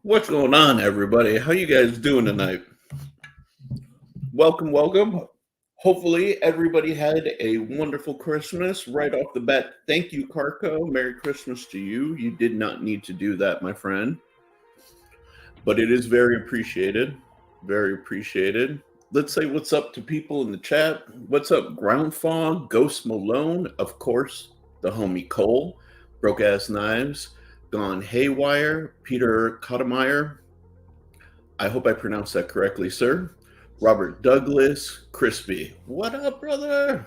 What's going on, everybody? How you guys doing tonight? Welcome, welcome. Hopefully, everybody had a wonderful Christmas right off the bat. Thank you, Carco. Merry Christmas to you. You did not need to do that, my friend, but it is very appreciated. Very appreciated. Let's say what's up to people in the chat. What's up, Ground Fog, Ghost Malone, of course, the homie Cole, Broke Ass Knives, Gone Haywire, Peter Cottemeyer. I hope I pronounced that correctly, sir. Robert Douglas, Crispy. What up, brother?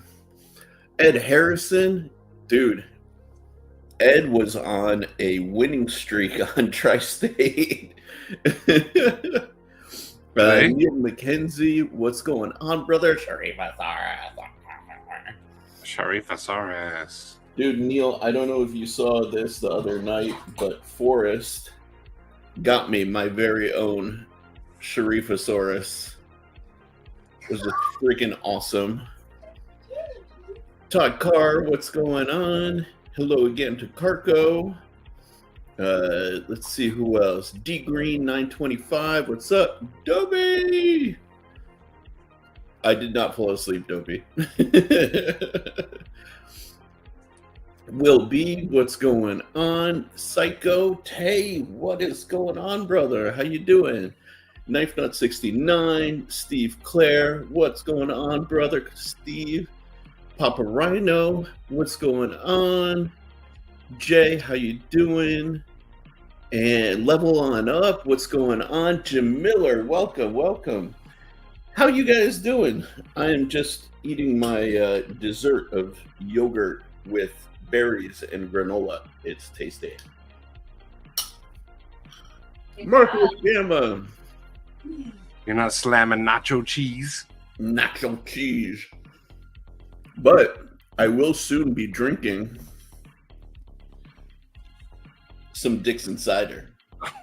Ed Harrison. Dude, Ed was on a winning streak on Tri-State. Hey. Neil McKenzie, what's going on, brother? Sharif Asaras. Dude, Neil, I don't know if you saw this the other night, but Forrest got me my very own Sharifosaurus. It was just freaking awesome. Todd Carr, what's going on? Hello again to Carco. Let's see who else. D Green 925, what's up? Dobie! I did not fall asleep, Dobie. Will B, what's going on? Psycho Tay, what is going on, brother? How you doing? Knife Nut 69, Steve Clare, what's going on, brother? Steve, Papa Rhino, what's going on? Jay, how you doing? And Level On Up, what's going on? Jim Miller, welcome, welcome. How you guys doing? I am just eating my dessert of yogurt with berries and granola. It's tasty. Marco Gamma. You're not slamming nacho cheese? Nacho cheese. But I will soon be drinking some Dixon cider.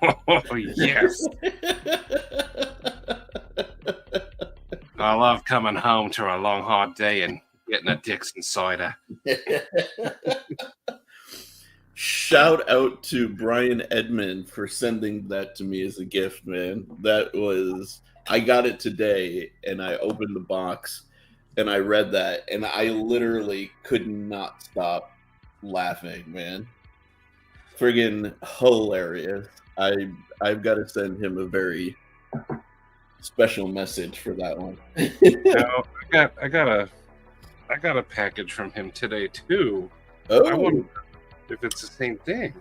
Oh, yes. I love coming home to a long, hard day and getting a Dixon cider. Shout out to Brian Edmond for sending that to me as a gift, man. I got it today and I opened the box and I read that and I literally could not stop laughing, man. Friggin' hilarious. I've got to send him a very special message for that one. I got a package from him today too. Oh, I wonder if it's the same thing.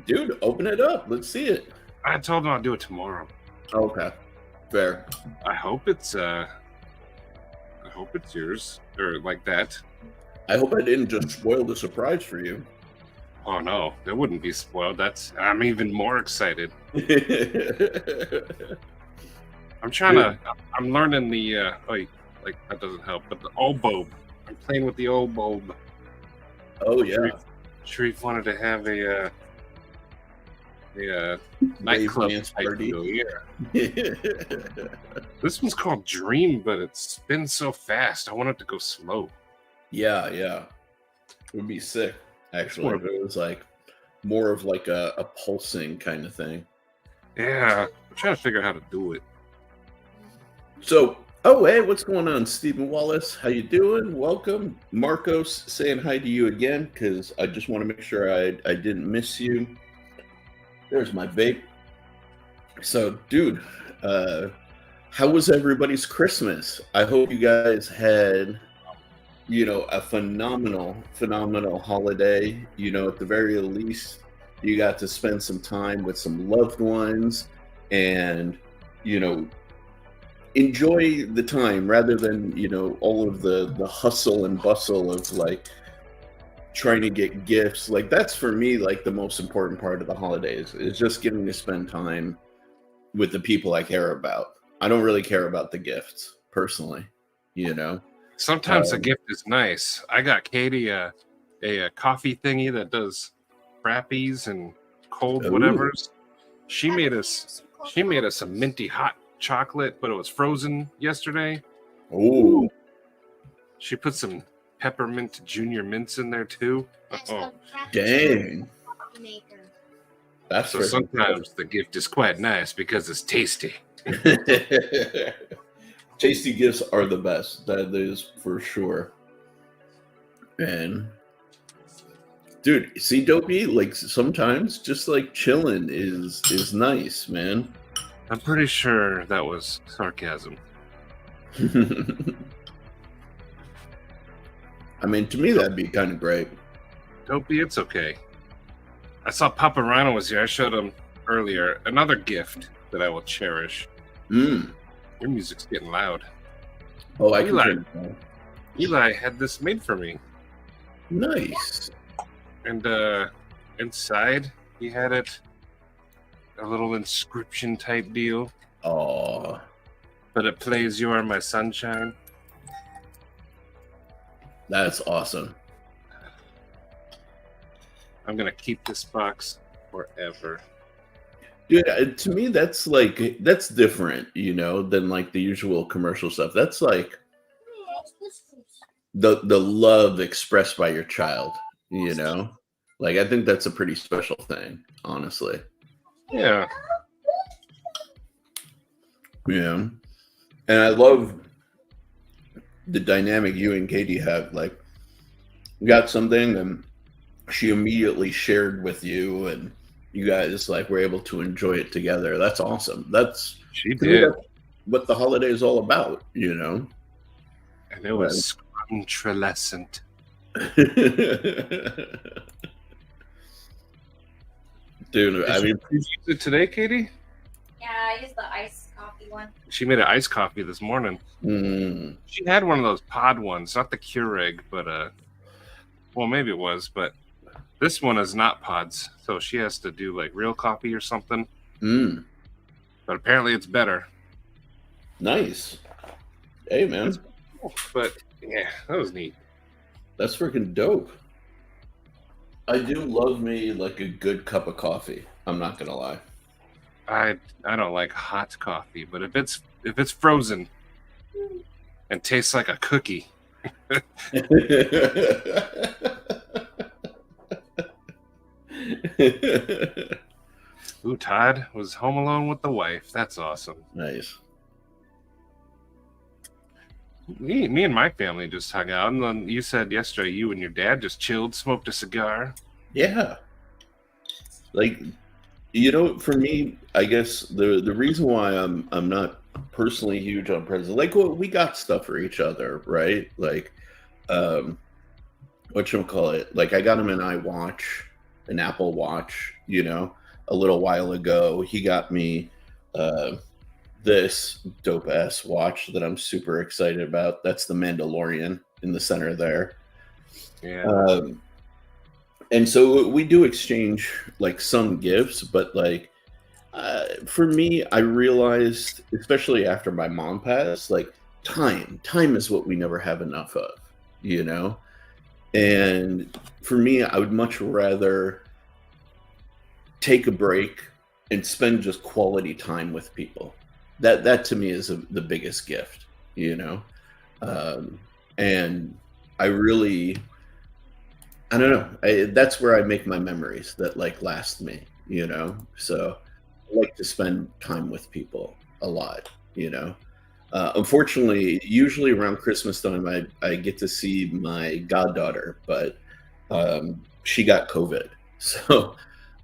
Dude, open it up. Let's see it. I told him I'll do it tomorrow. Okay, fair. I hope it's yours or like that. I hope I didn't just spoil the surprise for you. Oh no, that wouldn't be spoiled. I'm even more excited. I'm learning the that doesn't help, but the oboe. I'm playing with the oboe. Oh yeah. Sharif wanted to have a nightclub dance party. Yeah. This one's called Dream, but it spins so fast. I want it to go slow. Yeah. It would be sick, actually, if it was like more of like a pulsing kind of thing. Yeah. I'm trying to figure out how to do it. So, oh hey, what's going on, Stephen Wallace? How you doing? Welcome. Marcos saying hi to you again, because I just want to make sure I didn't miss you. There's my vape. So, dude, how was everybody's Christmas? I hope you guys had, a phenomenal holiday. At the very least, you got to spend some time with some loved ones and, enjoy the time rather than, all of the hustle and bustle of like trying to get gifts. Like that's for me like the most important part of the holidays is just getting to spend time with the people I care about. I don't really care about the gifts personally, Sometimes a gift is nice. I got Katie a coffee thingy that does frappies and cold whatevers. She made us a minty hot chocolate, but it was frozen yesterday. Oh, she put some peppermint junior mints in there too. Oh, dang! That's So freaking sometimes the gift is quite nice because it's tasty. Tasty gifts are the best. That is for sure. And dude, see, Dopey, like sometimes just like chilling is nice, man. I'm pretty sure that was sarcasm. I mean, to me, that'd be kind of great. Dopey, it's okay. I saw Papa Rhino was here. I showed him earlier another gift that I will cherish. Mm. Your music's getting loud. Oh, I can Eli. turn it down. Eli had this made for me. Nice. And inside, he had it a little inscription type deal. Oh, But it plays "You Are My Sunshine." that's awesome. I'm gonna keep this box forever. Dude, to me, that's different, you know, than like the usual commercial stuff. That's like the love expressed by your child, you know. Like I think that's a pretty special thing, honestly. Yeah. Yeah. And I love the dynamic you and Katie have. Like, you got something and she immediately shared with you, and you guys like were able to enjoy it together. That's awesome. That's She did. That's what the holiday is all about, you know. And it was scruntralescent. Dude, I mean, Did you use it today, Katie? Yeah, I used the iced coffee one. She made an iced coffee this morning. She had one of those pod ones, not the Keurig, but well, maybe it was, but this one is not pods, so she has to do like real coffee or something. But apparently, it's better. Nice. Hey, man, But yeah, that was neat. that's freaking dope. I do love me like a good cup of coffee. I'm not gonna lie. I don't like hot coffee, but if it's frozen and tastes like a cookie, ooh, Todd was home alone with the wife. That's awesome. Nice. Me and my family just hung out, and then you said yesterday you and your dad just chilled, smoked a cigar. Yeah. Like, you know, for me, I guess the reason why I'm not personally huge on presents, like, well, we got stuff for each other, right? Like, whatchamacallit, like I got him an iWatch, an Apple Watch, you know, a little while ago. He got me this dope ass watch that I'm super excited about. That's the Mandalorian in the center there. Yeah. And so we do exchange like some gifts, but like for me, I realized, especially after my mom passed, like time is what we never have enough of, you know? And for me, I would much rather take a break and spend just quality time with people. That to me is the biggest gift, you know? And I really, I don't know. That's where I make my memories that like last me, you know? So I like to spend time with people a lot, you know? Unfortunately, usually around Christmas time, I get to see my goddaughter, but she got COVID. So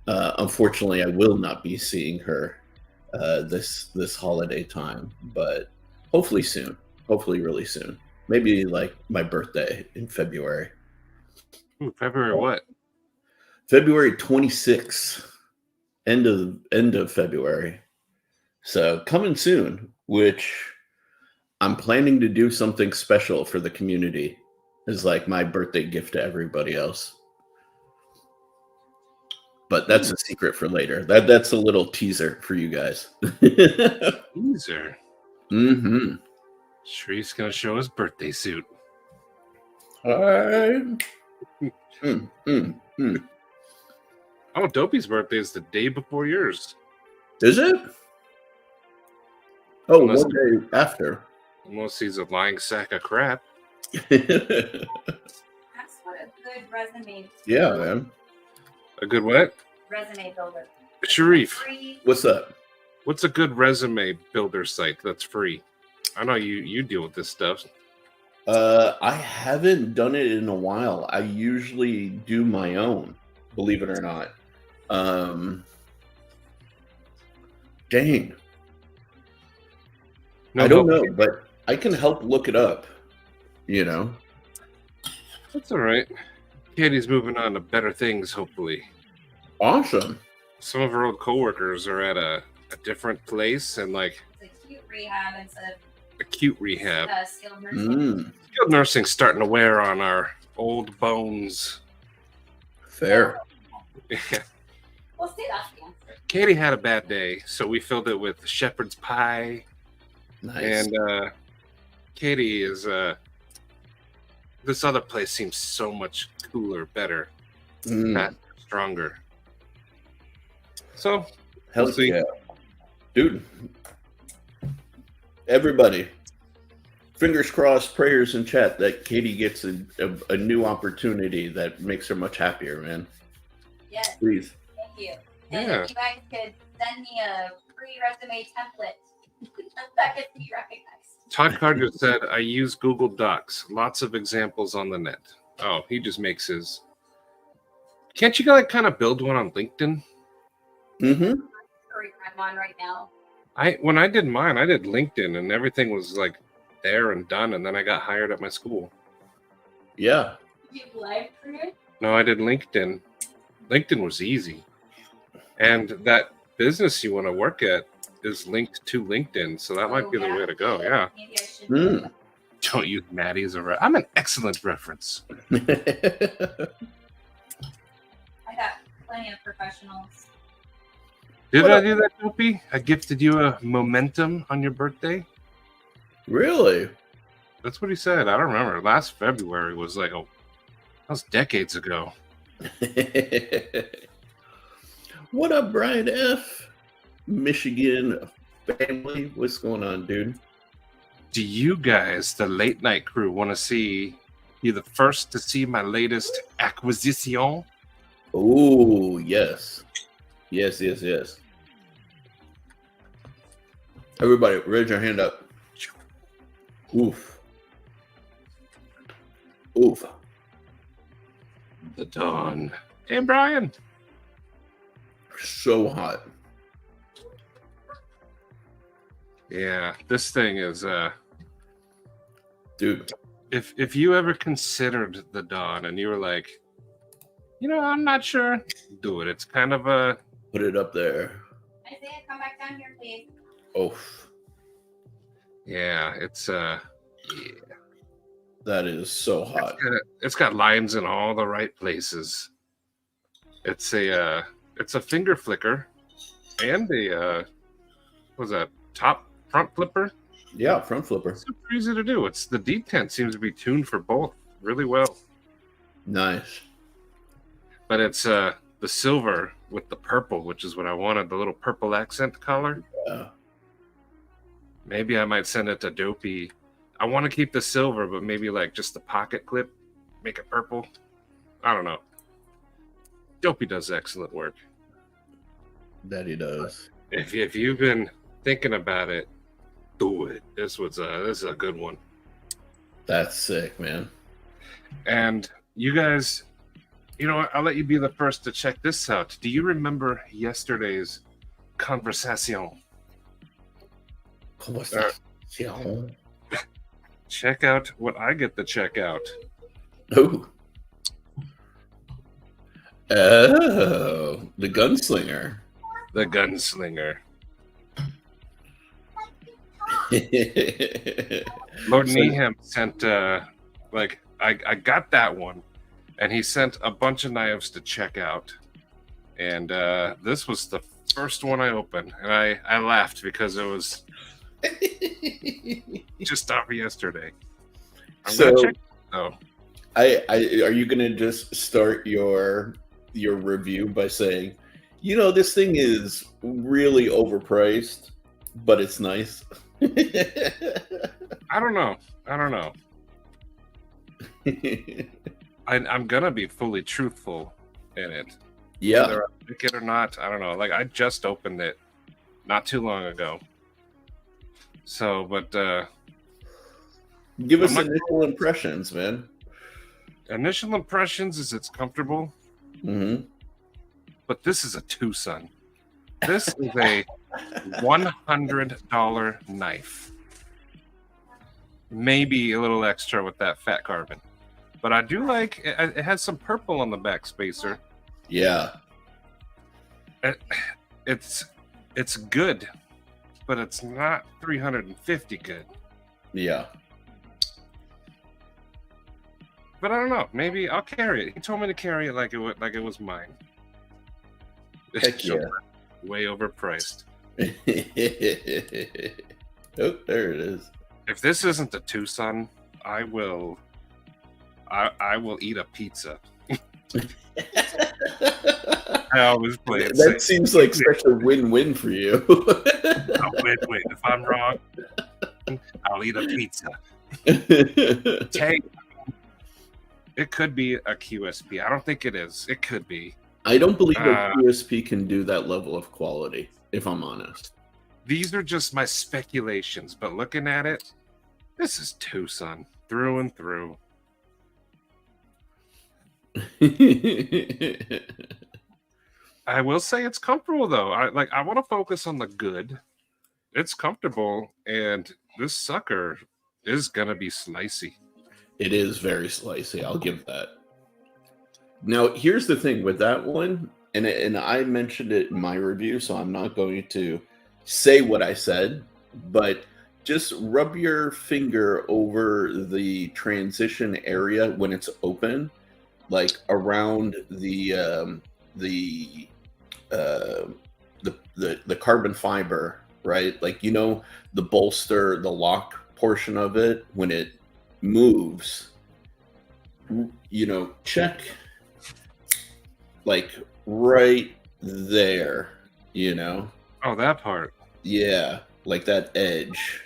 unfortunately, I will not be seeing her this holiday time, but hopefully soon. Hopefully really soon. Maybe like my birthday in February. Ooh, February what? February 26th, end of February. So coming soon, which I'm planning to do something special for the community as like my birthday gift to everybody else. But that's a secret for later. That's a little teaser for you guys. Teaser. Mm-hmm. Shreve's gonna show his birthday suit. Hi. Oh, Dopey's birthday is the day before yours. Is it? Oh, Unless- one day after. Unless he's a lying sack of crap. That's what a good resume. Yeah, man. A good what? Resume builder. Sharif, Free. What's up? what's a good resume builder site that's free? I know you deal with this stuff. I haven't done it in a while. I usually do my own, believe it or not. Dang. No I don't help. know, but I can help look it up. You know? That's all right. Katie's moving on to better things, hopefully. Awesome. Some of her old coworkers are at a different place and like It's a cute rehab instead acute of rehab. skilled nursing. Skilled nursing's starting to wear on our old bones. Fair. We'll see, that's the answer. Katie had a bad day, so we filled it with shepherd's pie. Nice. And Katie is this other place seems so much cooler, better, faster, stronger. So Hell we'll see. yeah. Dude. Everybody. Fingers crossed, prayers in chat that Katie gets a new opportunity that makes her much happier, man. Yes, Please. thank you. And Yeah. if you guys could send me a free resume template that gets me recognized. Todd Carter said, I use Google Docs. Lots of examples on the net. Oh, he just makes his. Can't you like kind of build one on LinkedIn? Mm-hmm. I'm on right now. When I did mine, I did LinkedIn and everything was like there and done, and then I got hired at my school. Yeah. You live create? No, I did LinkedIn. LinkedIn was easy. And that business you want to work at is linked to LinkedIn, so that might be the way to go. Yeah. Maybe I should do that. Don't use Maddie as a I'm an excellent reference. I got plenty of professionals. Did What I up? do that, Dopey? I gifted you a momentum on your birthday? Really? That's what he said. I don't remember. Last February was like that was decades ago. What up, Brian F? Michigan family. What's going on, dude? Do you guys, the late night crew, want to be the first to see my latest acquisition? Oh, yes. Yes. Everybody, raise your hand up. Oof. The Dawn. Hey, Brian. So hot. Yeah, this thing is Dude. if you ever considered the Dawn and you were like, I'm not sure, do it. It's kind of a Put it up there. Isaiah, come back down here, please. Oh, yeah, it's that is so hot. it's got lines in all the right places. It's a finger flicker and a what's that, front flipper? Yeah, front flipper. Super easy to do. It's the detent seems to be tuned for both really well. Nice. But it's the silver with the purple, which is what I wanted, the little purple accent collar. Yeah. Maybe I might send it to Dopey. I want to keep the silver, but maybe like just the pocket clip, make it purple. I don't know. Dopey does excellent work. That he does. If you've been thinking about it, do it. This is a good one. That's sick, man. And you guys, I'll let you be the first to check this out. Do you remember yesterday's conversation? Check out what I get to check out. Oh. Oh, the gunslinger. The gunslinger. Lord Needham sent I got that one, and he sent a bunch of knives to check out, and this was the first one I opened, and I laughed because it was just off yesterday. I'm gonna check it, though. Are you gonna just start your review by saying, this thing is really overpriced, but it's nice? I don't know. I'm gonna be fully truthful in it. Yeah. whether I like it or not. I don't know. Like I just opened it not too long ago. So, but Give I'm us not initial impressions, man. initial impressions is it's comfortable, Mm-hmm. but this is a two-son. This is a $100 knife. Maybe a little extra with that fat carbon. But I do like it. It has some purple on the back spacer. Yeah. It's good, but it's not 350 good. Yeah. But I don't know. Maybe I'll carry it. He told me to carry it like it was mine. Heck yeah. Way overpriced. Oh, there it is. If this isn't a Tucson, I will eat a pizza. I always play it That safe. seems like such a win-win for you. Oh, wait. If I'm wrong, I'll eat a pizza. Hey, it could be a QSP. I don't think it is. It could be. I don't believe a QSP can do that level of quality, if I'm honest. These are just my speculations, but looking at it, this is Tucson through and through. I will say it's comfortable though. I want to focus on the good. It's comfortable, and this sucker is gonna be slicey. It is very slicey. I'll give that. Now, here's the thing with that one, and I mentioned it in my review, so I'm not going to say what I said, but just rub your finger over the transition area when it's open, like around the carbon fiber, right? Like, you know, the bolster, the lock portion of it, when it moves, you know, check like right there, you know? Oh, that part. Yeah, like that edge.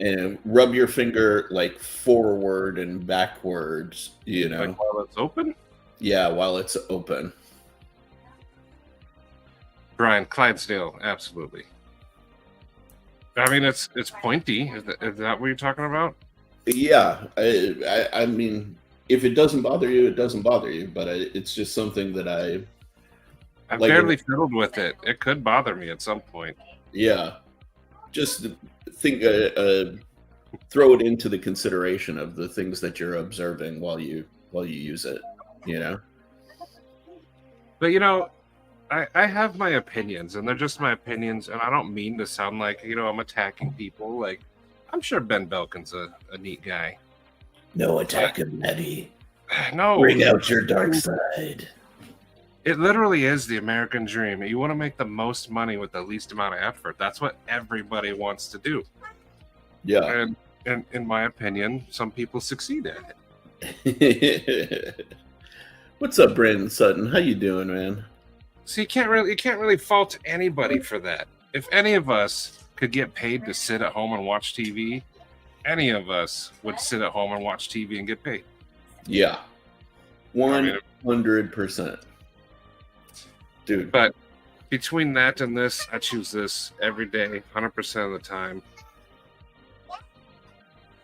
And rub your finger like forward and backwards, you know? Like while it's open? Yeah, while it's open. Brian, Clydesdale, absolutely. I mean, it's pointy. Is that what you're talking about? Yeah, I mean, if it doesn't bother you, it doesn't bother you. But it's just something that I've like, barely fiddled with it. It could bother me at some point. Yeah, just think, throw it into the consideration of the things that you're observing while you use it. You know. But you know, I have my opinions, and they're just my opinions, and I don't mean to sound like, you know, I'm attacking people. Like, I'm sure Ben Belkin's a neat guy. No attacking, Eddie. No. Bring out your dark side. It literally is the American dream. You want to make the most money with the least amount of effort. That's what everybody wants to do. Yeah. And in my opinion, some people succeed at it. What's up, Brandon Sutton? How you doing, man? So you can't really fault anybody for that. If any of us could get paid to sit at home and watch TV, any of us would sit at home and watch TV and get paid. Yeah. 100%. Dude. But between that and this, I choose this every day, 100% of the time.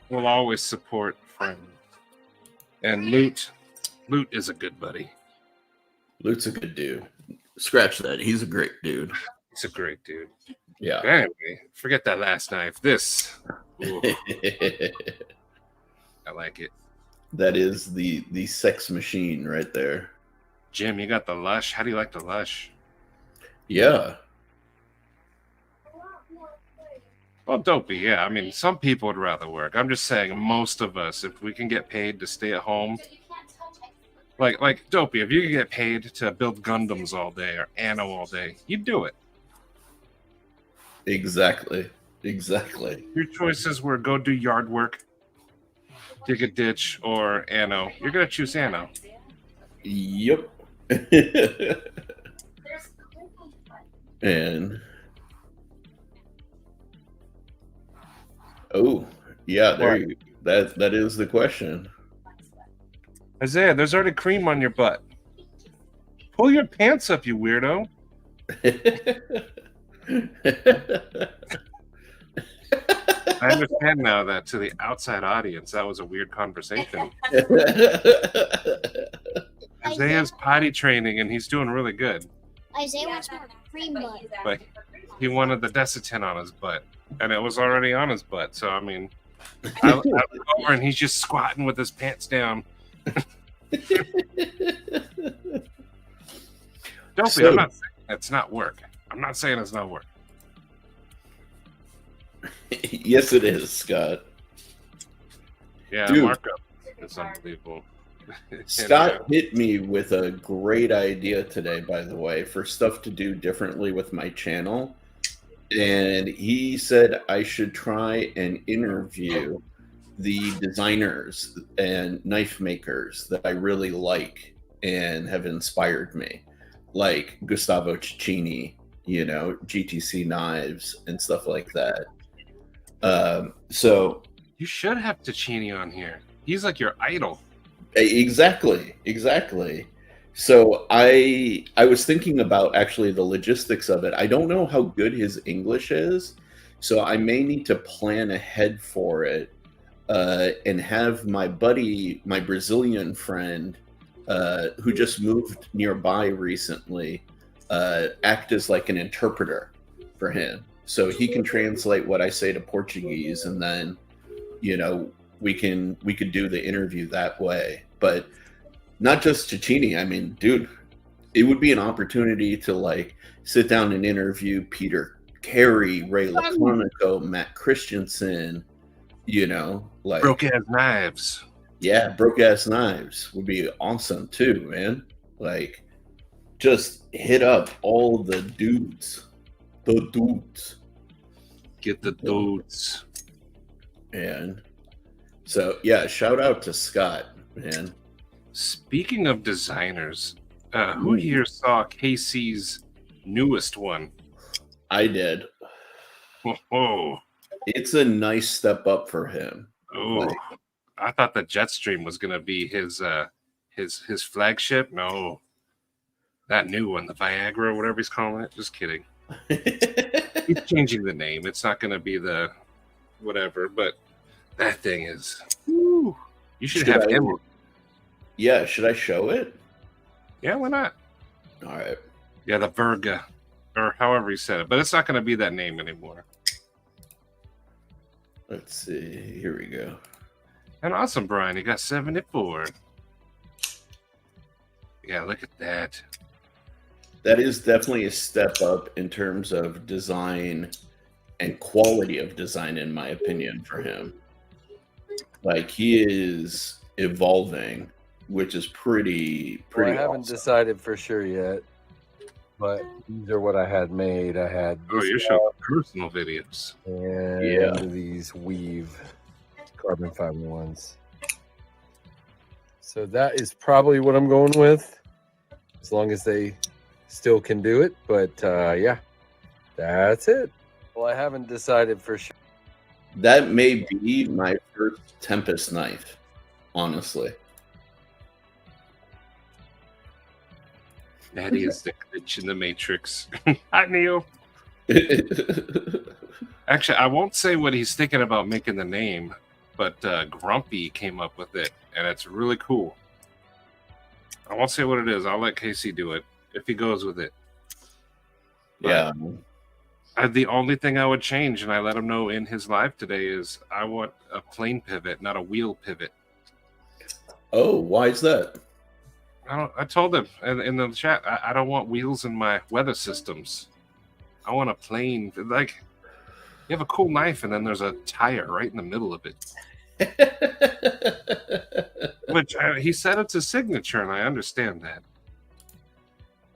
We'll always support friends. And Loot is a good buddy. Loot's a good dude. Scratch that. He's a great dude. He's a great dude. Yeah. But anyway, forget that last knife. This. Ooh, I like it. That is the sex machine right there. Jim, you got the Lush. How do you like the Lush? Yeah. Well, Dopey, yeah. I mean, some people would rather work. I'm just saying, most of us, if we can get paid to stay at home, like Dopey, if you could get paid to build Gundams all day or Anno all day, you'd do it. Exactly. Your choices were go do yard work, dig a ditch, or Anno. You're gonna choose Anno. Yep. And yeah, that is the question. Isaiah, there's already cream on your butt. Pull your pants up, you weirdo. I understand now that to the outside audience, that was a weird conversation. Isaiah's potty training, and he's doing really good. Isaiah wants more cream butt. But he wanted the Desitin on his butt, and it was already on his butt. So, I mean, I look over, and he's just squatting with his pants down. Don't be. I'm not saying it's not work. I'm not saying it's not work. Yes, it is, Scott. Yeah, Dude. markup is unbelievable. Scott hit me with a great idea today, by the way, for stuff to do differently with my channel. And he said I should try and interview the designers and knife makers that I really like and have inspired me, like Gustavo Cecchini, GTC Knives and stuff like that. So you should have Ticini on here. He's like your idol. Exactly. So I was thinking about actually the logistics of it. I don't know how good his English is, so I may need to plan ahead for it and have my buddy, my Brazilian friend, who just moved nearby recently, act as like an interpreter for him, so he can translate what I say to Portuguese, and then we could do the interview that way. But not just Cecchini. I mean, dude, it would be an opportunity to like sit down and interview Peter Carey, Ray Laconico, Matt Christensen, like Broke ass knives. Yeah, broke ass knives would be awesome too, man. Like, just hit up all the dudes. Get the dudes. And so, yeah, shout out to Scott, man. Speaking of designers, who here saw Casey's newest one? I did. Oh, It's a nice step up for him. oh! I thought the Jetstream was gonna be his flagship. No, that new one, the Viagra, whatever he's calling it. Just kidding. He's changing the name. It's not gonna be the whatever, but that thing is. Woo, you should have him. Yeah, should I show it? Yeah, why not? All right. Yeah, the Virga, or however you said it, but it's not going to be that name anymore. Let's see. Here we go. And awesome, Brian. You got 74. Yeah, look at that. That is definitely a step up in terms of design and quality of design, in my opinion, for him. Like, he is evolving, which is pretty I haven't awesome. decided for sure yet, but these are what I had made. I had Oh, this you're showing personal videos. and these weave carbon fiber ones. So that is probably what I'm going with, as long as they still can do it. But yeah, that's it. Well, I haven't decided for sure. That may be my first Tempest knife, honestly. That is the glitch in the Matrix. Hi, Neil. Actually, I won't say what he's thinking about making the name, but Grumpy came up with it, and it's really cool. I won't say what it is. I'll let Casey do it if he goes with it. Yeah. The only thing I would change, and I let him know in his live today, is I want a plane pivot, not a wheel pivot. Oh, why is that? I told him in the chat, I don't want wheels in my weather systems. I want a plane. Like, you have a cool knife, and then there's a tire right in the middle of it. Which he said it's a signature, and I understand that.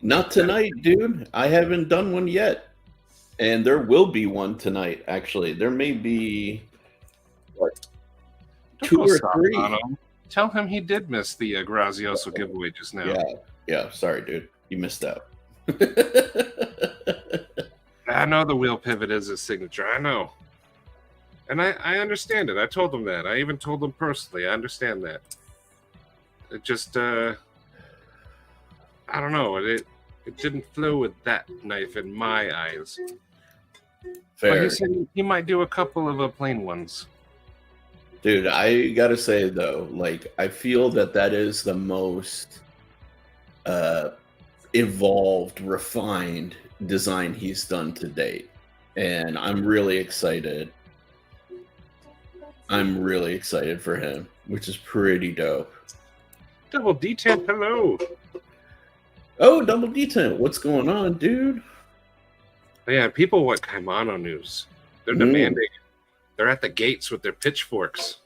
Not tonight, dude. I haven't done one yet. And there will be one tonight, actually. There may be, what, Don't 2 go or soft 3. on him. Tell him he did miss the Grazioso giveaway just now. Yeah. Sorry, dude. You missed out. I know the wheel pivot is his signature. I know. And I understand it. I told him that. I even told him personally. I understand that. It just, I I don't know. It didn't flow with that knife in my eyes. But Fair. he said he might do a couple of plain ones. Dude, I gotta say though, like I feel that is the most evolved, refined design he's done to date, and I'm really excited. I'm really excited for him, which is pretty dope. Double D10, hello. Oh, Double D10, what's going on, dude? But yeah, people want Caimano news. They're Mm. demanding. They're at the gates with their pitchforks.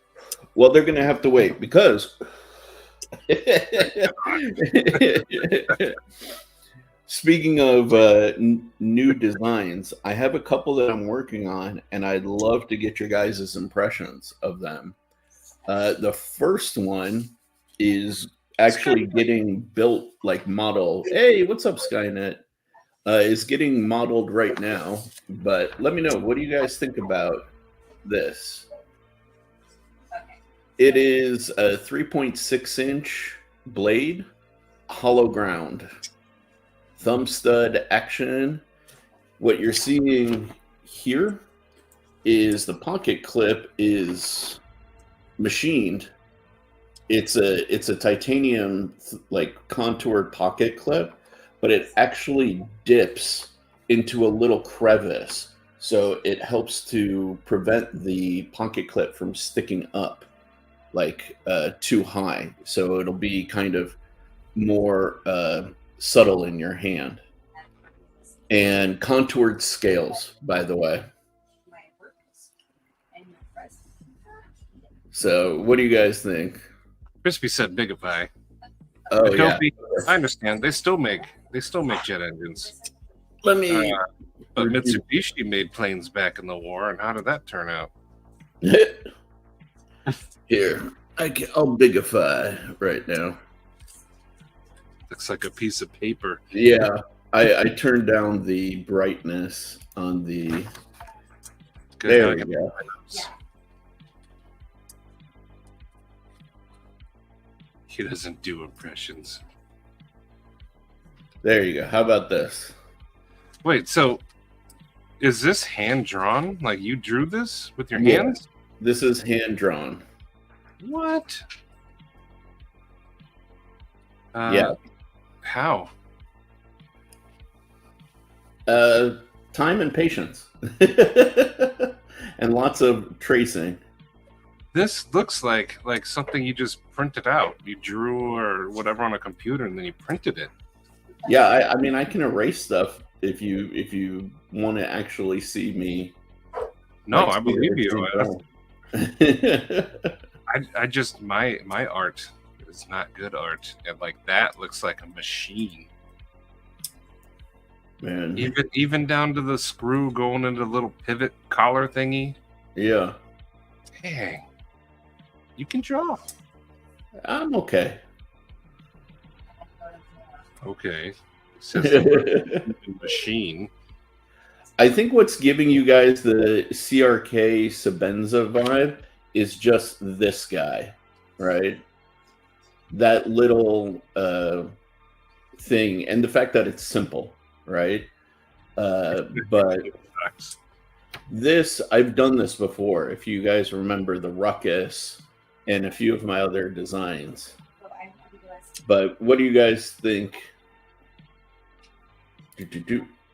Well, they're gonna have to wait because speaking of new designs, I have a couple that I'm working on, and I'd love to get your guys' impressions of them. The first one is actually getting built, like model. Hey, what's up, Skynet? Is getting modeled right now. But let me know, what do you guys think about this? Okay. It is a 3.6-inch blade, hollow ground, thumb stud action. What you're seeing here is the pocket clip is machined. It's a titanium like contoured pocket clip, but it actually dips into a little crevice, so it helps to prevent the pocket clip from sticking up like too high, so it'll be kind of more subtle in your hand. And contoured scales, by the way. So what do you guys think? Crispy said Bigify. Oh yeah, Adobe, I understand. They still make jet engines. let me But Mitsubishi made planes back in the war, and how did that turn out? Here, I'll bigify right now. Looks like a piece of paper. Yeah, I turned down the brightness on the. Good, There now I we got go. Yeah. He doesn't do impressions. There you go. How about this? Wait, so is this hand drawn? Like you drew this with your Yeah. hands? This is hand drawn. What? Yeah. How? Time and patience, and lots of tracing. This looks like something you just printed out. You drew or whatever on a computer, and then you printed it. Yeah, I mean, I can erase stuff if you want to actually see me. No, like, I believe you. you. I just my art is not good art, and like that looks like a machine. Man, Even down to the screw going into the little pivot collar thingy. yeah, Dang, you can draw. I'm okay. Okay, it says the machine. I think what's giving you guys the CRK Sabenza vibe is just this guy, right? That little thing, and the fact that it's simple, right? But this, I've done this before. If you guys remember the Ruckus and a few of my other designs. But what do you guys think?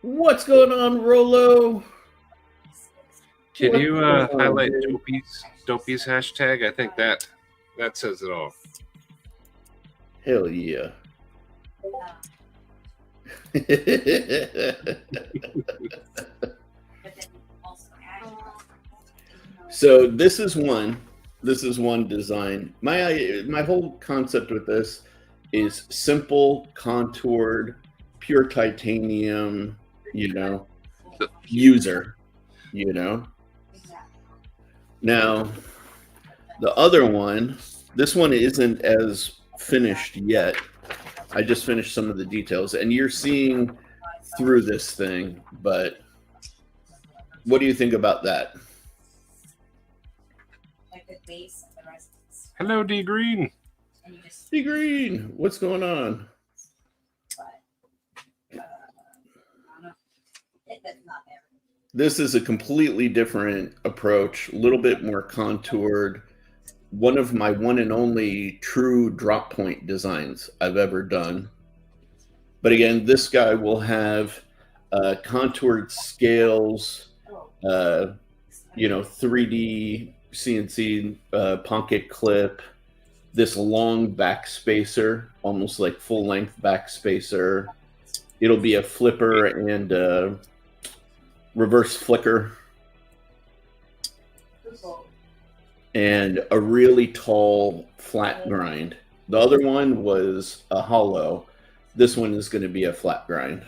What's going on, Rolo? Can you What's going on, highlight dude? Dopey's hashtag? I think that says it all. Hell yeah. So this is one design. My whole concept with this is simple, contoured, pure titanium, user, Now, the other one, this one isn't as finished yet. I just finished some of the details, and you're seeing through this thing, but what do you think about that? Hello, D Green. Hey, Green, what's going on? This is a completely different approach, a little bit more contoured. One of my one and only true drop point designs I've ever done. But again, this guy will have contoured scales, 3D CNC pocket clip, this long back spacer, almost like full length back spacer. It'll be a flipper and reverse flicker. And a really tall flat grind. The other one was a hollow. This one is going to be a flat grind.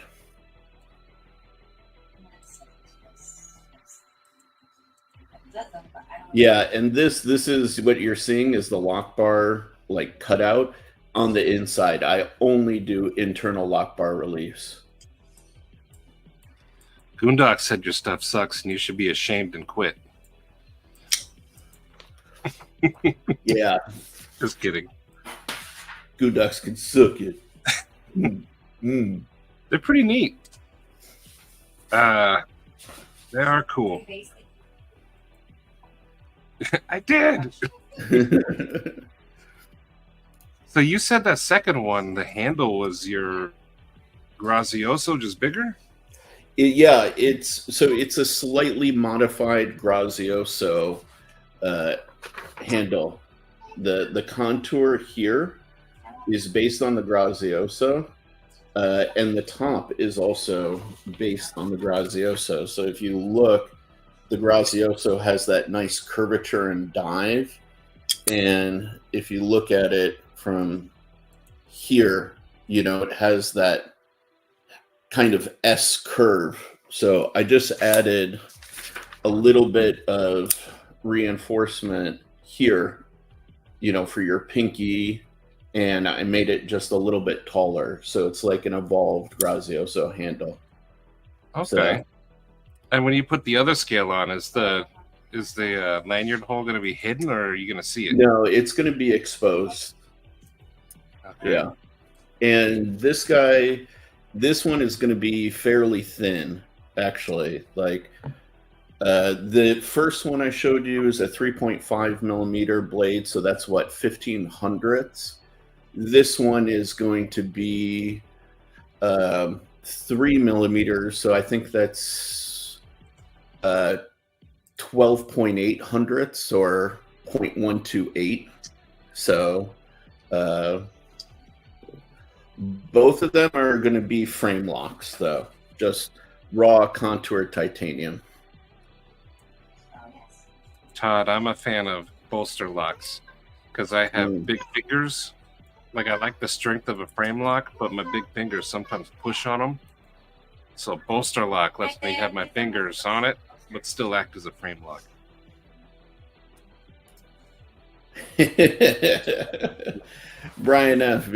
Yeah, and this is what you're seeing is the lock bar like cutout on the inside. I only do internal lock bar reliefs. Goondock said your stuff sucks and you should be ashamed and quit. Yeah. Just kidding. Goondocks can suck it. They're pretty neat. They are cool. I did. So you said that second one, the handle was your Grazioso, just bigger? It's a slightly modified Grazioso handle. The contour here is based on the Grazioso, and the top is also based on the Grazioso. So if you look, the Grazioso has that nice curvature and dive, and if you look at it from here, it has that kind of S curve. So I just added a little bit of reinforcement here, for your pinky, and I made it just a little bit taller. So it's like an evolved Grazioso handle. Okay. So, and when you put the other scale on, is the lanyard hole going to be hidden, or are you going to see it? no, it's going to be exposed. Okay. Yeah. And this one is going to be fairly thin, actually. Like the first one I showed you is a 3.5 millimeter blade, so that's what, 1500ths. This one is going to be 3 millimeters, so I think that's 12.8 hundredths or 0.128. So both of them are going to be frame locks, though, just raw contoured titanium. Todd, I'm a fan of bolster locks because I have big fingers. Like, I like the strength of a frame lock, but my big fingers sometimes push on them. So bolster lock lets me have my fingers on it, but still act as a frame lock. Brian F.,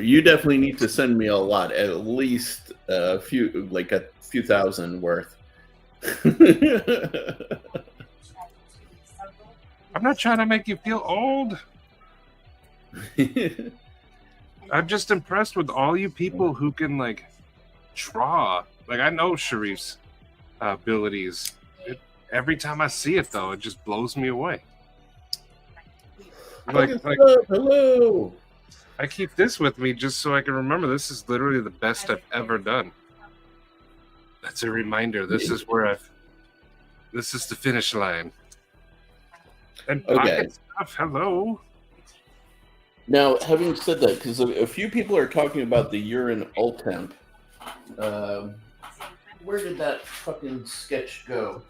you definitely need to send me a lot, at least a few thousand worth. I'm not trying to make you feel old. I'm just impressed with all you people who can draw. I know Sharif's abilities. Every time I see it, though, it just blows me away. Hello. I keep this with me just so I can remember this is literally the best I've ever done. That's a reminder. This is the finish line. And pocket stuff, hello. Now, having said that, because a few people are talking about the urine Ultemp. Where did that fucking sketch go?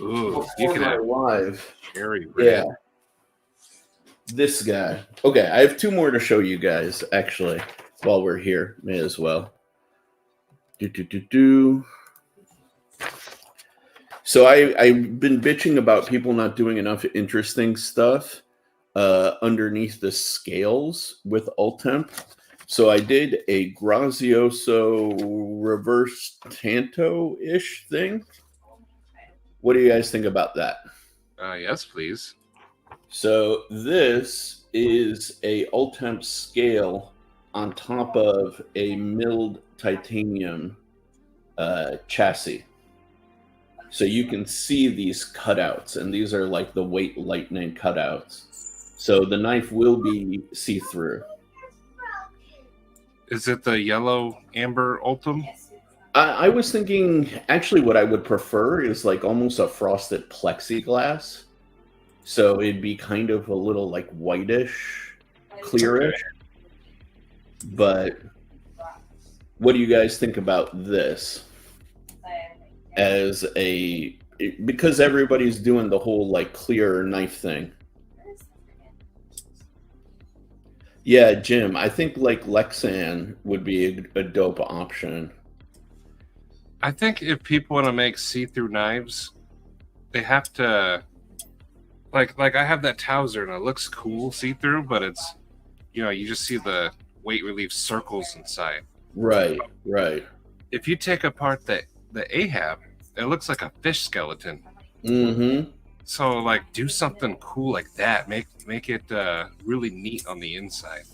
Ooh, you can have live. Cherry red. Yeah. This guy. Okay, I have two more to show you guys, actually, while we're here. May as well. So I've been bitching about people not doing enough interesting stuff underneath the scales with Ultemp. So I did a Grazioso reverse Tanto-ish thing. What do you guys think about that? Yes, please. So this is a Ultemp scale on top of a milled titanium chassis. So you can see these cutouts, and these are like the weight lightning cutouts. So the knife will be see-through. Is it the yellow amber Ultim? I was thinking, actually, what I would prefer is like almost a frosted plexiglass. So it'd be kind of a little like whitish, clearish. But what do you guys think about this? As a, because everybody's doing the whole like clear knife thing. Yeah, Jim, I think like Lexan would be a dope option. I think if people want to make see-through knives, they have to like I have that Towser and it looks cool see-through, but it's, you know, you just see the weight relief circles inside. Right, right. If you take apart the Ahab, it looks like a fish skeleton. Mm-hmm. So like do something cool like that. Make it really neat on the inside.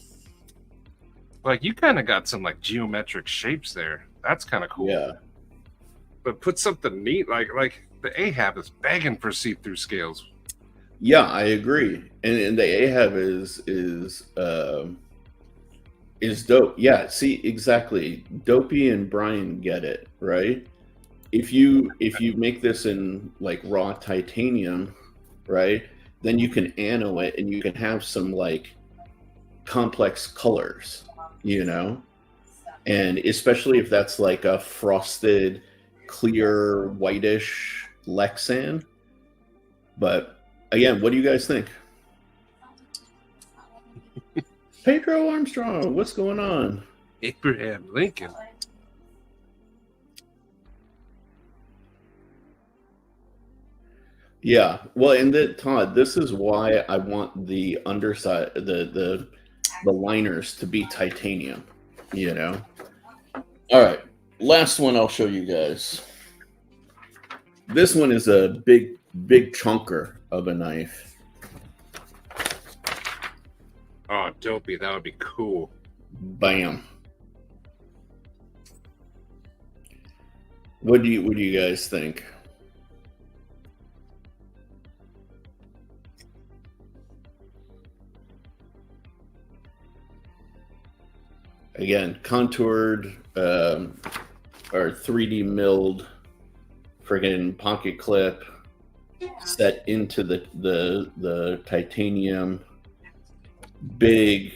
Like you kind of got some like geometric shapes there. That's kind of cool. Yeah. But put something neat like the Ahab is begging for see-through scales. Yeah, I agree. And the Ahab is dope. Yeah, see, exactly. Dopey and Brian get it, right? If you make this in like raw titanium, right, then you can anno it and you can have some like complex colors, you know? And especially if that's like a frosted, clear, whitish Lexan. But again, what do you guys think? Pedro Armstrong, what's going on? Abraham Lincoln. Yeah, well, and Todd, this is why I want the underside, the liners to be titanium. You know. All right, last one I'll show you guys. This one is a big chunker of a knife. Oh, dopey, that would be cool. Bam. What do you guys think? Again, contoured or 3D milled friggin' pocket clip set into the titanium, big,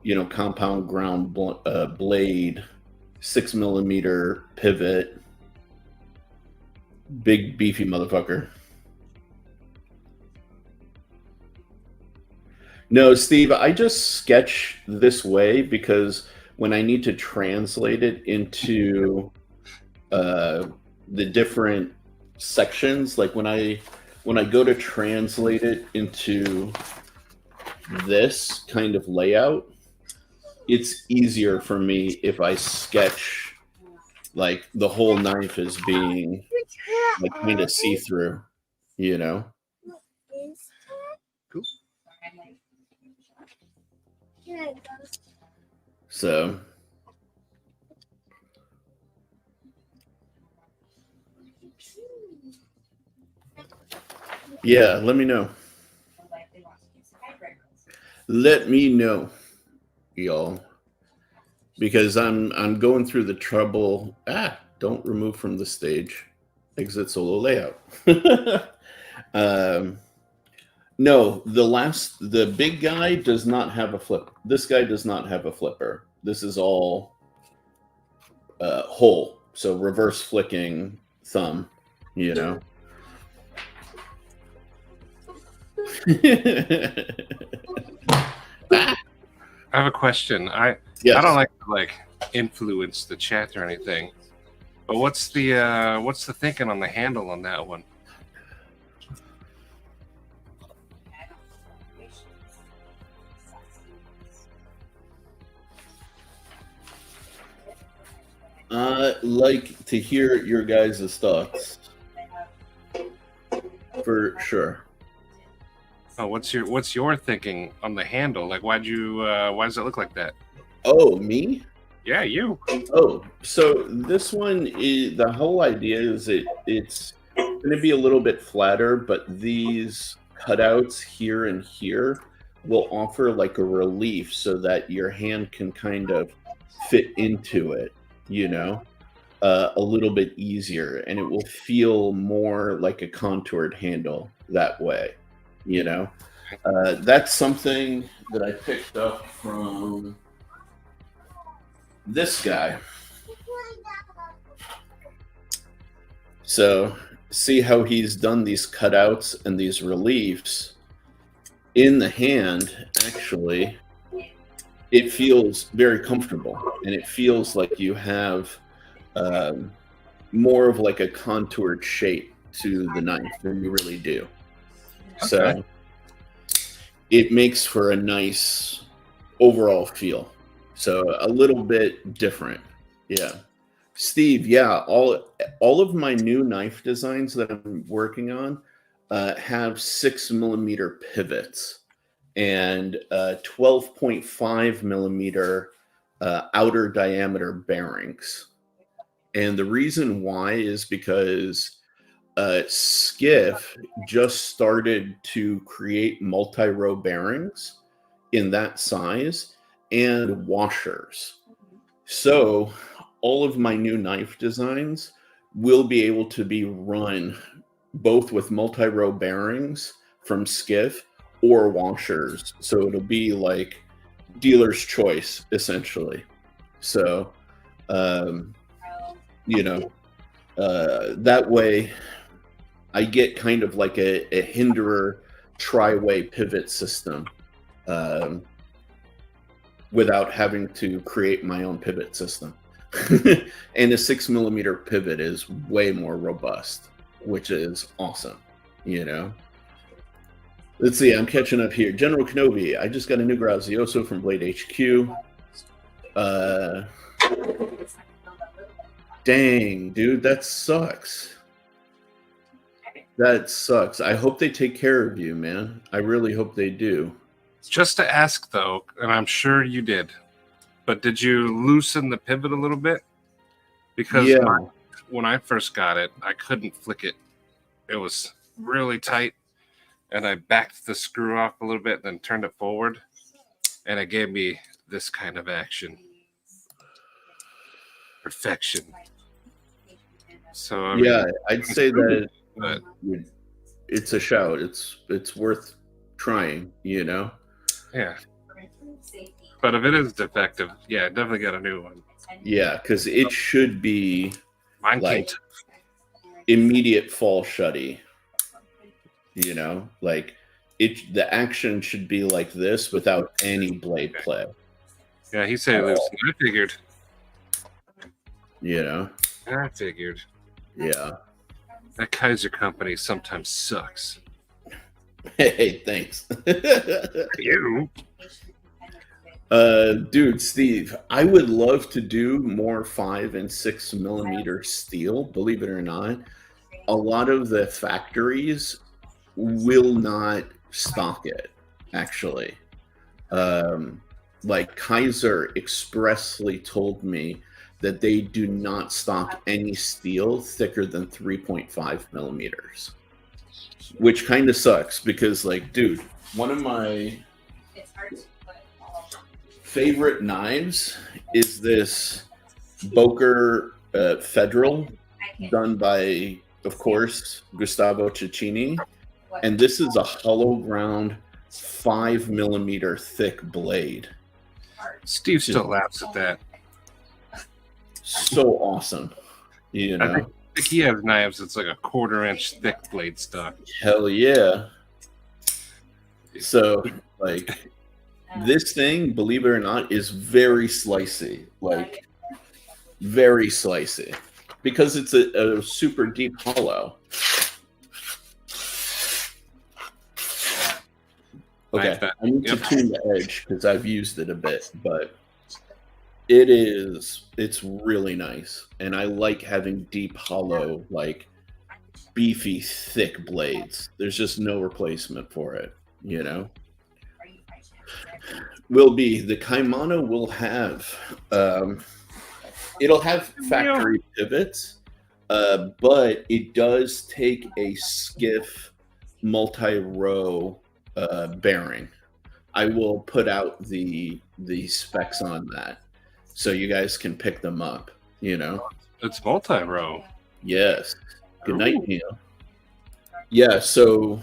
you know, compound ground blade, 6mm pivot, big beefy motherfucker. No, Steve, I just sketch this way because when I need to translate it into the different sections, like when I go to translate it into this kind of layout, it's easier for me if I sketch like the whole knife as being like kind of see-through, you know? Cool. So yeah, let me know. Let me know, y'all, because I'm going through the trouble. Don't remove from the stage. Exit solo layout. No, the big guy does not have a flip. This guy does not have a flipper. This is all whole. So reverse flicking thumb, you know. I have a question. Yes. I don't like to like influence the chat or anything, but what's the thinking on the handle on that one? Like to hear your guys' thoughts for sure. Oh, what's your thinking on the handle? Like, why does it look like that? Oh, me? Yeah, you. Oh, so this one is the whole idea is it's going to be a little bit flatter, but these cutouts here and here will offer like a relief so that your hand can kind of fit into it, you know, a little bit easier, and it will feel more like a contoured handle that way, you know. That's something that I picked up from this guy. So see how he's done these cutouts and these reliefs in the hand. Actually, it feels very comfortable, and it feels like you have more of like a contoured shape to the knife than you really do. So Okay. it makes for a nice overall feel. So a little bit different. Yeah. Steve, yeah, all of my new knife designs that I'm working on have 6mm pivots and 12.5mm outer diameter bearings. And the reason why is because Skiff just started to create multi-row bearings in that size and washers. So all of my new knife designs will be able to be run both with multi-row bearings from Skiff or washers. So it'll be like dealer's choice, essentially. So, you know, that way I get kind of like a Hinderer tri-way pivot system without having to create my own pivot system. And a 6mm pivot is way more robust, which is awesome, you know. Let's see, I'm catching up here. General Kenobi, I just got a new Grazioso from Blade HQ. Dang, dude, that sucks. That sucks. I hope they take care of you, man. I really hope they do. Just to ask, though, and I'm sure you did, but did you loosen the pivot a little bit? Because Yeah. when I first got it, I couldn't flick it. It was really tight, and I backed the screw off a little bit, then turned it forward, and it gave me this kind of action. Perfection. So I Yeah, mean, I'd say that but it's a shout. It's worth trying, you know. yeah. But if it is defective, yeah, definitely got a new one. Yeah, because it should be Mine like came immediate fall shutty. You know, like the action should be like this without any blade play. yeah, he said it was. I figured. You know. I figured. Yeah. That Kaiser company sometimes sucks. Hey, thanks. You. Dude, Steve, I would love to do more 5 and 6mm steel, believe it or not. A lot of the factories will not stock it, actually. Like Kaiser expressly told me that they do not stock any steel thicker than 3.5mm, which kind of sucks because, like, dude, one of my favorite knives is this Boker Federal done by, of course, Gustavo Cecchini. And this is a hollow ground 5mm thick blade. Steve still laughs at that. So awesome. You know? I think he has knives that's like a 1/4 inch thick blade stock. Hell yeah. So, like, this thing, believe it or not, is very slicey. Like, very slicey. Because it's a super deep hollow. Okay, I need to tune the edge because I've used it a bit, but it's really nice. And I like having deep hollow, like beefy, thick blades. There's just no replacement for it, you know? will be the Caimano will have it'll have factory pivots, but it does take a skiff multi-row bearing. I will put out the specs on that so you guys can pick them up, you know. It's multi-row. Yes. Good night, Neil. Yeah, so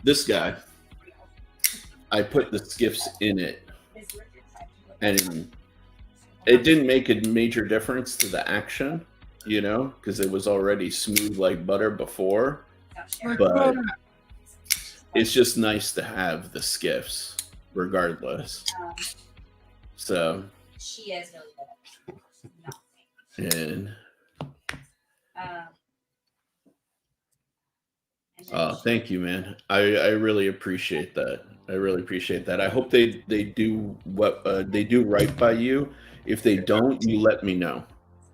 this guy, I put the skiffs in it, and it didn't make a major difference to the action, you know, because it was already smooth like butter before. But it's just nice to have the skiffs regardless. So, She is really good. and thank you, man. I really appreciate that. I really appreciate that. I hope they do what they do right by you. If they don't, you let me know.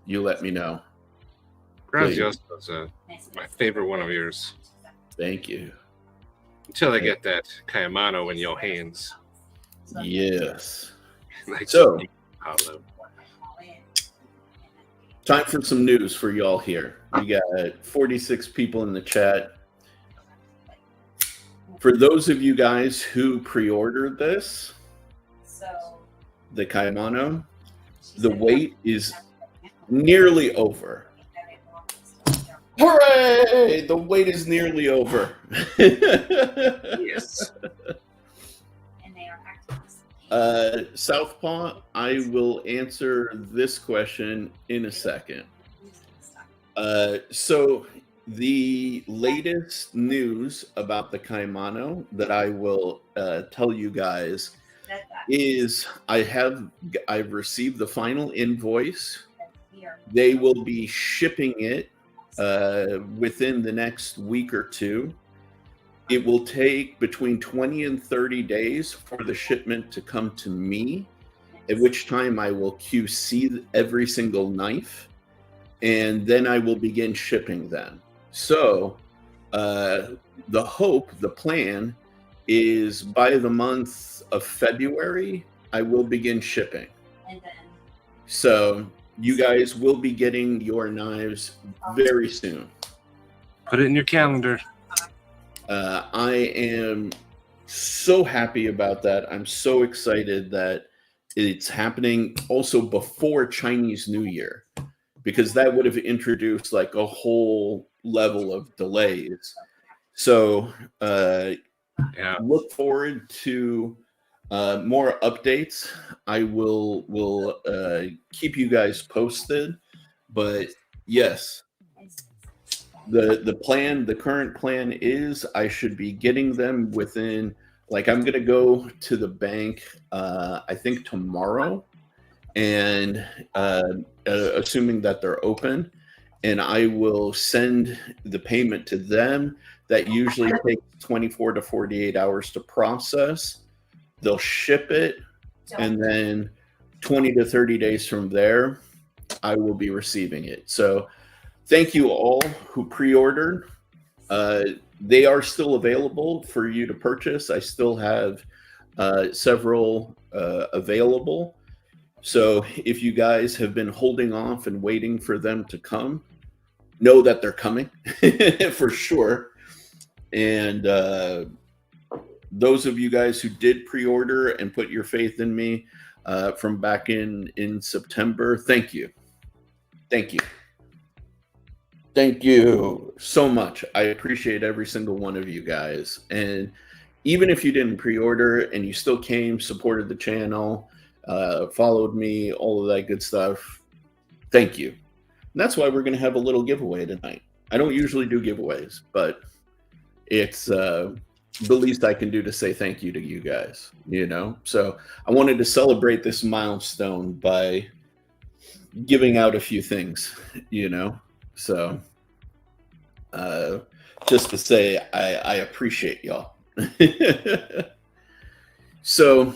You let me know. Gracias was my favorite one of yours. Thank you. Until I get that Caimano in your hands. Yes. Like So, Pablo. time for some news for y'all here. We got 46 people in the chat. For those of you guys who pre-ordered this, the Caimano, the wait is nearly over. Hooray! The wait is nearly over. Yes. Southpaw, I will answer this question in a second. So the latest news about the Caimano that I will tell you guys is I've received the final invoice. They will be shipping it within the next week or two. It will take between 20 and 30 days for the shipment to come to me, at which time I will QC every single knife, and then I will begin shipping them. So the plan is by the month of February, I will begin shipping. So you guys will be getting your knives very soon. Put it in your calendar. I am so happy about that. I'm so excited that it's happening also before Chinese New Year, because that would have introduced like a whole level of delays. So look forward to more updates. I will keep you guys posted. But yes, the current plan is I should be getting them within, like, I'm gonna go to the bank I think tomorrow, and assuming that they're open, and I will send the payment to them. That usually takes 24 to 48 hours to process. They'll ship it, and then 20 to 30 days from there, I will be receiving it. So thank you all who pre-ordered. They are still available for you to purchase. I still have several available. So if you guys have been holding off and waiting for them to come, know that they're coming for sure. And those of you guys who did pre-order and put your faith in me from back in September, thank you. Thank you. Thank you so much. I appreciate every single one of you guys. And even if you didn't pre-order and you still came, supported the channel, followed me, all of that good stuff, thank you. And that's why we're going to have a little giveaway tonight. I don't usually do giveaways, but it's the least I can do to say thank you to you guys, you know? So I wanted to celebrate this milestone by giving out a few things, you know? So just to say I appreciate y'all. So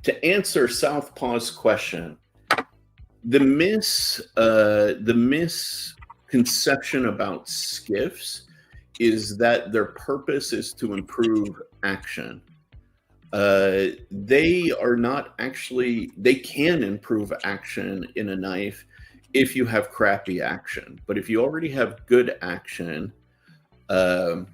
to answer Southpaw's question, the misconception about skiffs is that their purpose is to improve action. they are not actually, they can improve action in a knife if you have crappy action. But if you already have good action, the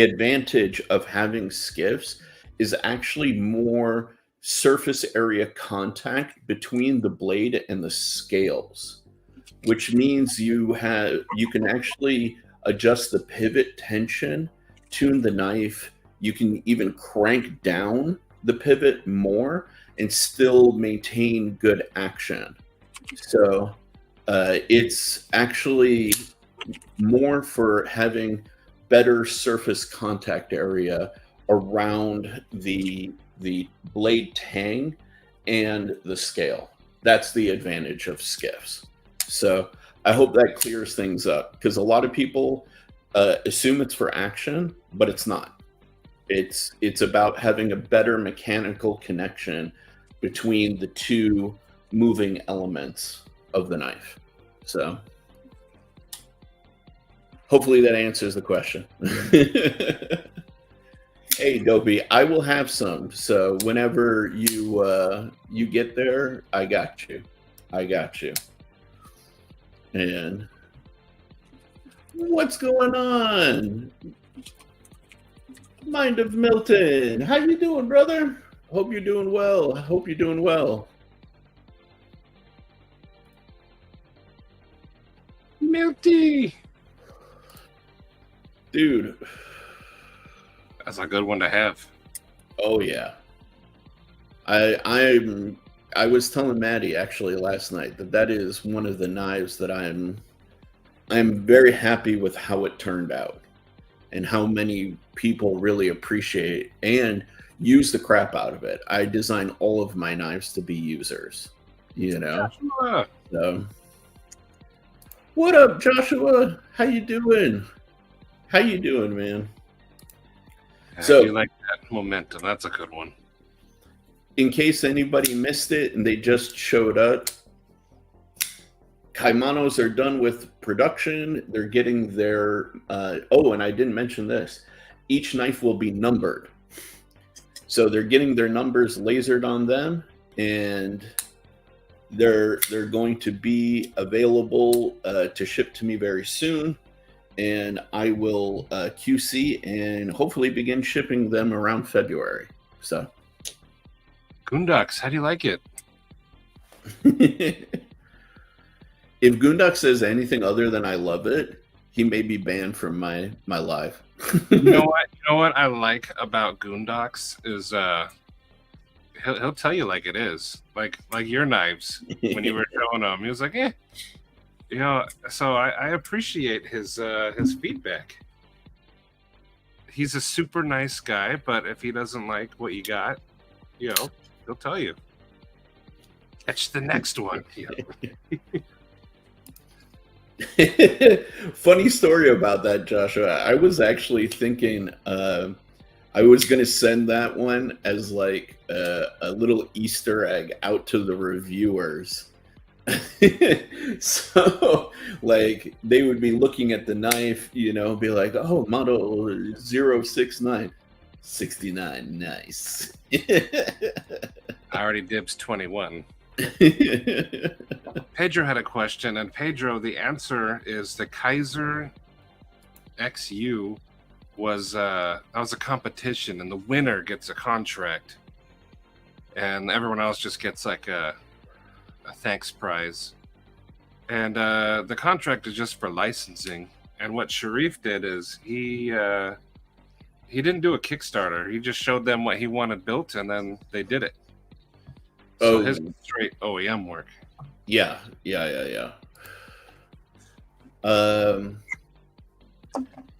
advantage of having skiffs is actually more surface area contact between the blade and the scales, which means you can actually adjust the pivot tension, tune the knife. You can even crank down the pivot more and still maintain good action. So it's actually more for having better surface contact area around the blade tang and the scale. That's the advantage of skiffs. So I hope that clears things up, because a lot of people assume it's for action, but it's not. It's about having a better mechanical connection between the two moving elements of the knife. So hopefully that answers the question. Hey, Dopey, I will have some. So whenever you get there, I got you. And what's going on? Mind of Milton, how you doing, brother? Hope you're doing well. Milty. Dude. That's a good one to have. Oh yeah. I was telling Maddie actually last night that is one of the knives that I'm very happy with how it turned out and how many people really appreciate and use the crap out of it. I design all of my knives to be users, you know. Joshua. So, what up, Joshua? How you doing, man? So you like that momentum. That's a good one. In case anybody missed it and they just showed up, Caimanos are done with production. They're getting their and I didn't mention this. Each knife will be numbered. So they're getting their numbers lasered on them, and they're going to be available to ship to me very soon. And I will QC and hopefully begin shipping them around February. So, Goondux, how do you like it? If Goondux says anything other than I love it, he may be banned from my live. You know what I like about Goondux is he'll tell you like it is, like your knives when you were showing them. He was like, so I appreciate his feedback. He's a super nice guy, but if he doesn't like what you got, he'll tell you. Catch the next one. Funny story about that, Joshua. I was actually thinking I was going to send that one as like a little Easter egg out to the reviewers. So like they would be looking at the knife, be like, oh, model 069 69, nice. I already dibs 21. Pedro had a question, and Pedro, the answer is the Kaiser XU was that was a competition, and the winner gets a contract, and everyone else just gets like a thanks prize. And the contract is just for licensing. And what Sharif did is he didn't do a Kickstarter. He just showed them what he wanted built, and then they did it. So his straight OEM work. Yeah.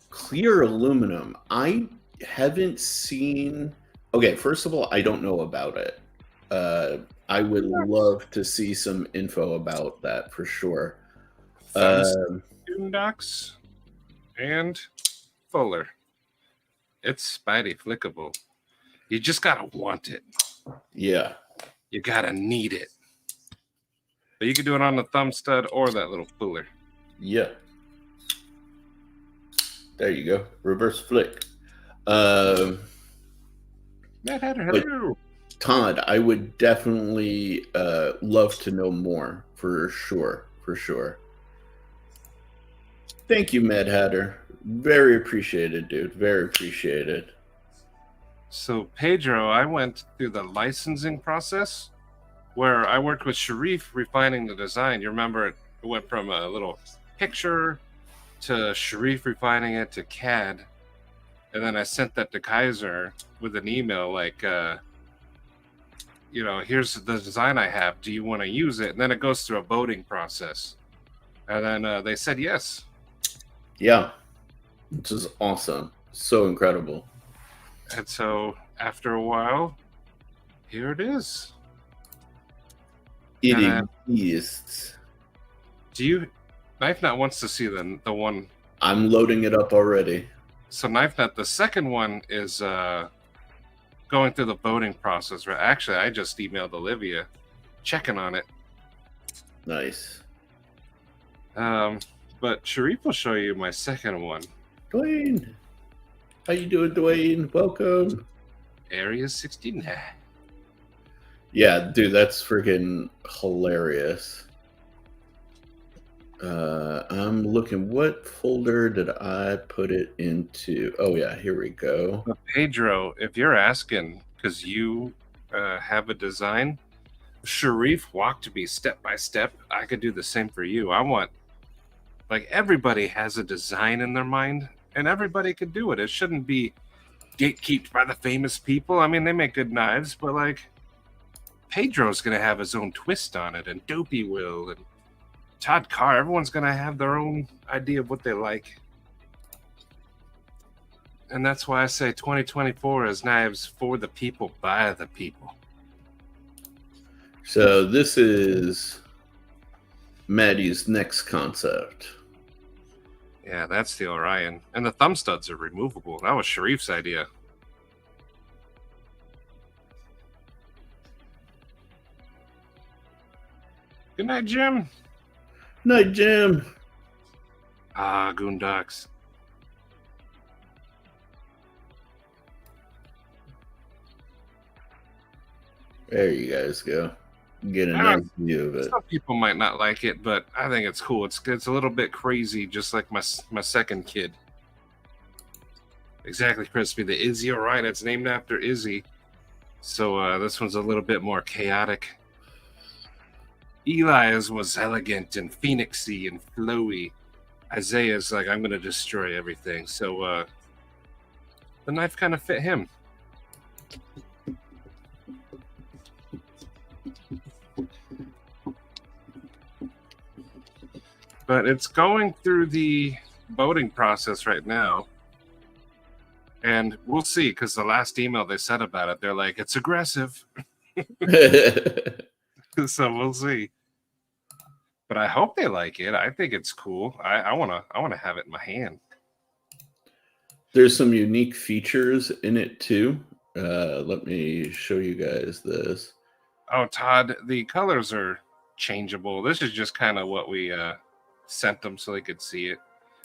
Clear aluminum. I haven't seen. Okay, first of all, I don't know about it. I would love to see some info about that for sure. Goondux and Fuller. It's Spidey flickable. You just gotta want it. Yeah. You gotta need it. But you can do it on the thumb stud or that little Fuller. Yeah. There you go. Reverse flick. Mad Hatter, But- hello. Todd, I would definitely love to know more for sure. For sure. Thank you, Mad Hatter. Very appreciated, dude. Very appreciated. So Pedro, I went through the licensing process where I worked with Sharif refining the design. You remember it went from a little picture to Sharif refining it to CAD. And then I sent that to Kaiser with an email like, here's the design I have. Do you want to use it? And then it goes through a voting process. And then they said yes. Yeah. Which is awesome. So incredible. And so after a while, here it is. It And exists. do you... Knife Nut wants to see the one. I'm loading it up already. So Knife Nut, the second one is going through the voting process. Right? Actually, I just emailed Olivia checking on it. Nice. But Sharif will show you my second one. Dwayne. How you doing, Dwayne? Welcome. Area 69. Yeah, dude, that's freaking hilarious. I'm looking, what folder did I put it into? Oh yeah, here we go. But Pedro, if you're asking because you have a design, Sharif walked me step by step. I could do the same for you. I want, like, everybody has a design in their mind and everybody could do it. It shouldn't be gatekept by the famous people. I mean, they make good knives, but like Pedro's going to have his own twist on it, and Dopey will, and Todd Carr. Everyone's going to have their own idea of what they like. And that's why I say 2024 is knives for the people, by the people. So this is Maddie's next concept. Yeah, that's the Orion. And the thumb studs are removable. That was Sharif's idea. Good night, Jim. Night, Jim. Ah, Goondocks. There you guys go. Get a Ah, nice view of it. Some people might not like it, but I think it's cool. It's a little bit crazy, just like my second kid. Exactly, Crispy. The Izzy Orion. It's named after Izzy. So this one's a little bit more chaotic. Eli's was elegant and phoenixy and flowy. Isaiah's like, I'm going to destroy everything. So the knife kind of fit him. But it's going through the voting process right now. And we'll see, because the last email they said about it, they're like, it's aggressive. So we'll see. But I hope they like it. I think it's cool. I wanna have it in my hand. There's some unique features in it too. Let me show you guys this. Oh, Todd, the colors are changeable. This is just kind of what we sent them so they could see it.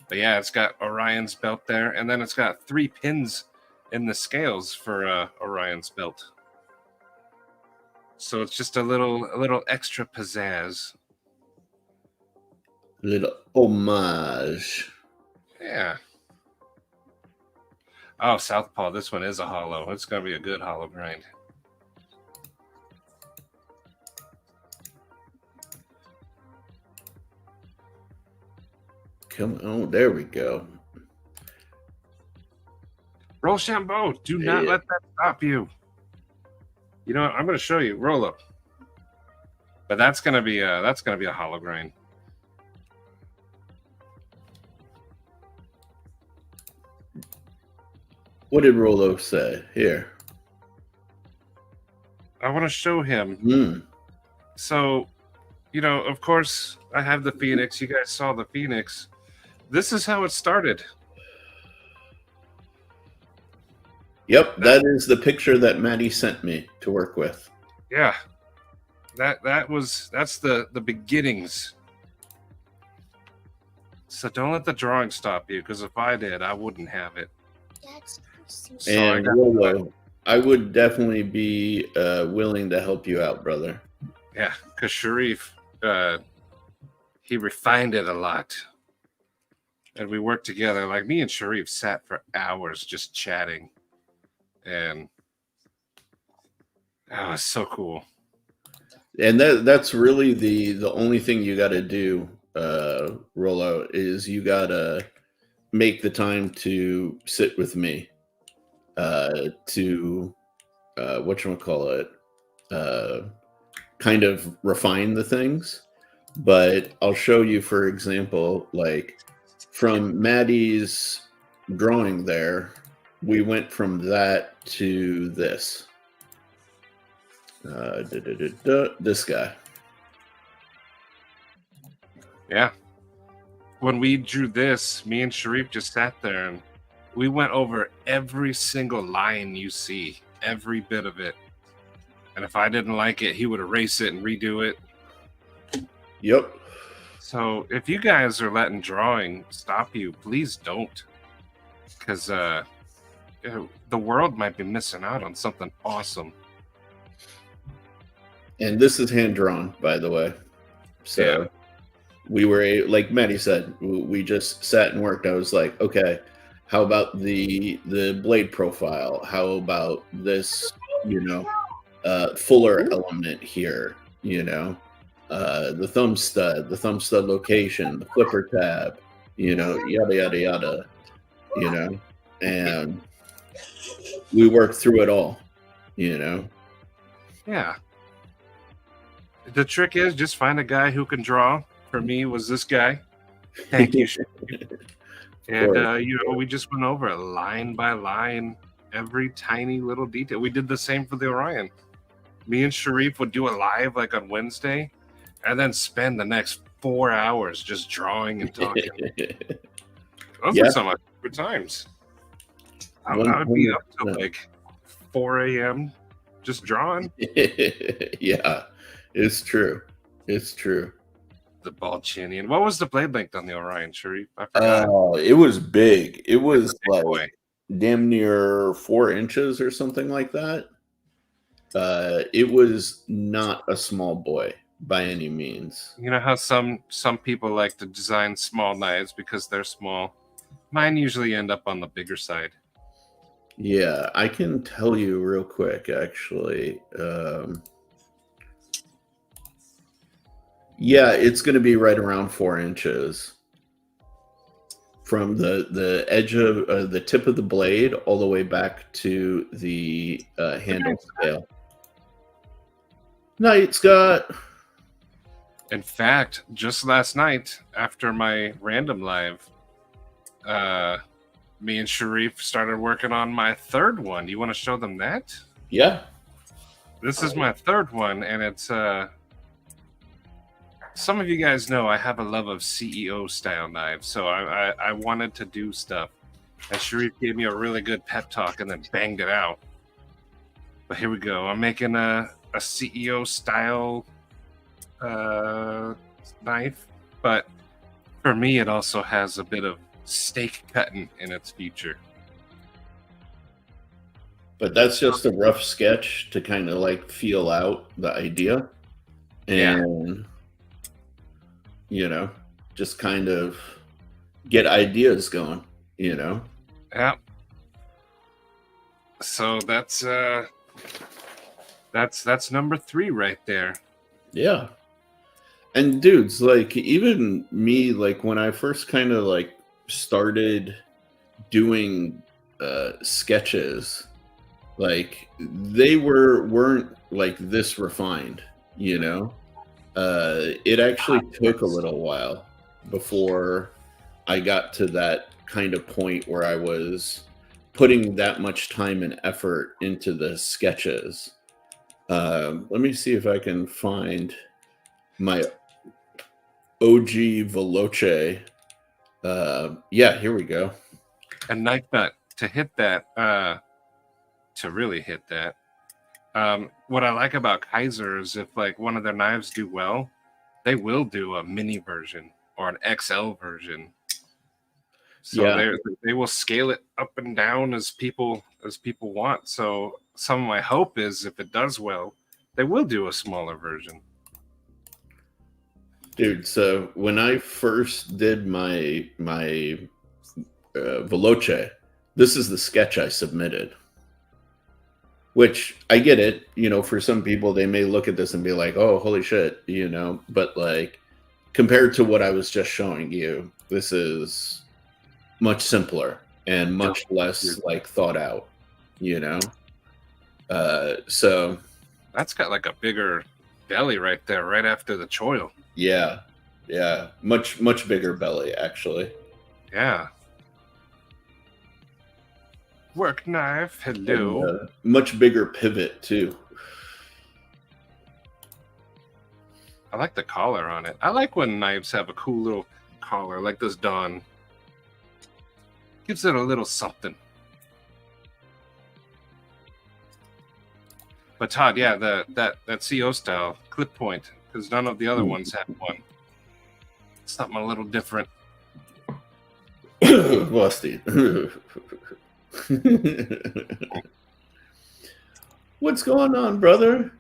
But yeah, it's got Orion's belt there, and then it's got 3 pins in the scales for Orion's belt. So it's just a little extra pizzazz. Little homage. Yeah. Oh, Southpaw, this one is a hollow. It's gonna be a good hollow grind. Come on, there we go. Rochambeau, do not let that stop you. You know what? I'm going to show you. Roll up. But that's going to be a hollow grind. What did Rolo say? Here. I want to show him. So, of course, I have the Phoenix. You guys saw the Phoenix. This is how it started. Yep, that is the picture that Maddie sent me to work with. Yeah. That's the beginnings. So don't let the drawing stop you, because if I did, I wouldn't have it. That's And Rolo, I would definitely be willing to help you out, brother. Yeah, because Sharif, he refined it a lot. And we worked together. Like me and Sharif sat for hours just chatting. And that was so cool. And that's really the only thing you got to do, Rollo, is you got to make the time to sit with me, to whatchamacallit, kind of refine the things. But I'll show you, for example, like from Maddie's drawing there, we went from that to this. This guy. Yeah. When we drew this, me and Sharif just sat there and we went over every single line you see, every bit of it. And if I didn't like it, he would erase it and redo it. Yep. So if you guys are letting drawing stop you, please don't. Because the world might be missing out on something awesome. And this is hand drawn, by the way. So Yeah. we were, like Maddie said, we just sat and worked. I was like, okay, how about the blade profile? How about this, fuller element here, the thumb stud location, the flipper tab, yada, yada, yada, and we worked through it all, Yeah. The trick is just find a guy who can draw. For me, was this guy. Thank you. And, we just went over it line by line, every tiny little detail. We did the same for the Orion. Me and Sharif would do a live like on Wednesday and then spend the next 4 hours just drawing and talking. Those are some of my favorite times. I would be up till like 4 a.m. just drawing. Yeah, it's true. It's true. The Balchinian. What was the blade length on the Orion, Sharif? I forgot. It was big. It was like boy. damn near 4 inches or something like that. It was not a small boy by any means. You know how some people like to design small knives because they're small. Mine usually end up on the bigger side. Yeah, I can tell you real quick, actually. Yeah, it's going to be right around 4 inches from the edge of the tip of the blade all the way back to the handle scale. Night, Scott. In fact, just last night after my random live, me and Sharif started working on my third one. You want to show them that? Yeah. This is my third one, and it's some of you guys know I have a love of CEO style knives, so I wanted to do stuff. And Sharif gave me a really good pep talk and then banged it out. But here we go. I'm making a CEO style knife, but for me it also has a bit of steak cutting in its future. But that's just a rough sketch to kind of like feel out the idea. And just kind of get ideas going, Yeah. So that's number 3 right there. Yeah. And dudes, like even me, like when I first kind of like started doing sketches, like they weren't like this refined, it actually took a little while before I got to that kind of point where I was putting that much time and effort into the sketches. Let me see if I can find my OG Veloce. Yeah, here we go. And knife nut to hit that, to really hit that. What I like about Kaiser is if like one of their knives do well, they will do a mini version or an XL version. So they will scale it up and down as people want. So some of my hope is if it does well, they will do a smaller version. Dude, so when I first did my Veloce, this is the sketch I submitted. Which I get it, for some people they may look at this and be like, "Oh, holy shit," but like compared to what I was just showing you, this is much simpler and much less like thought out, so that's got like a bigger belly right there, right after the choil. Yeah, much bigger belly actually. Yeah. Work knife, hello. And, much bigger pivot too. I like the collar on it. I like when knives have a cool little collar like this Dawn. Gives it a little something. But Todd, yeah, that CO style clip point, because none of the other ones had one. Something a little different. Busty. What's going on, brother?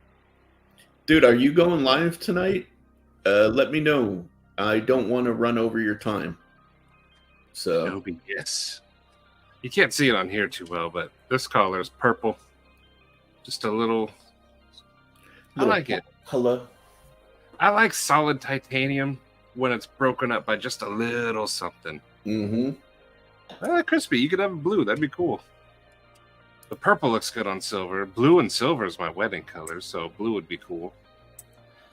Dude, are you going live tonight? Let me know. I don't want to run over your time. So yes. You can't see it on here too well, but this collar is purple. Just a little. I like it. Hello. I like solid titanium when it's broken up by just a little something. Mm-hmm. I like crispy. You could have a blue. That'd be cool. The purple looks good on silver. Blue and silver is my wedding color, so blue would be cool.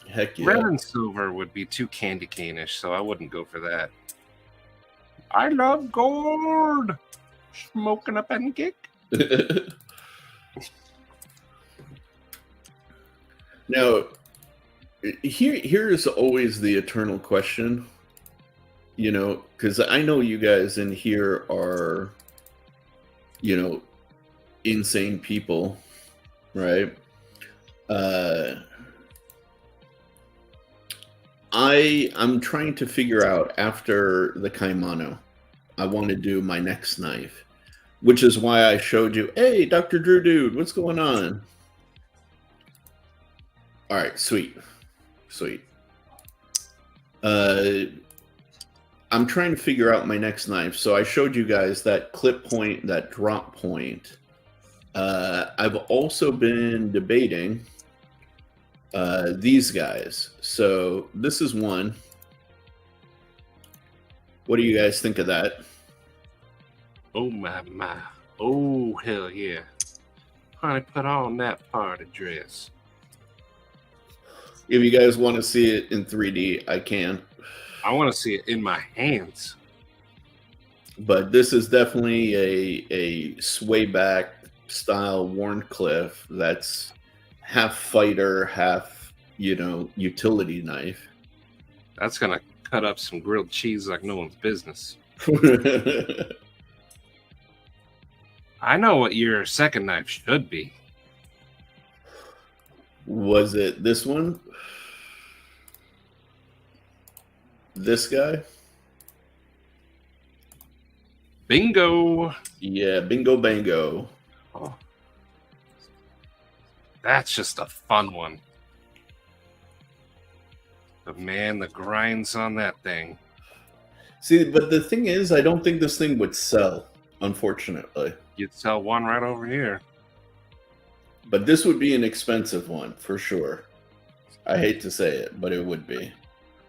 Heck yeah. Red and silver would be too candy cane-ish, so I wouldn't go for that. I love gold. Smoking a pancake. Now, here's always the eternal question, because I know you guys in here are, insane people, right? I'm trying to figure out after the Caimano, I want to do my next knife, which is why I showed you, hey, Dr. Drew Dude, what's going on? All right, sweet. I'm trying to figure out my next knife. So I showed you guys that clip point, that drop point. I've also been debating these guys. So this is one. What do you guys think of that? Oh, my. Oh, hell yeah. Honey, put on that party dress. If you guys want to see it in 3D, I can. I want to see it in my hands. But this is definitely a sway back style Warncliffe that's half fighter, half, utility knife. That's going to cut up some grilled cheese like no one's business. I know what your second knife should be. Was it this one? This guy? Bingo. Yeah, bingo bango. Oh. That's just a fun one. But man, the grinds on that thing. See, but the thing is, I don't think this thing would sell, unfortunately. You'd sell one right over here. But this would be an expensive one, for sure. I hate to say it, but it would be.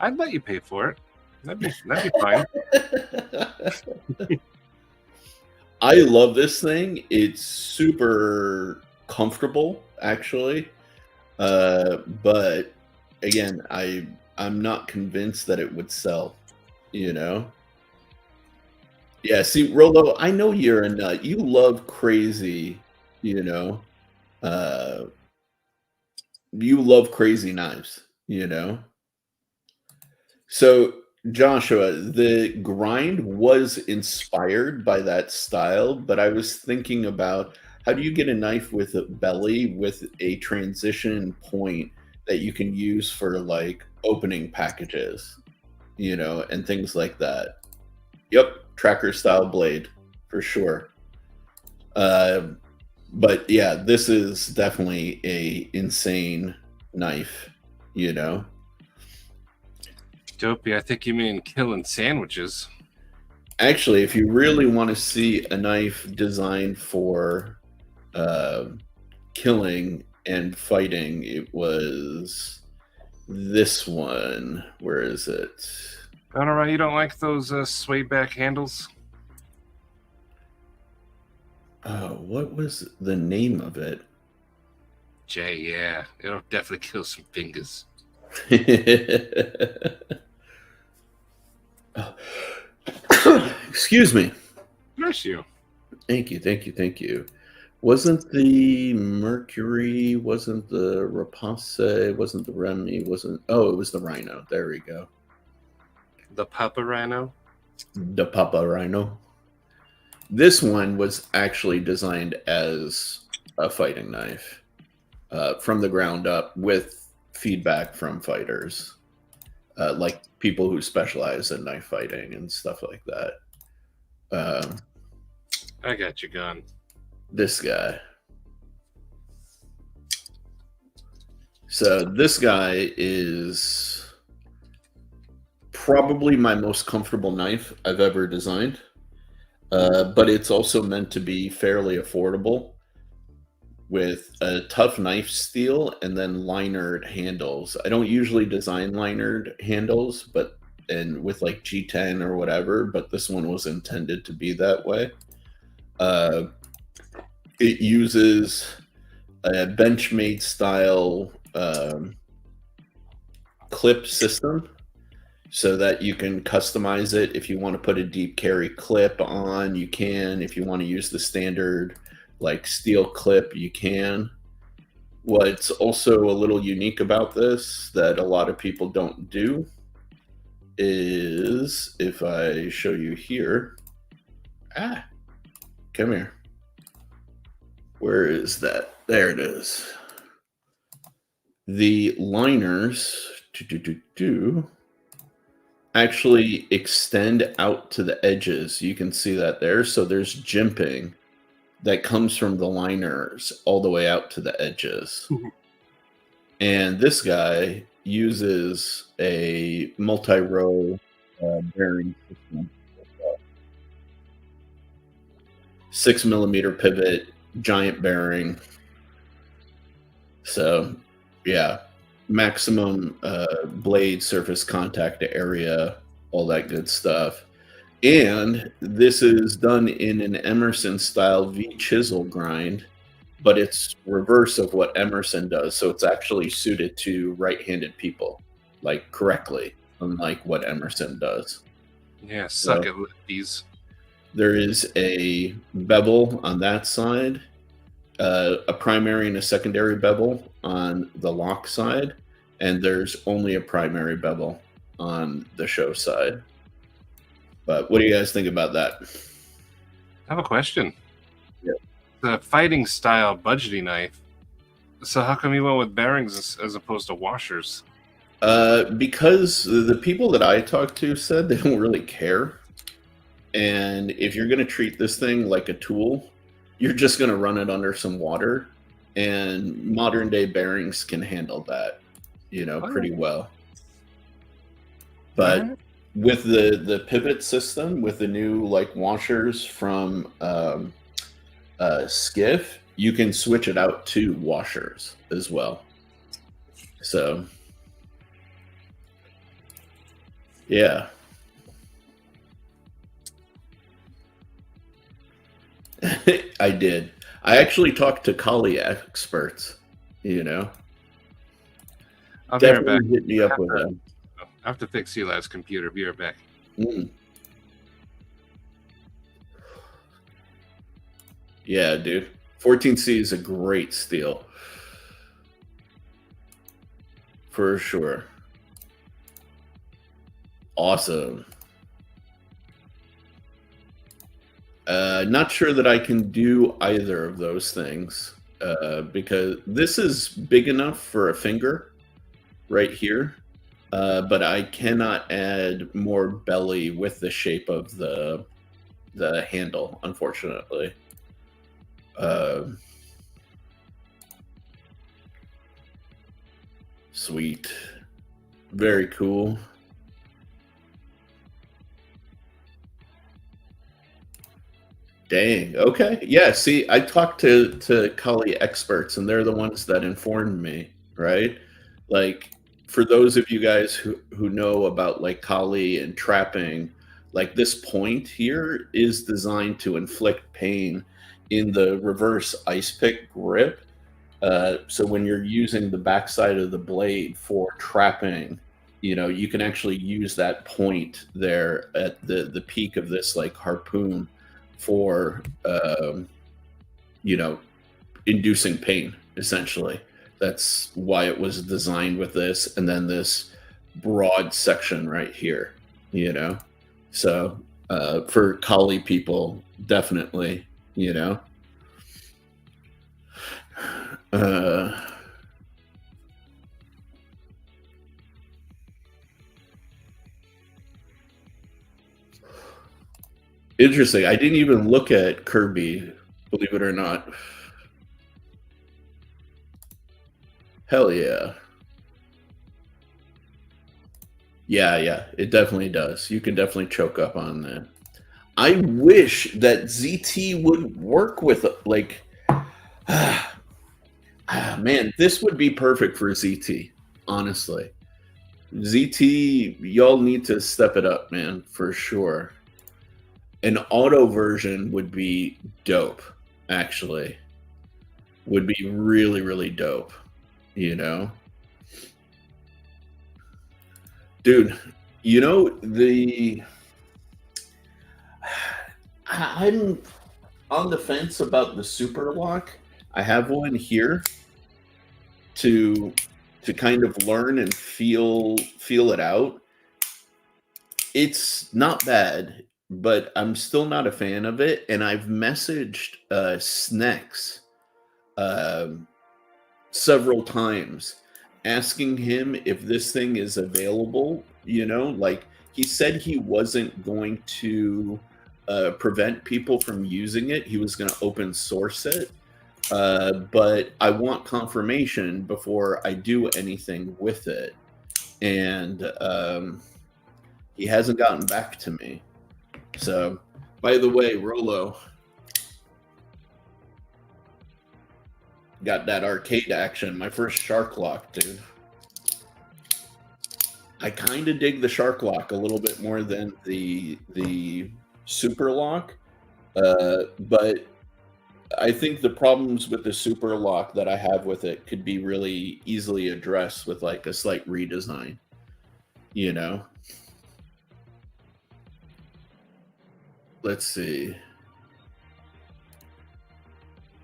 I'd let you pay for it. That'd be fine. I love this thing. It's super comfortable, actually. But again, I'm not convinced that it would sell. Yeah, see, Rolo, I know you're a nut. You love crazy, you love crazy knives, So, Joshua, the grind was inspired by that style, but I was thinking about how do you get a knife with a belly with a transition point that you can use for like opening packages, and things like that. Yep, tracker style blade for sure. But yeah, this is definitely a insane knife, you know. Dopey, I think you mean killing sandwiches. Actually, if you really want to see a knife designed for killing and fighting, it was this one. Where is it? All right, you don't like those sway back handles? What was the name of it? Jay, yeah, it'll definitely kill some fingers. Excuse me. Bless you. Thank you, thank you, thank you. Wasn't the Mercury, wasn't the Rapace, wasn't the Remy, wasn't... Oh, it was the Rhino. There we go. The Papa Rhino? The Papa Rhino. This one was actually designed as a fighting knife from the ground up with feedback from fighters, like people who specialize in knife fighting and stuff like that. I got you gun. This guy. So this guy is probably my most comfortable knife I've ever designed, but it's also meant to be fairly affordable with a tough knife steel and then linered handles. I don't usually design linered handles, but and with like G10 or whatever, but this one was intended to be that way. It uses a Benchmade style clip system so that you can customize it. If you want to put a deep carry clip on, you can. If you want to use the standard like steel clip, you can. What's also a little unique about this that a lot of people don't do is, if I show you here, come here. Where is that? There it is. The liners actually extend out to the edges. You can see that there. So there's jimping that comes from the liners all the way out to the edges. And this guy uses a multi-row bearing system. 6mm pivot, giant bearing. So, yeah, maximum blade surface contact area, all that good stuff. And this is done in an Emerson style V chisel grind, but it's reverse of what Emerson does. So it's actually suited to right-handed people, like correctly, unlike what Emerson does. Yeah, suck it, lefties. There is a bevel on that side, a primary and a secondary bevel on the lock side, and there's only a primary bevel on the show side. But what do you guys think about that? I have a question. Yeah. The fighting style budgety knife. So how come you went with bearings as opposed to washers? Because the people that I talked to said they don't really care. And if you're going to treat this thing like a tool, you're just going to run it under some water. And modern day bearings can handle that, pretty well. But with the pivot system, with the new like washers from Skiff, you can switch it out to washers as well. So, yeah. I did. I actually talked to Kali experts, I'll be right Definitely back. hit me up with them. I have to fix Eli's computer. Be right back. Yeah, dude. 14C is a great steel. For sure. Awesome. Not sure that I can do either of those things because this is big enough for a finger right here, but I cannot add more belly with the shape of the handle, unfortunately. Sweet. Very cool. Dang. Okay. Yeah. See, I talked to Kali experts, and they're the ones that informed me, right? Like, for those of you guys who know about like Kali and trapping, like this point here is designed to inflict pain in the reverse ice pick grip. So when you're using the backside of the blade for trapping, you can actually use that point there at the peak of this like harpoon for inducing pain. Essentially, that's why it was designed with this, and then this broad section right here. So for Kali people, definitely. Uh, Interesting. I didn't even look at Kirby, believe it or not. Hell yeah. Yeah, it definitely does. You can definitely choke up on that. I wish that ZT would work with, like, man, this would be perfect for ZT, honestly. ZT, y'all need to step it up, man, for sure. An auto version would be dope, actually. Would be really, really dope, Dude, I'm on the fence about the super lock. I have one here to kind of learn and feel it out. It's not bad, but I'm still not a fan of it. And I've messaged Snex several times asking him if this thing is available. Like, he said he wasn't going to prevent people from using it. He was going to open source it. But I want confirmation before I do anything with it. And he hasn't gotten back to me. So, by the way, Rolo got that arcade action. My first shark lock, dude. I kind of dig the shark lock a little bit more than the super lock. But I think the problems with the super lock that I have with it could be really easily addressed with like a slight redesign. Let's see.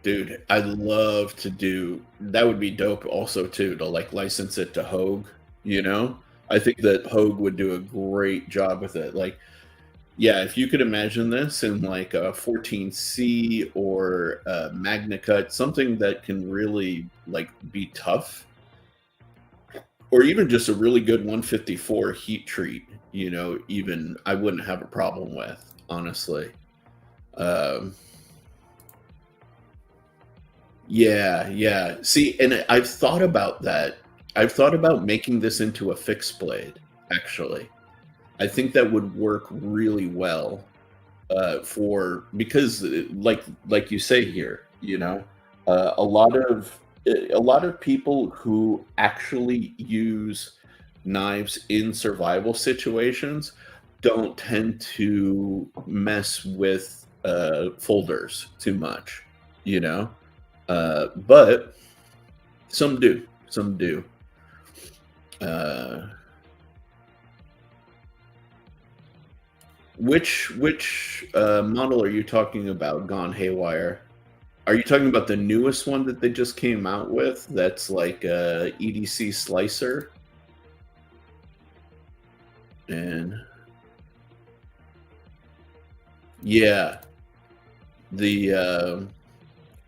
Dude, I'd love to do that. Would be dope also too, to like license it to Hogue. I think that Hogue would do a great job with it. Like, yeah, if you could imagine this in like a 14C or a Magna Cut, something that can really like be tough, or even just a really good 154 heat treat, even I wouldn't have a problem with, honestly. Yeah. See, and I've thought about that. I've thought about making this into a fixed blade, actually. I think that would work really well because like you say here, a lot of people who actually use knives in survival situations don't tend to mess with folders too much, but some do. Which model are you talking about, Gone Haywire? Are you talking about the newest one that they just came out with? That's like a EDC slicer, and yeah, the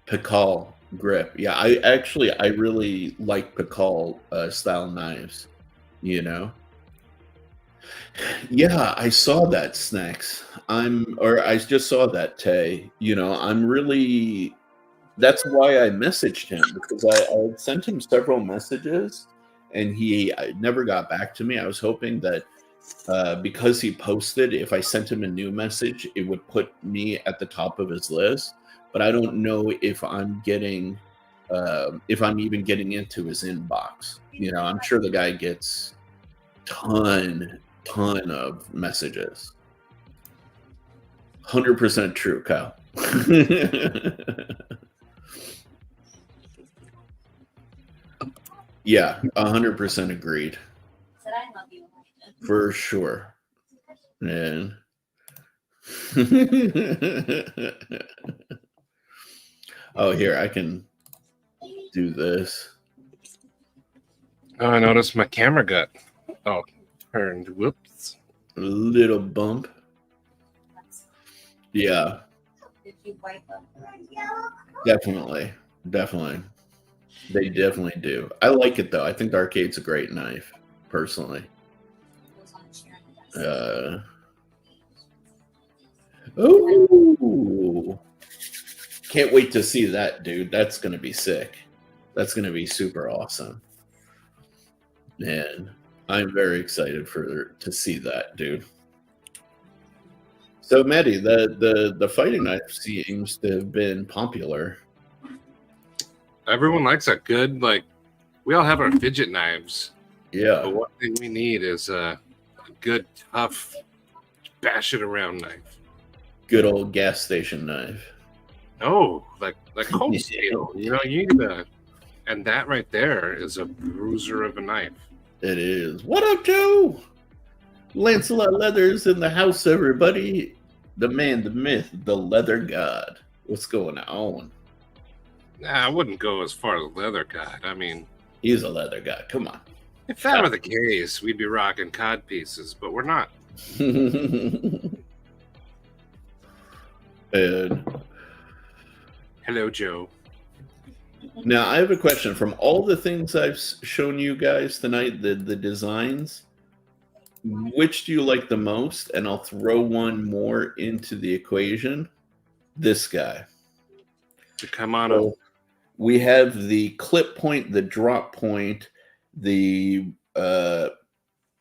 Pikal grip. Yeah, I really like Pikal style knives. Yeah, I saw that, Snacks. I just saw that, Tay. I'm really. That's why I messaged him, because I had sent him several messages, and he never got back to me. I was hoping that because he posted, if I sent him a new message, it would put me at the top of his list. But I don't know if I'm getting, if I'm even getting into his inbox. You know, I'm sure the guy gets ton of messages. 100% true, Kyle. Yeah, 100% agreed. Said I love you. For sure. And oh, here, I can do this. Oh, I noticed my camera got turned. Whoops. A little bump. Yeah, Did you wipe them? definitely. They definitely do. I like it though. I think the arcade's a great knife, personally. Oh, can't wait to see that, dude. That's gonna be sick. That's gonna be super awesome. Man, I'm very excited to see that, dude. So, Maddie, the fighting knife seems to have been popular. Everyone likes a good, like, we all have our fidget knives. Yeah. But one thing we need is a good, tough, bash it around knife. Good old gas station knife. Oh, like Cold Steel. You know, you need and that right there is a bruiser of a knife. It is. What up, Joe? Lancelot Leather's in the house, everybody. The man, the myth, the leather god. What's going on? Nah, I wouldn't go as far as leather god. I mean, He's a leather god. Come on. if that were the case, we'd be rocking cod pieces, but we're not. And Hello, Joe. now I have a question. From all the things I've shown you guys tonight, the designs, which do you like the most? And I'll throw one more into the equation. This guy. The Caimano. So we have the clip point, the drop point, the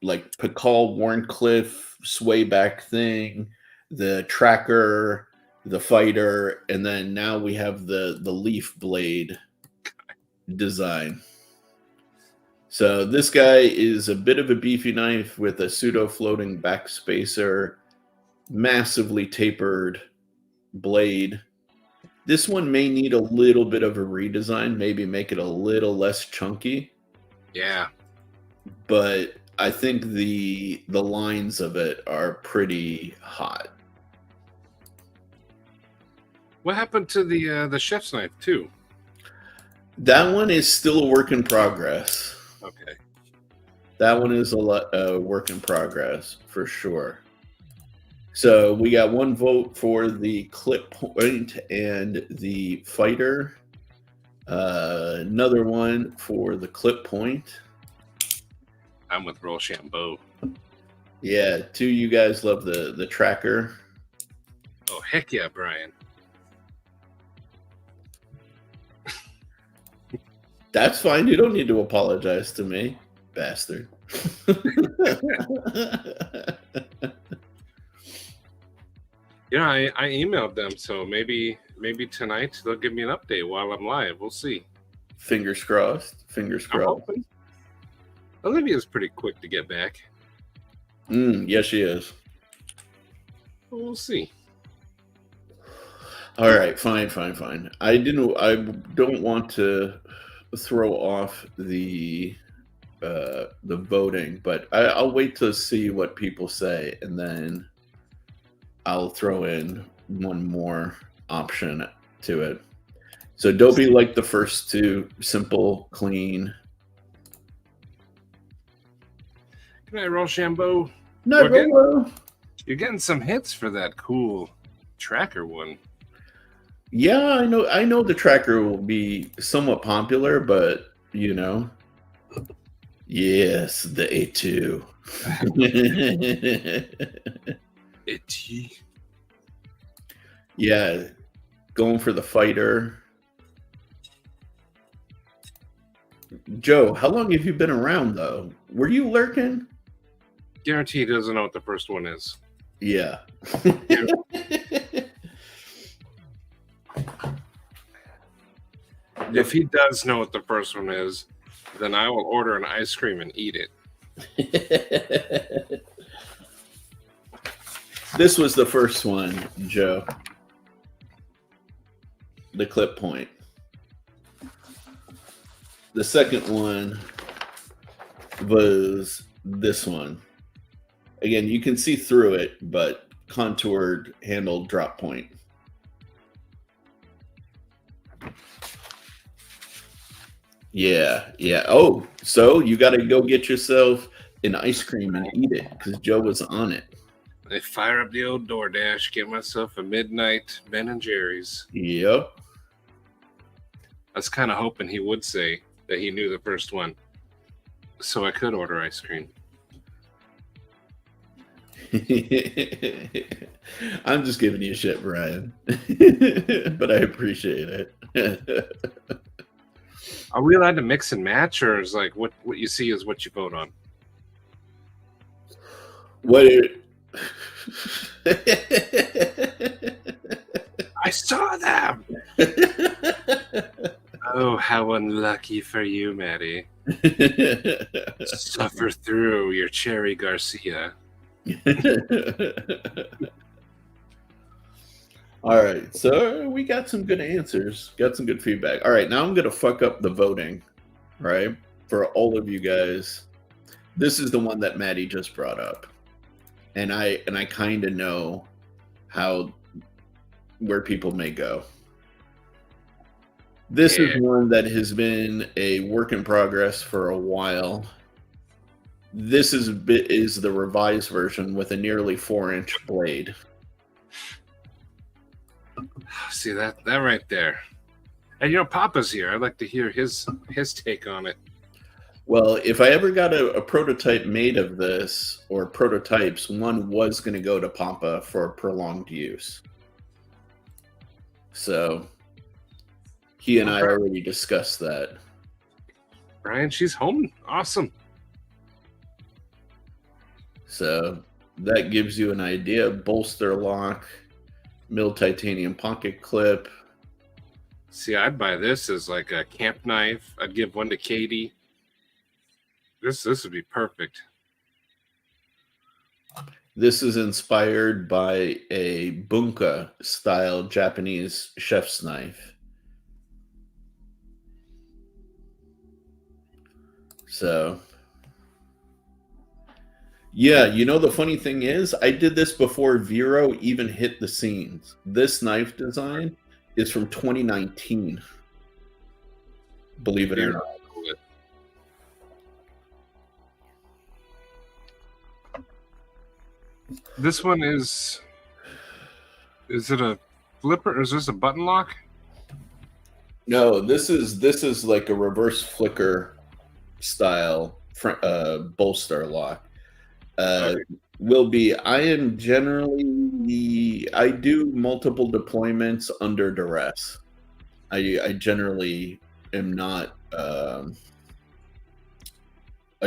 like Pakal Warncliffe sway back thing, the tracker, the fighter, and then now we have the leaf blade design. So this guy is a bit of a beefy knife with a pseudo floating back spacer, massively tapered blade. This one may need a little bit of a redesign, maybe make it a little less chunky. Yeah. But I think the lines of it are pretty hot. What happened to the chef's knife too? That one is still a work in progress. Okay. That one is a work in progress for sure. So we got one vote for the clip point and the fighter. Another one for the clip point. I'm with Rochambeau. Yeah, two of you guys love the tracker. Oh, heck yeah, Brian. That's fine. You don't need to apologize to me, bastard. Yeah, I emailed them, so maybe tonight they'll give me an update while I'm live. We'll see. Fingers crossed. Fingers I'm crossed. hoping. Olivia's pretty quick to get back. Yes, she is. We'll see. All right, fine. I don't want to throw off the voting, but I'll wait to see what people say, and then I'll throw in one more option to it. So Dopey liked the first two, simple, clean. Good night, Rochambeau. No, You're getting some hits for that cool tracker one. Yeah, I know the tracker will be somewhat popular, but you know. Yes, the A2. Yeah, going for the fighter. Joe, how long have you been around though? Were you lurking? Guarantee he doesn't know what the first one is. Yeah. If he does know what the first one is, then I will order an ice cream and eat it. This was the first one, Joe. The clip point. The second one was this one. Again, you can see through it, but contoured handle drop point. Yeah, yeah. Oh, so you got to go get yourself an ice cream and eat it because Joe was on it. I fire up the old DoorDash, get myself a midnight Ben and Jerry's. Yep. I was kind of hoping he would say that he knew the first one, so I could order ice cream. I'm just giving you shit, Brian, but I appreciate it. Are we allowed to mix and match, or is like what you see is what you vote on? What? I saw them. Oh, how unlucky for you, Maddie. Suffer through your Cherry Garcia. All right, so we got some good answers, got some good feedback. All right, now I'm gonna fuck up the voting, right? For all of you guys. This is the one that Maddie just brought up. And I kind of know where people may go. This is one that has been a work in progress for a while. This is the revised version with a nearly 4-inch blade. See that right there. And you know, Papa's here. I'd like to hear his take on it. Well, if I ever got a prototype made of this, or prototypes, one was going to go to Papa for prolonged use. So he and I already discussed that. Brian, she's home. Awesome. So that gives you an idea. Bolster lock, milled titanium pocket clip. See, I'd buy this as like a camp knife. I'd give one to Katie. This would be perfect. This is inspired by a bunka style Japanese chef's knife. So, yeah, you know, the funny thing is, I did this before Vero even hit the scenes. This knife design is from 2019. Believe it or not. This one is it a flipper or is this a button lock? No, this is like a reverse flicker style bolster lock. Okay. I do multiple deployments under duress. I generally am not a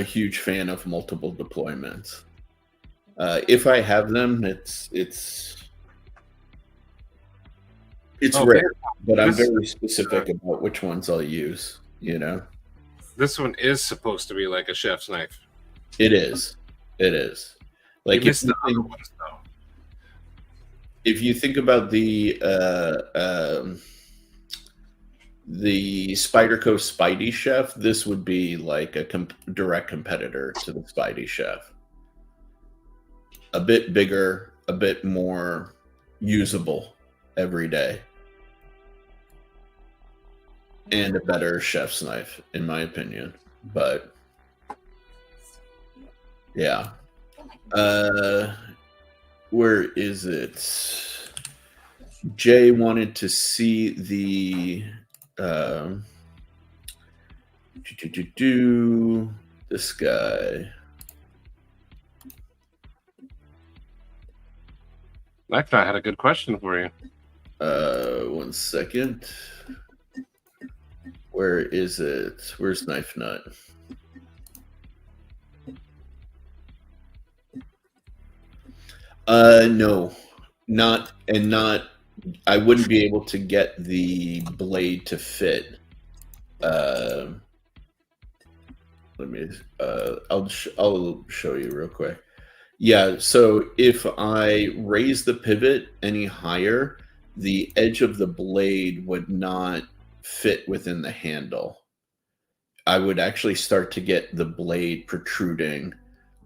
huge fan of multiple deployments. If I have them, it's rare, but I'm very specific about which ones I'll use, you know? This one is supposed to be like a chef's knife. It is. Like, you missed the other ones, though. If you think about the Spyderco Spidey Chef, this would be like a direct competitor to the Spidey Chef. A bit bigger, a bit more usable every day. And a better chef's knife, in my opinion. But, yeah. Where is it? Jay wanted to see the this guy. That guy had a good question for you. 1 second. Where is it? Where's Knife Nut? No, not. I wouldn't be able to get the blade to fit. Let me. I'll show you real quick. Yeah. So if I raise the pivot any higher, the edge of the blade would not fit within the handle. I would actually start to get the blade protruding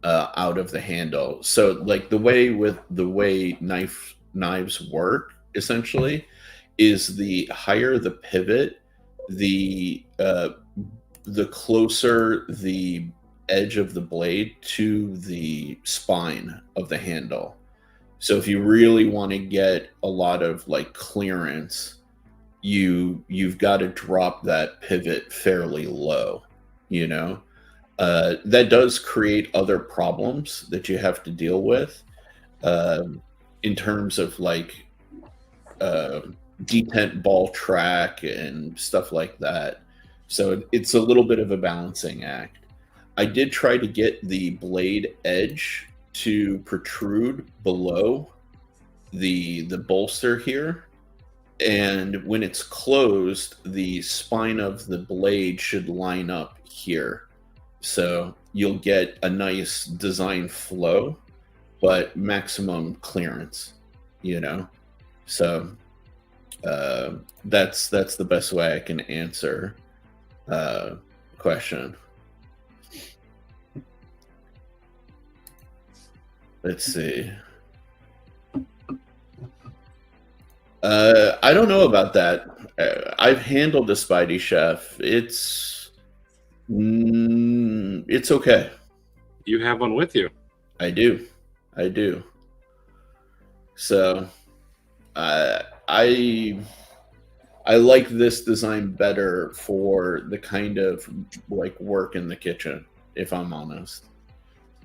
out of the handle. So, like the way knives work, essentially, is the higher the pivot, the closer the edge of the blade to the spine of the handle. So, if you really want to get a lot of like clearance, you've got to drop that pivot fairly low, you know. That does create other problems that you have to deal with in terms of like detent ball track and stuff like that. So it's a little bit of a balancing act. I did try to get the blade edge to protrude below the bolster here. And when it's closed, the spine of the blade should line up here. So you'll get a nice design flow, but maximum clearance, you know? So that's the best way I can answer question. Let's see. I don't know about that. I've handled the Spidey Chef. It's okay. You have one with you. I do. So, I like this design better for the kind of like work in the kitchen, if I'm honest.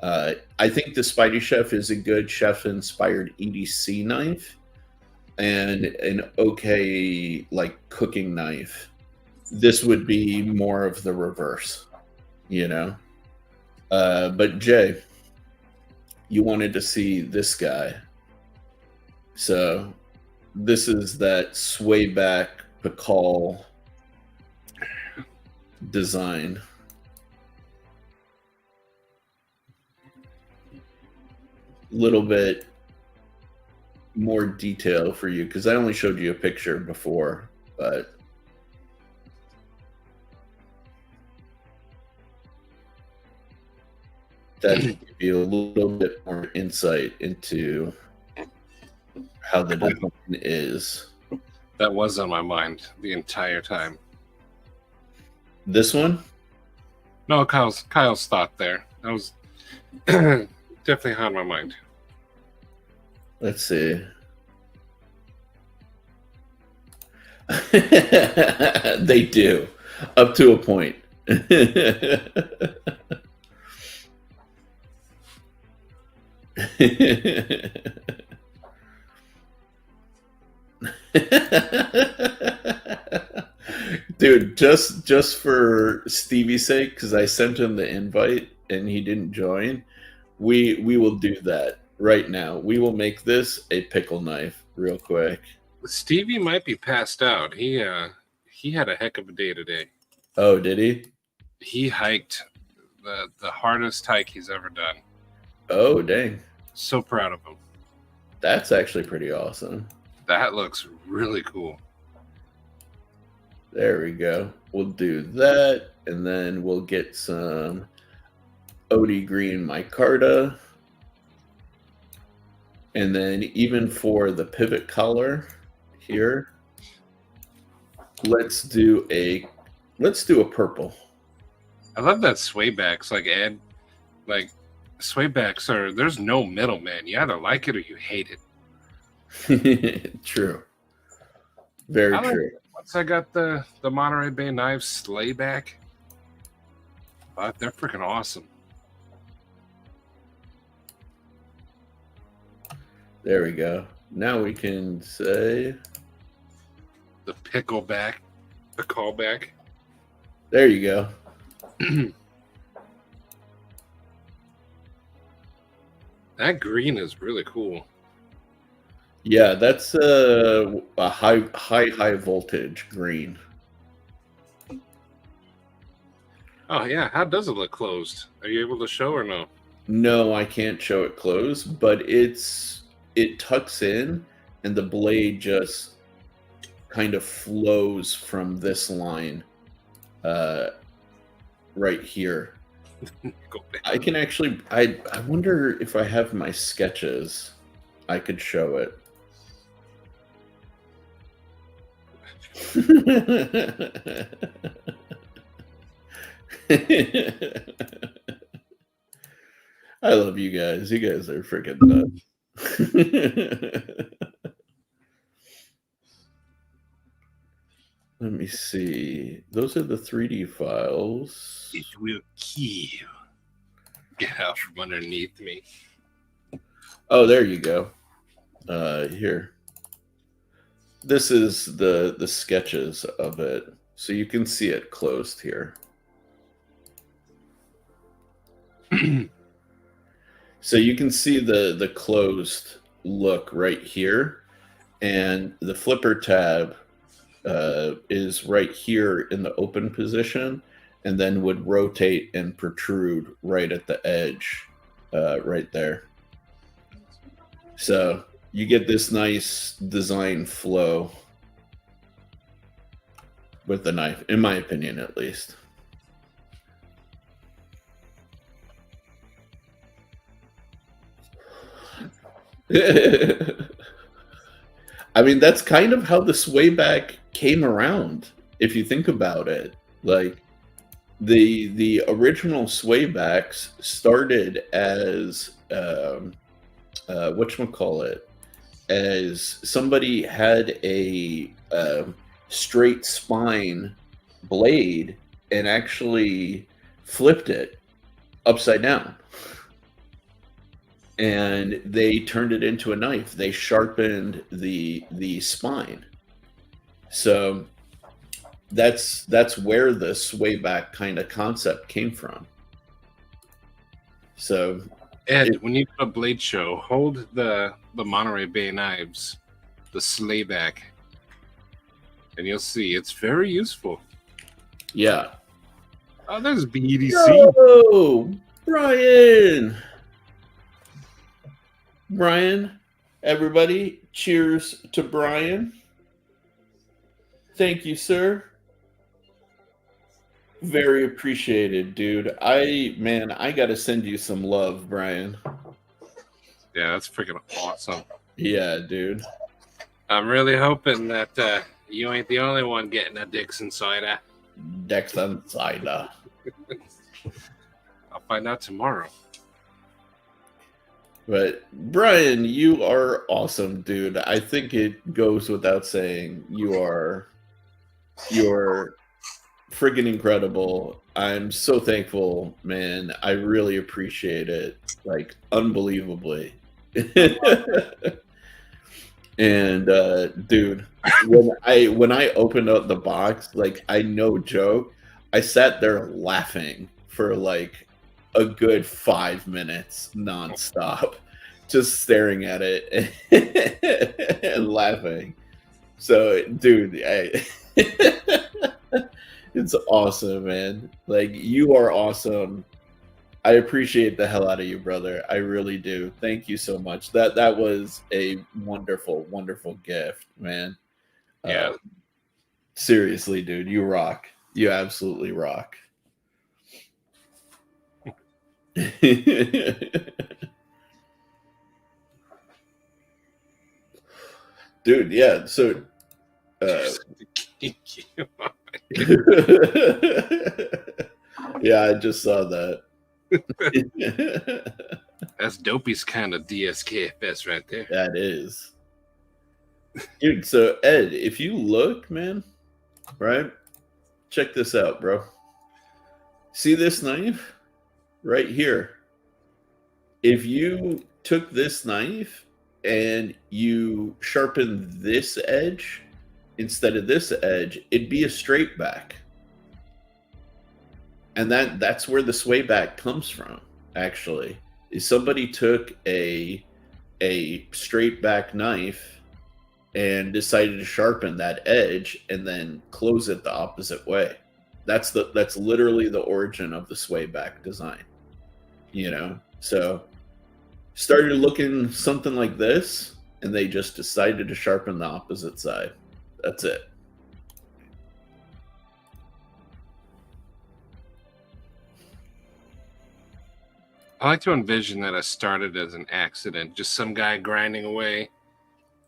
I think the Spidey Chef is a good chef-inspired EDC knife and an okay like cooking knife. This would be more of the reverse, you know. But Jay, you wanted to see this guy, so this is that sway back Pakal design. Little bit more detail for you because I only showed you a picture before, but that give you a little bit more insight into how the design is. That was on my mind the entire time. This one? No, Kyle's thought there. That was definitely on my mind. Let's see. They do, up to a point. Dude, just for Stevie's sake, because I sent him the invite and he didn't join, we will do that right now. We will make this a pickle knife real quick. Stevie might be passed out. He had a heck of a day today. Oh, did he? He hiked the hardest hike he's ever done. Oh, dang. So proud of him. That's actually pretty awesome. That looks really cool. There we go. We'll do that, and then we'll get some OD Green micarta. And then even for the pivot collar here, let's do a purple. I love that swaybacks. Like swaybacks are, there's no middleman. You either like it or you hate it. True. Very true. Once I got the Monterey Bay knives slayback, they're freaking awesome. There we go. Now we can say the pickleback, the callback. There you go. That green is really cool. Yeah, that's a high voltage green. Oh yeah, how does it look closed? Are you able to show or no? No, I can't show it closed, but it tucks in, and the blade just kind of flows from this line, right here. Go back. I can actually. I wonder if I have my sketches. I could show it. I love you guys. You guys are freaking nuts. Let me see. Those are the 3D files. It will kill. Get out from underneath me. Oh, there you go. Here. This is the sketches of it. So you can see it closed here. So you can see the closed look right here. And the flipper tab is right here in the open position, and then would rotate and protrude right at the edge, right there. So you get this nice design flow with the knife, in my opinion, at least. I mean, that's kind of how the swayback came around, if you think about it. Like, the original swaybacks started as whatchamacallit, as somebody had a straight spine blade and actually flipped it upside down. And they turned it into a knife. They sharpened the spine. So that's where the swayback kind of concept came from. So Ed, when you do a blade show, hold the Monterey Bay knives, the slayback, and you'll see it's very useful. yeah. Oh, there's BDC. Oh, Brian, everybody, cheers to Brian. Thank you, sir. Very appreciated, dude. I gotta send you some love, Brian. Yeah, that's freaking awesome. Yeah, dude. I'm really hoping that you ain't the only one getting a Dixon cider. Dixon cider. I'll find out tomorrow. But Brian, you are awesome, dude. I think it goes without saying. You're friggin' incredible. I'm so thankful, man. I really appreciate it, like, unbelievably. And dude, when I opened up the box, like, I no joke, I sat there laughing for like a good 5 minutes nonstop, just staring at it and laughing. So, dude, it's awesome, man. Like, you are awesome. I appreciate the hell out of you, brother. I really do. Thank you so much. That was a wonderful, wonderful gift, man. Yeah. Seriously, dude, you rock. You absolutely rock. Dude, yeah. So, yeah, I just saw that. That's Dopey's kind of DSKFS right there. That is. Dude, so Ed, if you look, man, right? Check this out, bro. See this knife? Right here. If you took this knife and you sharpened this edge instead of this edge, it'd be a straight back. And that's where the sway back comes from, actually. Is somebody took a straight back knife and decided to sharpen that edge and then close it the opposite way. That's literally the origin of the sway back design. You know? So started looking something like this, and they just decided to sharpen the opposite side. That's it. I like to envision that it started as an accident, just some guy grinding away,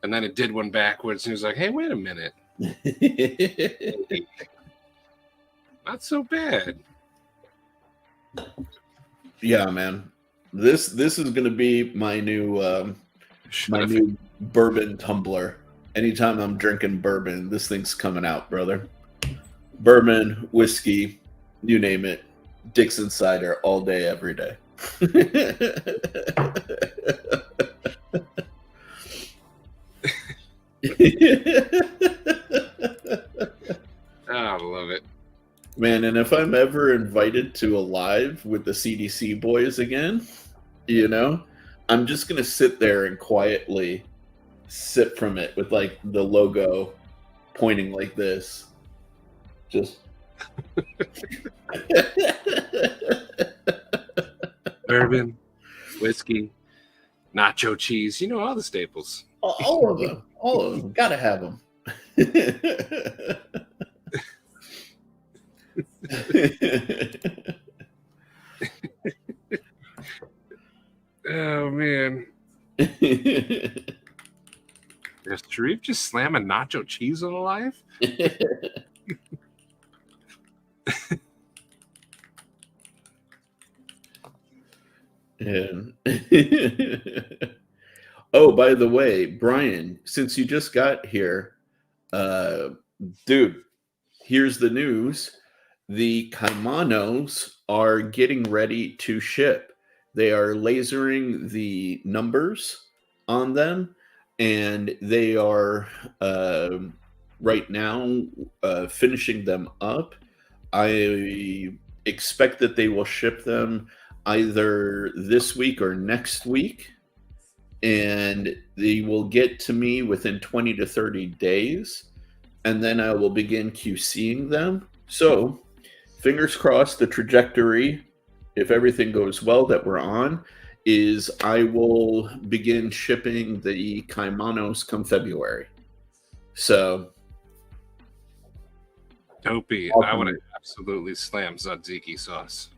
and then it did one backwards, and he was like, "Hey, wait a minute, not so bad." Yeah, man. This is gonna be my new bourbon tumbler. Anytime I'm drinking bourbon, this thing's coming out, brother. Bourbon, whiskey, you name it. Dixon cider all day, every day. I love it. Man, and if I'm ever invited to a live with the CDC boys again, you know, I'm just going to sit there and quietly sip from it with like the logo pointing like this. Just. Bourbon, whiskey, nacho cheese, all the staples. All of them. All of them. Gotta have them. Oh, man. Is Sharif just slamming nacho cheese on a live? Yeah. Oh, by the way, Brian, since you just got here, dude, here's the news. The Caimanos are getting ready to ship. They are lasering the numbers on them, and they are right now finishing them up. I expect that they will ship them either this week or next week, and they will get to me within 20 to 30 days, and then I will begin QCing them. So fingers crossed, the trajectory, if everything goes well that we're on, is I will begin shipping the Caimanos come February. So dopey. I would have absolutely slammed tzatziki sauce.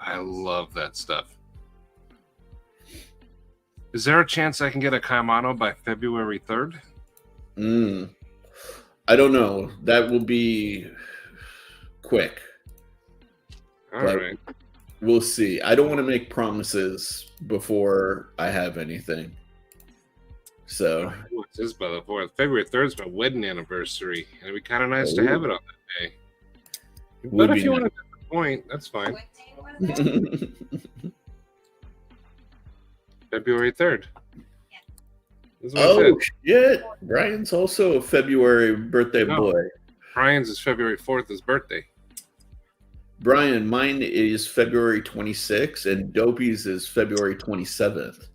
I love that stuff. Is there a chance I can get a Caimano by February 3rd? I don't know. That will be quick. All right. We'll see. I don't want to make promises before I have anything. So What's this by the 4th? February 3rd is my wedding anniversary. And it'd be kind of nice to have it on that day. But if you want to disappoint, that's fine. What day was it? February 3rd. Oh, shit. Brian's also a February birthday boy. Brian's is February 4th, his birthday. Brian, mine is February 26th, and Dopey's is February 27th.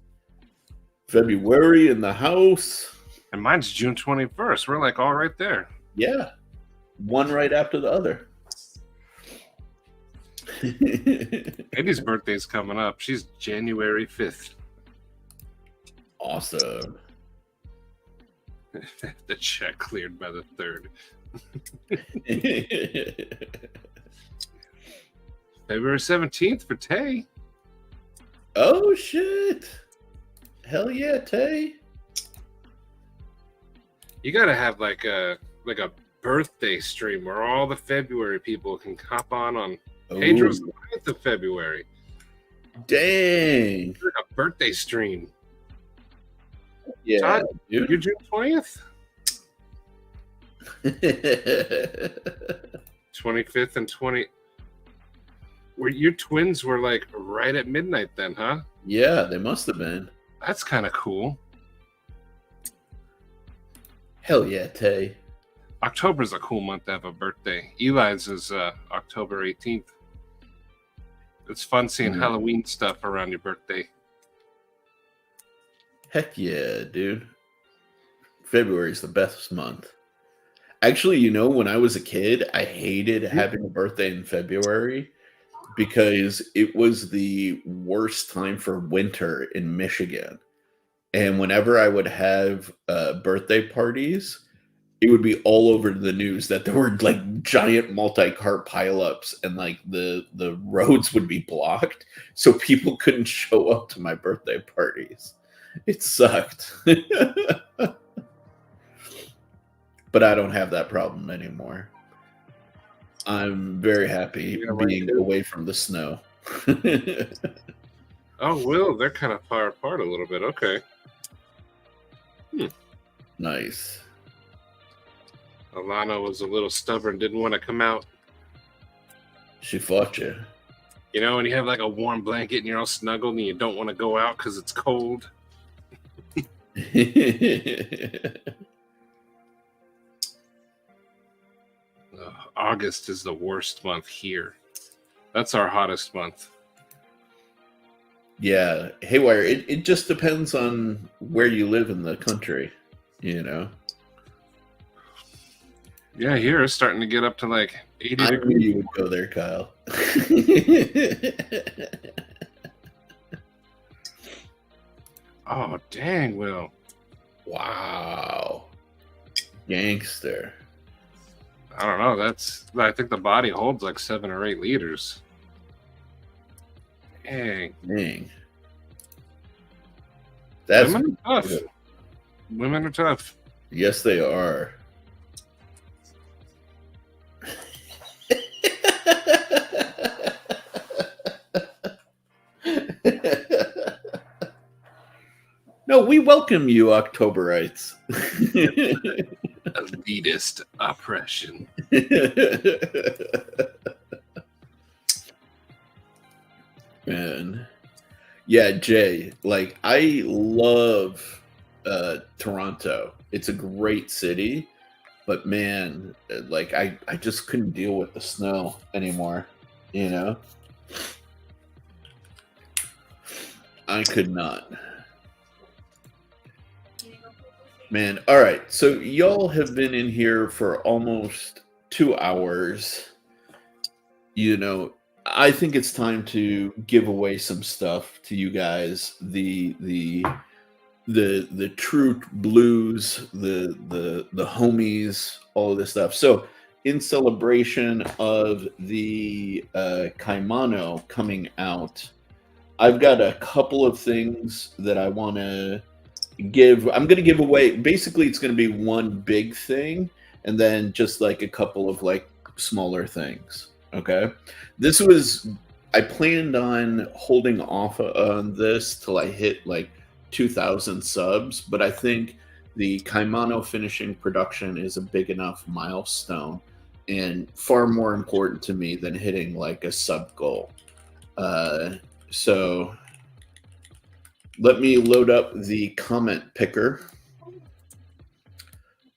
February in the house. And mine's June 21st. We're like all right there. Yeah. One right after the other. Eddie's birthday's coming up. She's January 5th. Awesome. The check cleared by the 3rd. February 17th for Tay. Oh, shit. Hell yeah, Tay. You got to have like a birthday stream where all the February people can hop on Pedro's the 9th of February. Dang. Like a birthday stream. Yeah, Todd, dude. you're June 20th? 25th and 20th. Your twins were like right at midnight then, huh? Yeah, they must have been. That's kind of cool. Hell yeah, Tay. October's a cool month to have a birthday. Eli's is October 18th. It's fun seeing Halloween stuff around your birthday. Heck yeah, dude. February is the best month. Actually, you know, when I was a kid, I hated having a birthday in February because it was the worst time for winter in Michigan. And whenever I would have birthday parties, it would be all over the news that there were like giant multi-car pileups and like the roads would be blocked, so people couldn't show up to my birthday parties. It sucked. But I don't have that problem anymore. I'm very happy being away from the snow. Oh, well, they're kind of far apart a little bit. Okay. Nice. Alana was a little stubborn, didn't want to come out. She fought you. You know, when you have like a warm blanket and you're all snuggled and you don't want to go out because it's cold. August is the worst month here. That's our hottest month. Yeah. Haywire, it just depends on where you live in the country, you know? Yeah, here it's starting to get up to like 80 I degrees. knew you would go there, Kyle. Oh, dang, Will. Wow. Gangster. I don't know. I think the body holds like 7 or 8 liters. Dang. That's Women are tough. Women are tough. Yes, they are. No, we welcome you, Octoberites. Elitist oppression. Man. Yeah, Jay, like I love Toronto. It's a great city, but man, like I just couldn't deal with the snow anymore, you know? I could not. Man, all right. So y'all have been in here for almost 2 hours. You know, I think it's time to give away some stuff to you guys. The true blues, the homies, all of this stuff. So in celebration of the Caimano coming out, I've got a couple of things that I want to give. I'm going to give away. Basically, it's going to be one big thing, and then just like a couple of like smaller things. Okay, I planned on holding off on this till I hit like 2,000 subs, but I think the Caimano finishing production is a big enough milestone and far more important to me than hitting like a sub goal. So let me load up the comment picker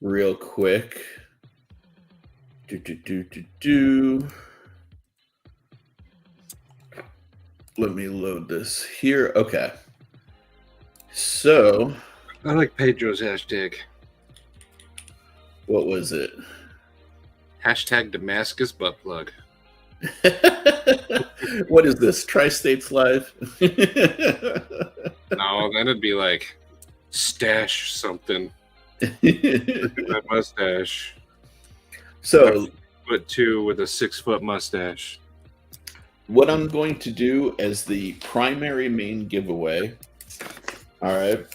real quick. Let me load this here. Okay. So I like Pedro's hashtag. What was it? Hashtag Damascus butt plug. What is this? Tri-States Live? No, then it'd be like stash something. My mustache. So 6'2" with a 6-foot mustache. What I'm going to do as the primary main giveaway, all right,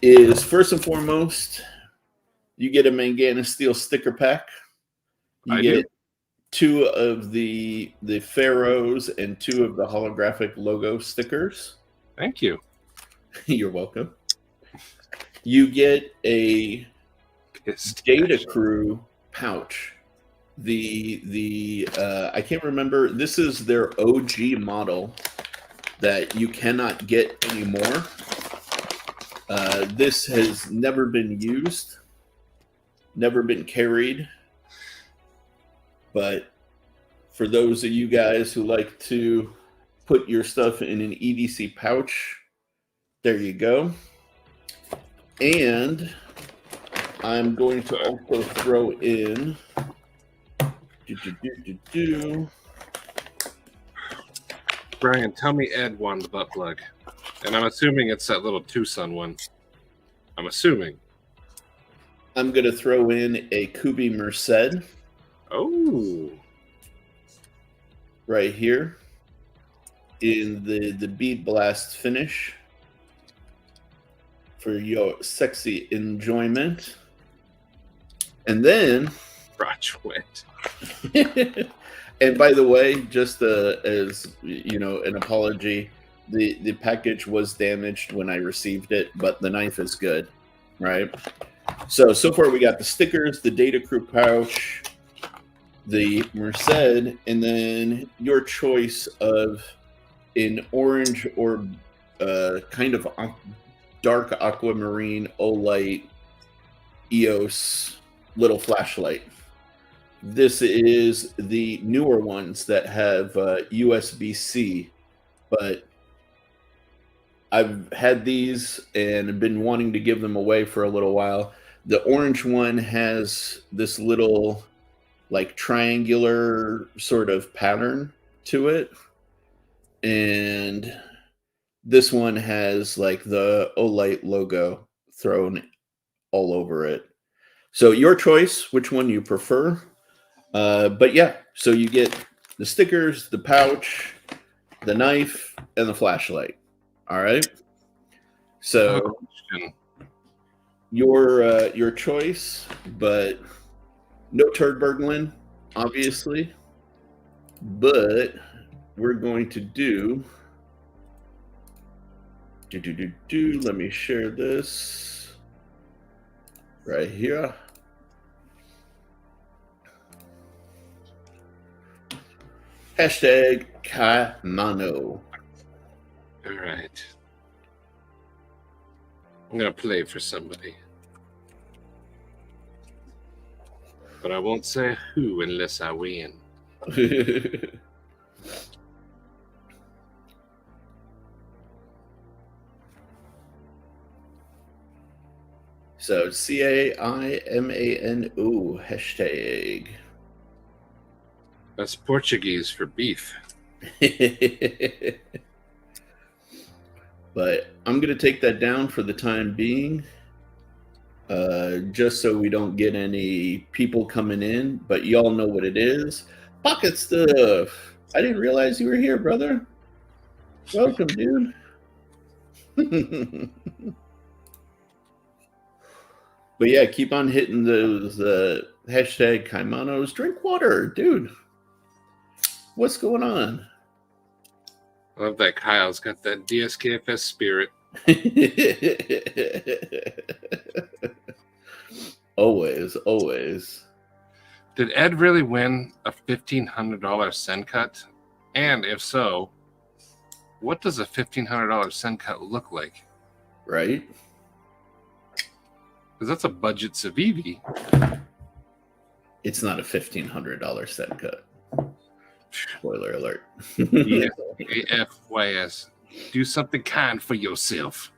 is first and foremost, you get a Manganas Steel sticker pack. You get 2 of the Pharaohs and 2 of the holographic logo stickers. Thank you. You're welcome. You get a Data Crew pouch. The I can't remember. This is their OG model that you cannot get anymore. This has never been used. never been carried. But for those of you guys who like to put your stuff in an EDC pouch, there you go. And I'm going to also throw in Brian, tell me Ed won the butt plug. And I'm assuming it's that little Tucson one. I'm assuming. I'm going to throw in a Kubi Merced. Oh. Right here in the bead blast finish for your sexy enjoyment. And then Crotchwit. and by the way, just as you know, an apology, the package was damaged when I received it, but the knife is good, right? So far we got the stickers, the Data Crew pouch, the Merced, and then your choice of an orange or kind of dark aquamarine Olight EOS little flashlight. This is the newer ones that have USB-C, but I've had these and been wanting to give them away for a little while. The orange one has this little like triangular sort of pattern to it, and this one has like the Olight logo thrown all over it. So your choice, which one you prefer. But yeah, so you get the stickers, the pouch, the knife, and the flashlight. All right. So your choice, but no turd burgling, obviously. But we're going to do. Let me share this right here. Hashtag Caimano. All right. I'm going to play for somebody. But I won't say who unless I win. So CAIMANO hashtag. That's Portuguese for beef. But I'm going to take that down for the time being, just so we don't get any people coming in. But y'all know what it is. Pocket stuff. I didn't realize you were here, brother. Welcome, dude. But yeah, keep on hitting those hashtag Caimanos. Drink water, dude. What's going on? I love that Kyle's got that DSKFS spirit. Always, always. Did Ed really win a $1,500 send cut? And if so, what does a $1,500 send cut look like? Right? Because that's a budget Civivi. It's not a $1,500 set cut. Spoiler alert. Yes, AFYS. Do something kind for yourself.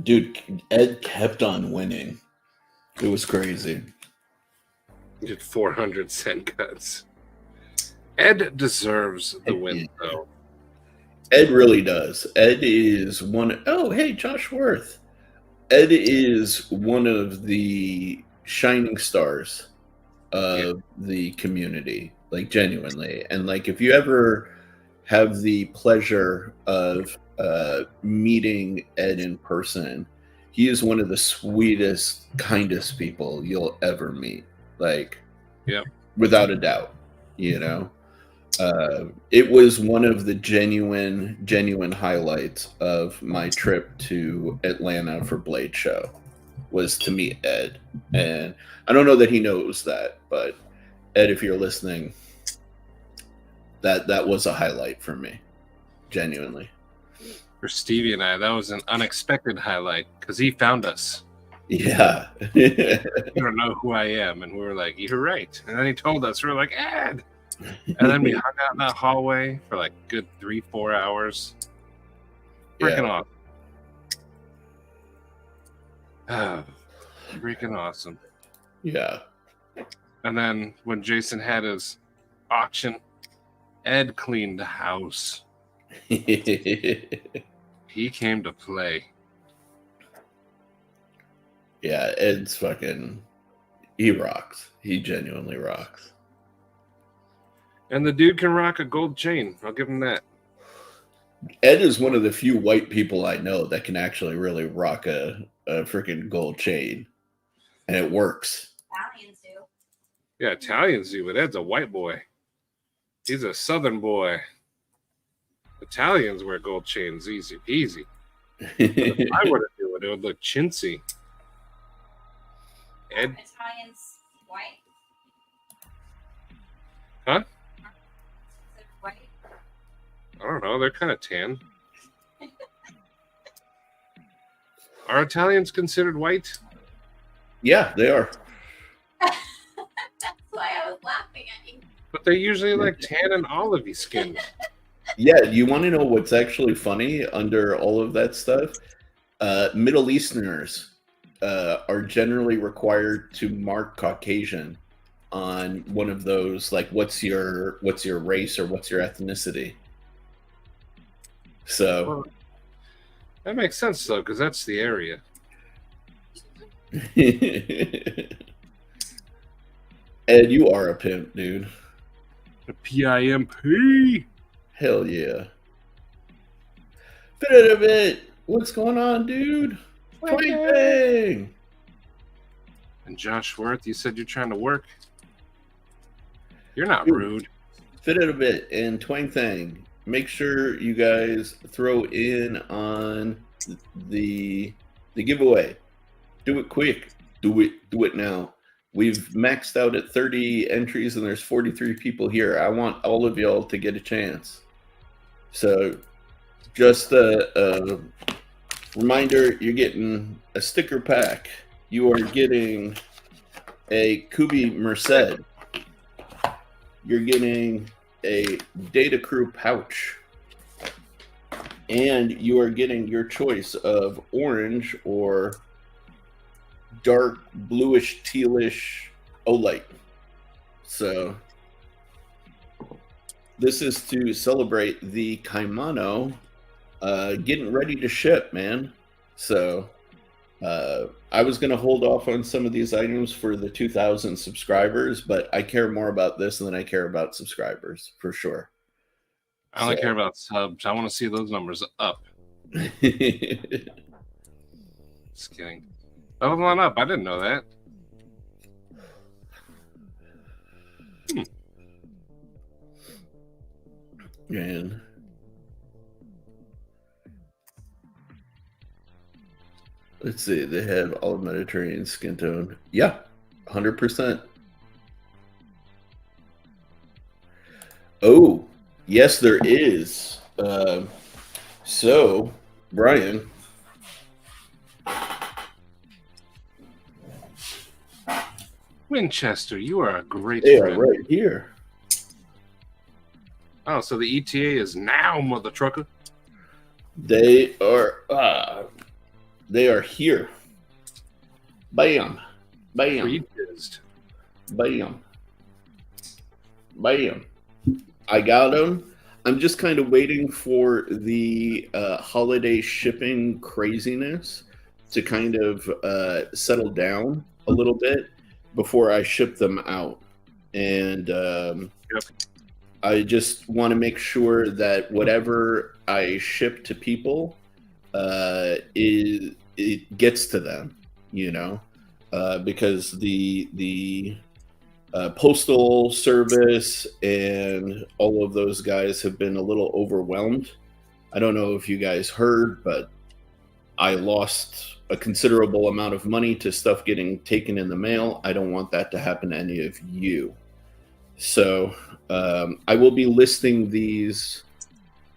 Dude, Ed kept on winning. It was crazy. He did 400 send cuts. Ed deserves the win, though. Ed really does. Ed is one. Oh, hey, Josh Worth. Ed is one of the shining stars of the community, like genuinely. And like, if you ever have the pleasure of meeting Ed in person, he is one of the sweetest, kindest people you'll ever meet. Like, yeah, without a doubt, you know. It was one of the genuine highlights of my trip to Atlanta for Blade Show, was to meet Ed. And I don't know that he knows that, but Ed, if you're listening, that was a highlight for me, genuinely. For Stevie and I, that was an unexpected highlight because he found us. Yeah. You don't know who I am, and we were like, "You're right." And then he told us, we were like, "Ed." And then we hung out in that hallway for like good 3-4 hours. Freaking Yeah. awesome. Freaking awesome. Yeah. And then when Jason had his auction, Ed cleaned the house. He came to play. Yeah, Ed's fucking, he rocks. He genuinely rocks. And the dude can rock a gold chain. I'll give him that. Ed is one of the few white people I know that can actually really rock a freaking gold chain. And it works. Italians do. Yeah, Italians do, but Ed's a white boy. He's a southern boy. Italians wear gold chains easy peasy. If I were to do it, it would look chintzy. Ed, Italians white. Huh? Is it white? I don't know. They're kind of tan. Are Italians considered white? Yeah, they are. That's why I was laughing at you. But they're usually like tan and olivey skinned. Yeah, you want to know what's actually funny under all of that stuff? Middle Easterners are generally required to mark Caucasian on one of those, like, what's your race or what's your ethnicity? So Well, that makes sense though, because that's the area. Ed, you are a pimp, dude. The PIMP. Hell yeah. Fit a bit. What's going on, dude? Twang bang. And Josh Worth, you said you're trying to work. You're not Dude. rude. Fit it a bit and Twang Thang. Make sure you guys throw in on the giveaway. Do it quick. Do it now. We've maxed out at 30 entries and there's 43 people here. I want all of y'all to get a chance. So just a reminder, you're getting a sticker pack. You are getting a Kubi Merced. You're getting a Data Crew pouch. And you are getting your choice of orange or dark bluish tealish Olight. So this is to celebrate the Caimano getting ready to ship, man. So I was going to hold off on some of these items for the 2,000 subscribers, but I care more about this than I care about subscribers, for sure. I only care about subs. I want to see those numbers up. Just kidding. That was one up. I didn't know that. Man. Let's see. They have all Mediterranean skin tone. Yeah, 100%. Oh, yes, there is. So, Brian. Winchester, you are a great They friend. are right here. Oh, so the ETA is now, mother trucker. They are here. Bam. Bam. Pre-jizzed. Bam. Bam. I got them. I'm just kind of waiting for the holiday shipping craziness to kind of settle down a little bit before I ship them out. And I just want to make sure that whatever I ship to people it gets to them, you know, because the postal service and all of those guys have been a little overwhelmed. I don't know if you guys heard, but I lost a considerable amount of money to stuff getting taken in the mail. I don't want that to happen to any of you. So I will be listing these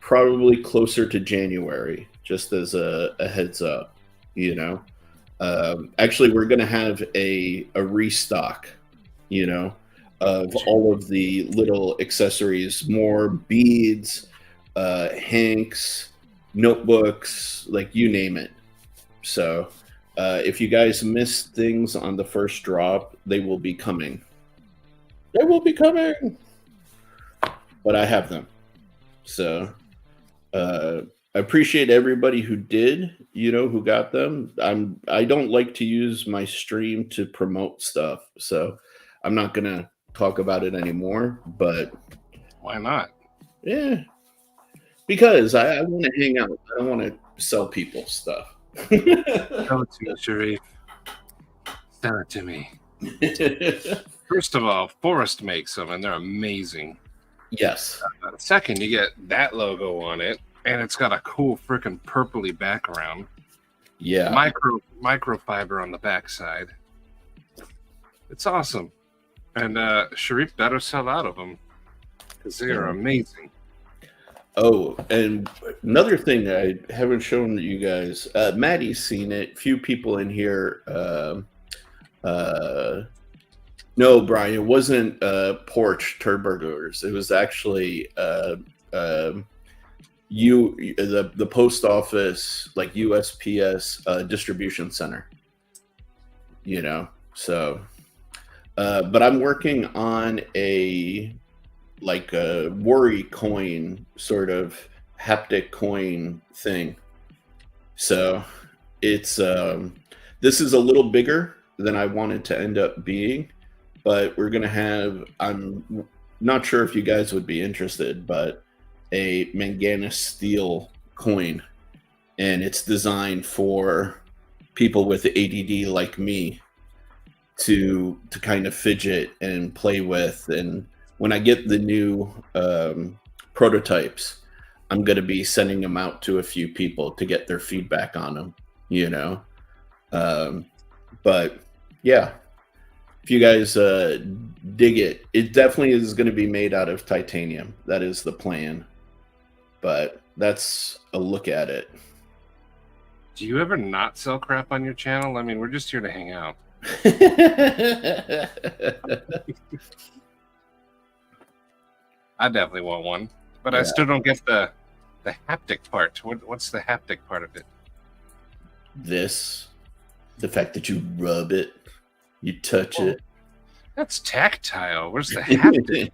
probably closer to January. just as a heads up. You know, actually, we're going to have a restock. You know, of all of the little accessories, more beads, hanks, notebooks, like you name it. So if you guys missed things on the first drop, they will be coming. They will be coming. But I have them. So I appreciate everybody who did, who got them. I don't like to use my stream to promote stuff. So I'm not going to talk about it anymore, but why not? Yeah, because I want to hang out. I don't want to sell people stuff. Sell it to me, Sharif. Sell it to me. First of all, Forrest makes them, and they're amazing. Yes. Second, you get that logo on it, and it's got a cool freaking purpley background. Yeah. Microfiber on the backside. It's awesome. And Sharif better sell out of them because they are amazing. Oh, and another thing I haven't shown you guys, Maddie's seen it. Few people in here. No, Brian, it wasn't porch turburglars. It was actually the post office, like USPS distribution center. So. But I'm working on a worry coin, sort of haptic coin thing. So it's this is a little bigger than I wanted to end up being, but we're gonna have, I'm not sure if you guys would be interested, but a Manganas steel coin, and it's designed for people with ADD like me to kind of fidget and play with. And when I get the new prototypes, I'm going to be sending them out to a few people to get their feedback on them, but yeah, if you guys dig it, it definitely is going to be made out of titanium. That is the plan, but that's a look at it. Do you ever not sell crap on your channel? I mean, we're just here to hang out. I definitely want one, but I still don't get the haptic part. What's the haptic part of it? The fact that you rub it, you touch it. That's tactile. Where's the haptic?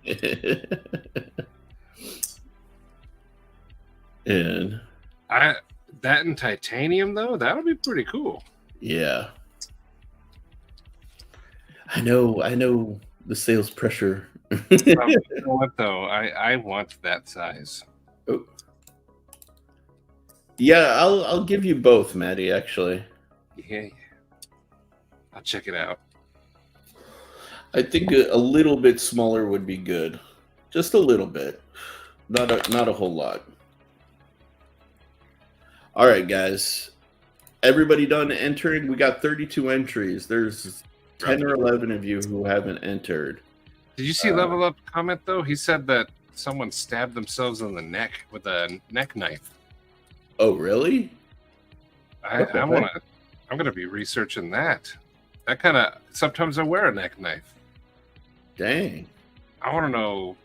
And that in titanium though, that'll be pretty cool. Yeah. I know the sales pressure. You know what though? I want that size. Oh. Yeah, I'll give you both, Maddie, actually. Yeah. I'll check it out. I think a little bit smaller would be good. Just a little bit. Not a whole lot. All right, guys. Everybody done entering? We got 32 entries. There's 10 or 11 of you who haven't entered. Did you see Level Up comment though? He said that someone stabbed themselves in the neck with a neck knife. Oh, really? I'm gonna be researching that. That kind of, sometimes I wear a neck knife. Dang. I want to know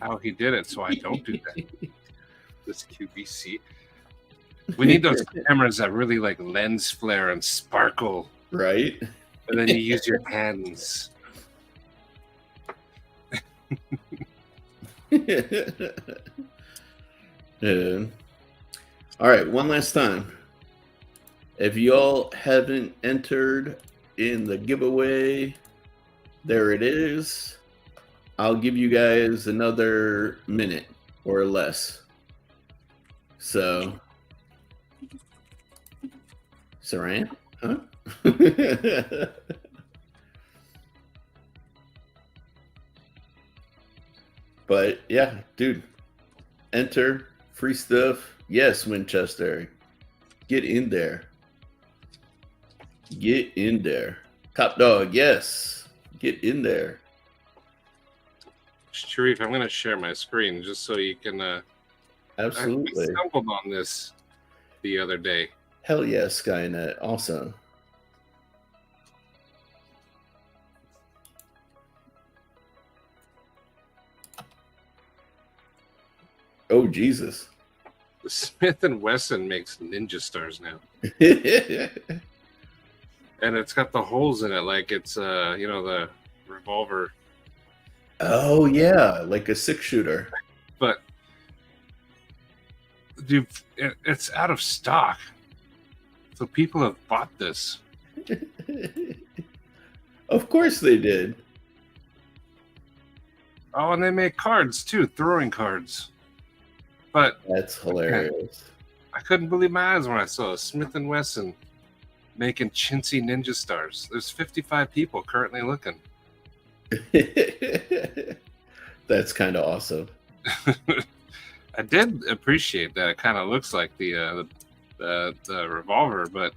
how he did it so I don't do that. This QVC. We need those cameras that really like lens flare and sparkle. Right? And then you use your hands. Yeah. All right, one last time. If y'all haven't entered in the giveaway, there it is. I'll give you guys another minute or less. So, Saran? Huh? But yeah, dude, enter, free stuff. Yes, Winchester, get in there. Get in there. Top Dog, yes, get in there. Sharif, I'm going to share my screen just so you can. Absolutely. I stumbled on this. the other day. Hell yeah, Skynet. Awesome. Oh, Jesus. The Smith & Wesson makes Ninja Stars now. And it's got the holes in it like it's, the revolver. Oh, yeah, like a 6-shooter. But, dude, it's out of stock. So people have bought this. Of course they did. Oh, and they make cards, too, throwing cards. But That's hilarious. I couldn't believe my eyes when I saw Smith & Wesson making chintzy Ninja Stars. There's 55 people currently looking. That's kind of awesome. I did appreciate that. It kind of looks like the revolver, but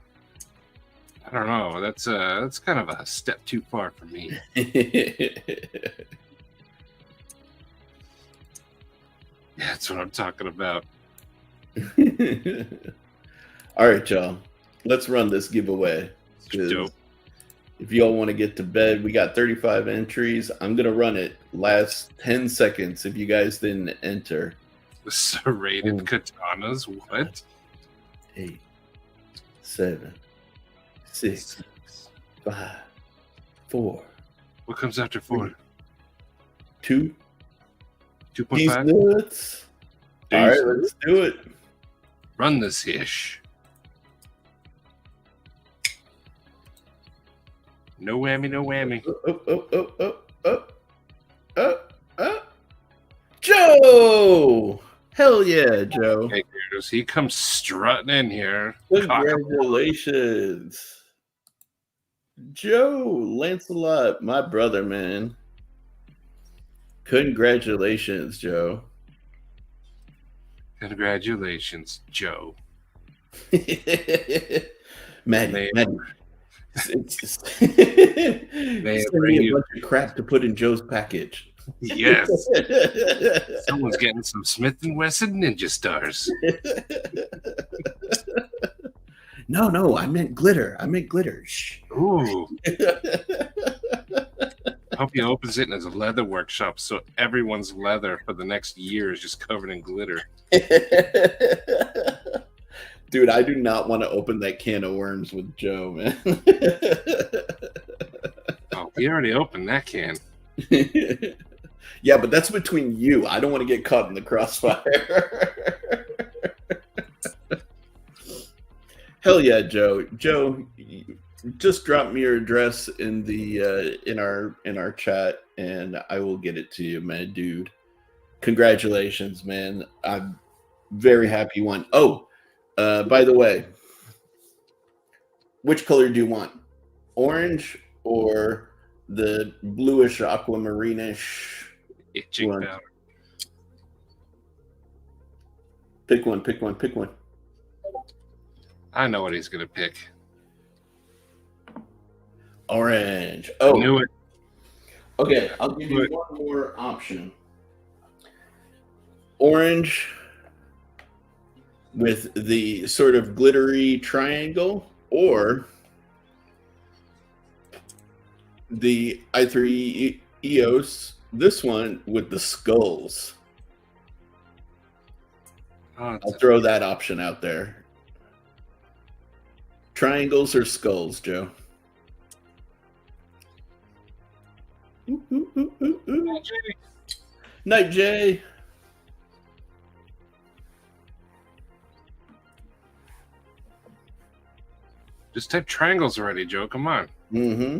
I don't know. That's kind of a step too far for me. Yeah, that's what I'm talking about. All right, y'all. Let's run this giveaway. 'Cause Dope. if y'all want to get to bed, we got 35 entries. I'm going to run it last 10 seconds if you guys didn't enter. The serrated katanas. What? 8, 7, 6, 5, 4, What comes after 4? 2. 2.5? Peace nuts. All right, let's do it. Run this ish. No whammy, no whammy. Joe! Hell yeah, Joe. Hey, Curtis, he comes strutting in here. Congratulations. Joe Lancelot, my brother, man. Congratulations, Joe. Congratulations, Joe. Maddie. It's send bring me a you- bunch of crap to put in Joe's package. Yes. Someone's getting some Smith & Wesson Ninja Stars. No, I meant glitter. Shh. Ooh. I hope he opens it in his leather workshop so everyone's leather for the next year is just covered in glitter. Dude, I do not want to open that can of worms with Joe, man. Oh, he already opened that can. Yeah, but that's between you. I don't want to get caught in the crossfire. Hell yeah, Joe. Joe, just drop me your address in the in our chat, and I will get it to you, man, dude. Congratulations, man. I'm very happy you won. Oh, by the way, which color do you want? Orange or the bluish aquamarine-ish Itching one? powder. Pick one. I know what he's going to pick. Orange. I Oh, knew it. okay. I'll give you one more option. Orange with the sort of glittery triangle, or the i3 EOS, this one with the skulls. Oh, I'll throw that option out there. Triangles or skulls, Joe? Night, Jay. just type triangles already, Joe. Come on. Mm-hmm.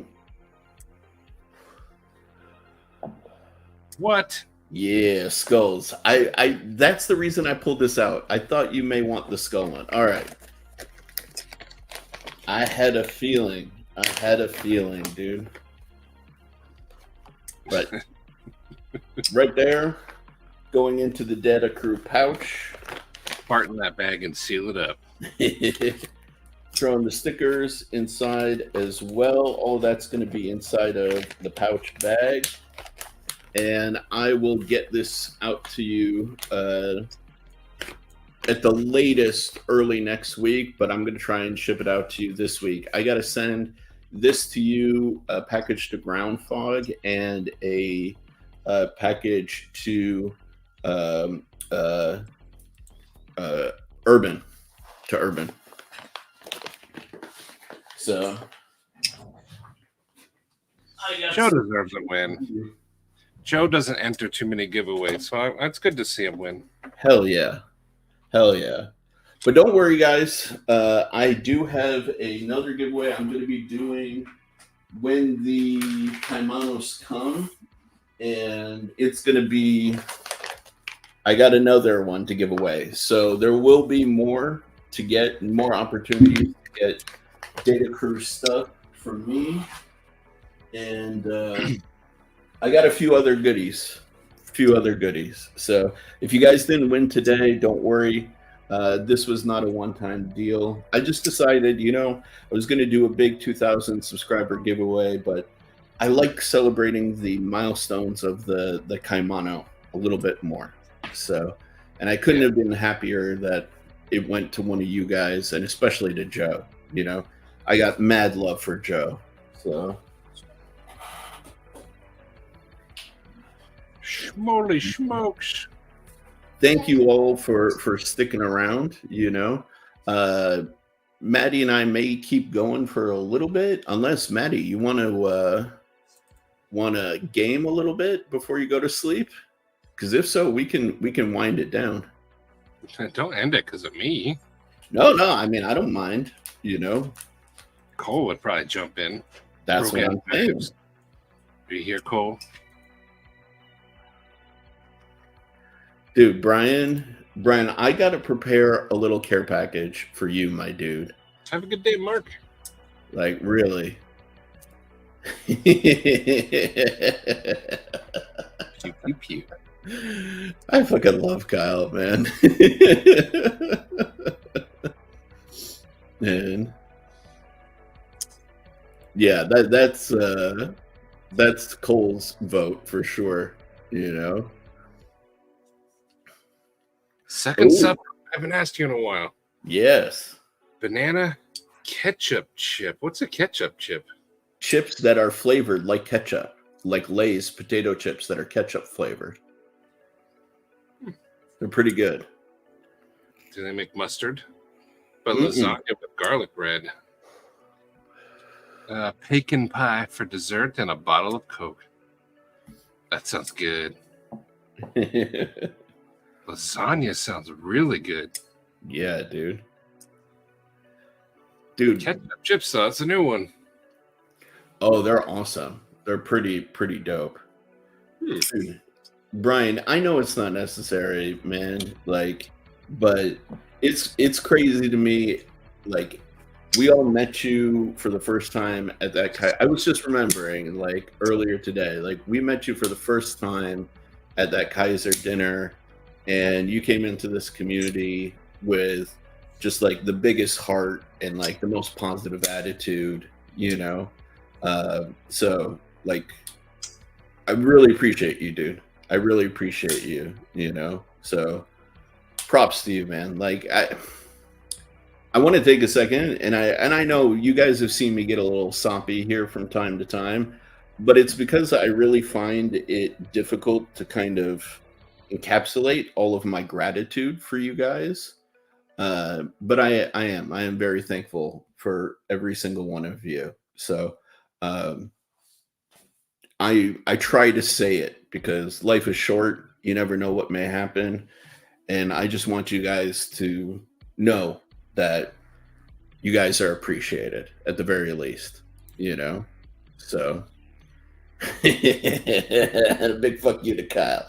What? Yeah, skulls. I that's the reason I pulled this out. I thought you may want the skull one. All right. I had a feeling, dude. But right there, going into the data crew pouch. Fart in that bag and seal it up. Throwing the stickers inside as well. All that's going to be inside of the pouch bag. And I will get this out to you at the latest early next week, but I'm going to try and ship it out to you this week. I got to send this to you, a package to Ground Fog and a package to Urban. To Urban. So Joe deserves a win. Joe doesn't enter too many giveaways, so it's good to see him win. Hell yeah. Hell yeah. But don't worry, guys. I do have another giveaway I'm going to be doing when the Caimanos come. And it's going to be, I got another one to give away. So there will be more to get, more opportunities to get Data Crew stuff from me. And I got a few other goodies. So if you guys didn't win today, don't worry. This was not a one-time deal. I just decided, I was going to do a big 2,000 subscriber giveaway, but I like celebrating the milestones of the Caimano a little bit more. So, and I couldn't have been happier that it went to one of you guys, and especially to Joe. I got mad love for Joe. So. Holy smokes. Thank you all for sticking around. Maddie and I may keep going for a little bit, unless Maddie, you want to game a little bit before you go to sleep, because if so, we can wind it down. Don't end it because of me. No, I mean, I don't mind. Cole would probably jump in. That's what I'm saying. Do you hear Cole? Dude, Brian, I got to prepare a little care package for you, my dude. Have a good day, Mark. Like, really. Pew, pew, pew. I fucking love Kyle, man. And yeah, that's Cole's vote for sure, Second sub, I haven't asked you in a while. Yes. Banana ketchup chip. What's a ketchup chip? Chips that are flavored like ketchup, like Lay's potato chips that are ketchup flavored. They're pretty good. Do they make mustard? But lasagna with garlic bread. Pecan pie for dessert and a bottle of Coke. That sounds good. Lasagna sounds really good. Yeah, dude. Ketchup chips, though. That's a new one. Oh, they're awesome. They're pretty dope. Dude, Brian, I know it's not necessary, man. But it's crazy to me. Like, we all met you for the first time at that. I was just remembering, earlier today, we met you for the first time at that Kaiser dinner. And you came into this community with just the biggest heart and the most positive attitude, So I really appreciate you, dude. I really appreciate you, So props to you, man. I want to take a second, and I know you guys have seen me get a little soppy here from time to time, but it's because I really find it difficult to kind of encapsulate all of my gratitude for you guys. But I am very thankful for every single one of you. So I try to say it because life is short. You never know what may happen. And I just want you guys to know that you guys are appreciated at the very least, So a big fuck you to Kyle.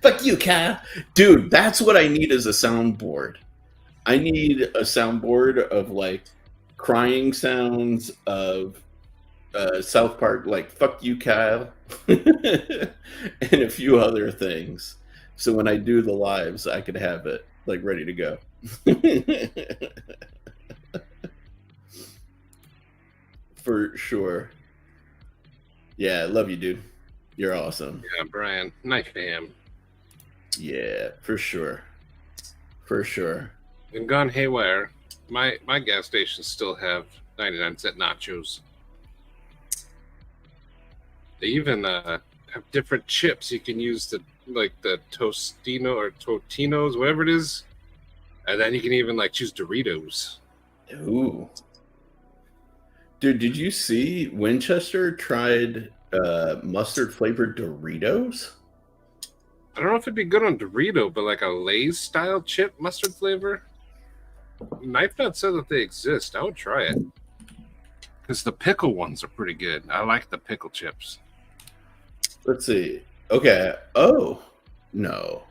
Fuck you, Kyle. Dude, that's what I need as a soundboard. I need a soundboard of crying sounds of South Park, fuck you, Kyle, and a few other things. So when I do the lives, I could have it ready to go. For sure. Yeah, I love you, dude. You're awesome. Yeah, Brian. Nice to him. Yeah, for sure. for sure. And gone haywire. My gas stations still have 99-cent nachos. They even have different chips you can use to like the Tostino or Totinos, whatever it is. And then you can even like choose Doritos. Ooh. Dude, did you see Winchester tried mustard flavored Doritos? I don't know if it'd be good on Dorito, but like a Lay's style chip mustard flavor. Knife Nut said that they exist. I would try it. Because the pickle ones are pretty good. I like the pickle chips. Let's see. Okay. Oh, no.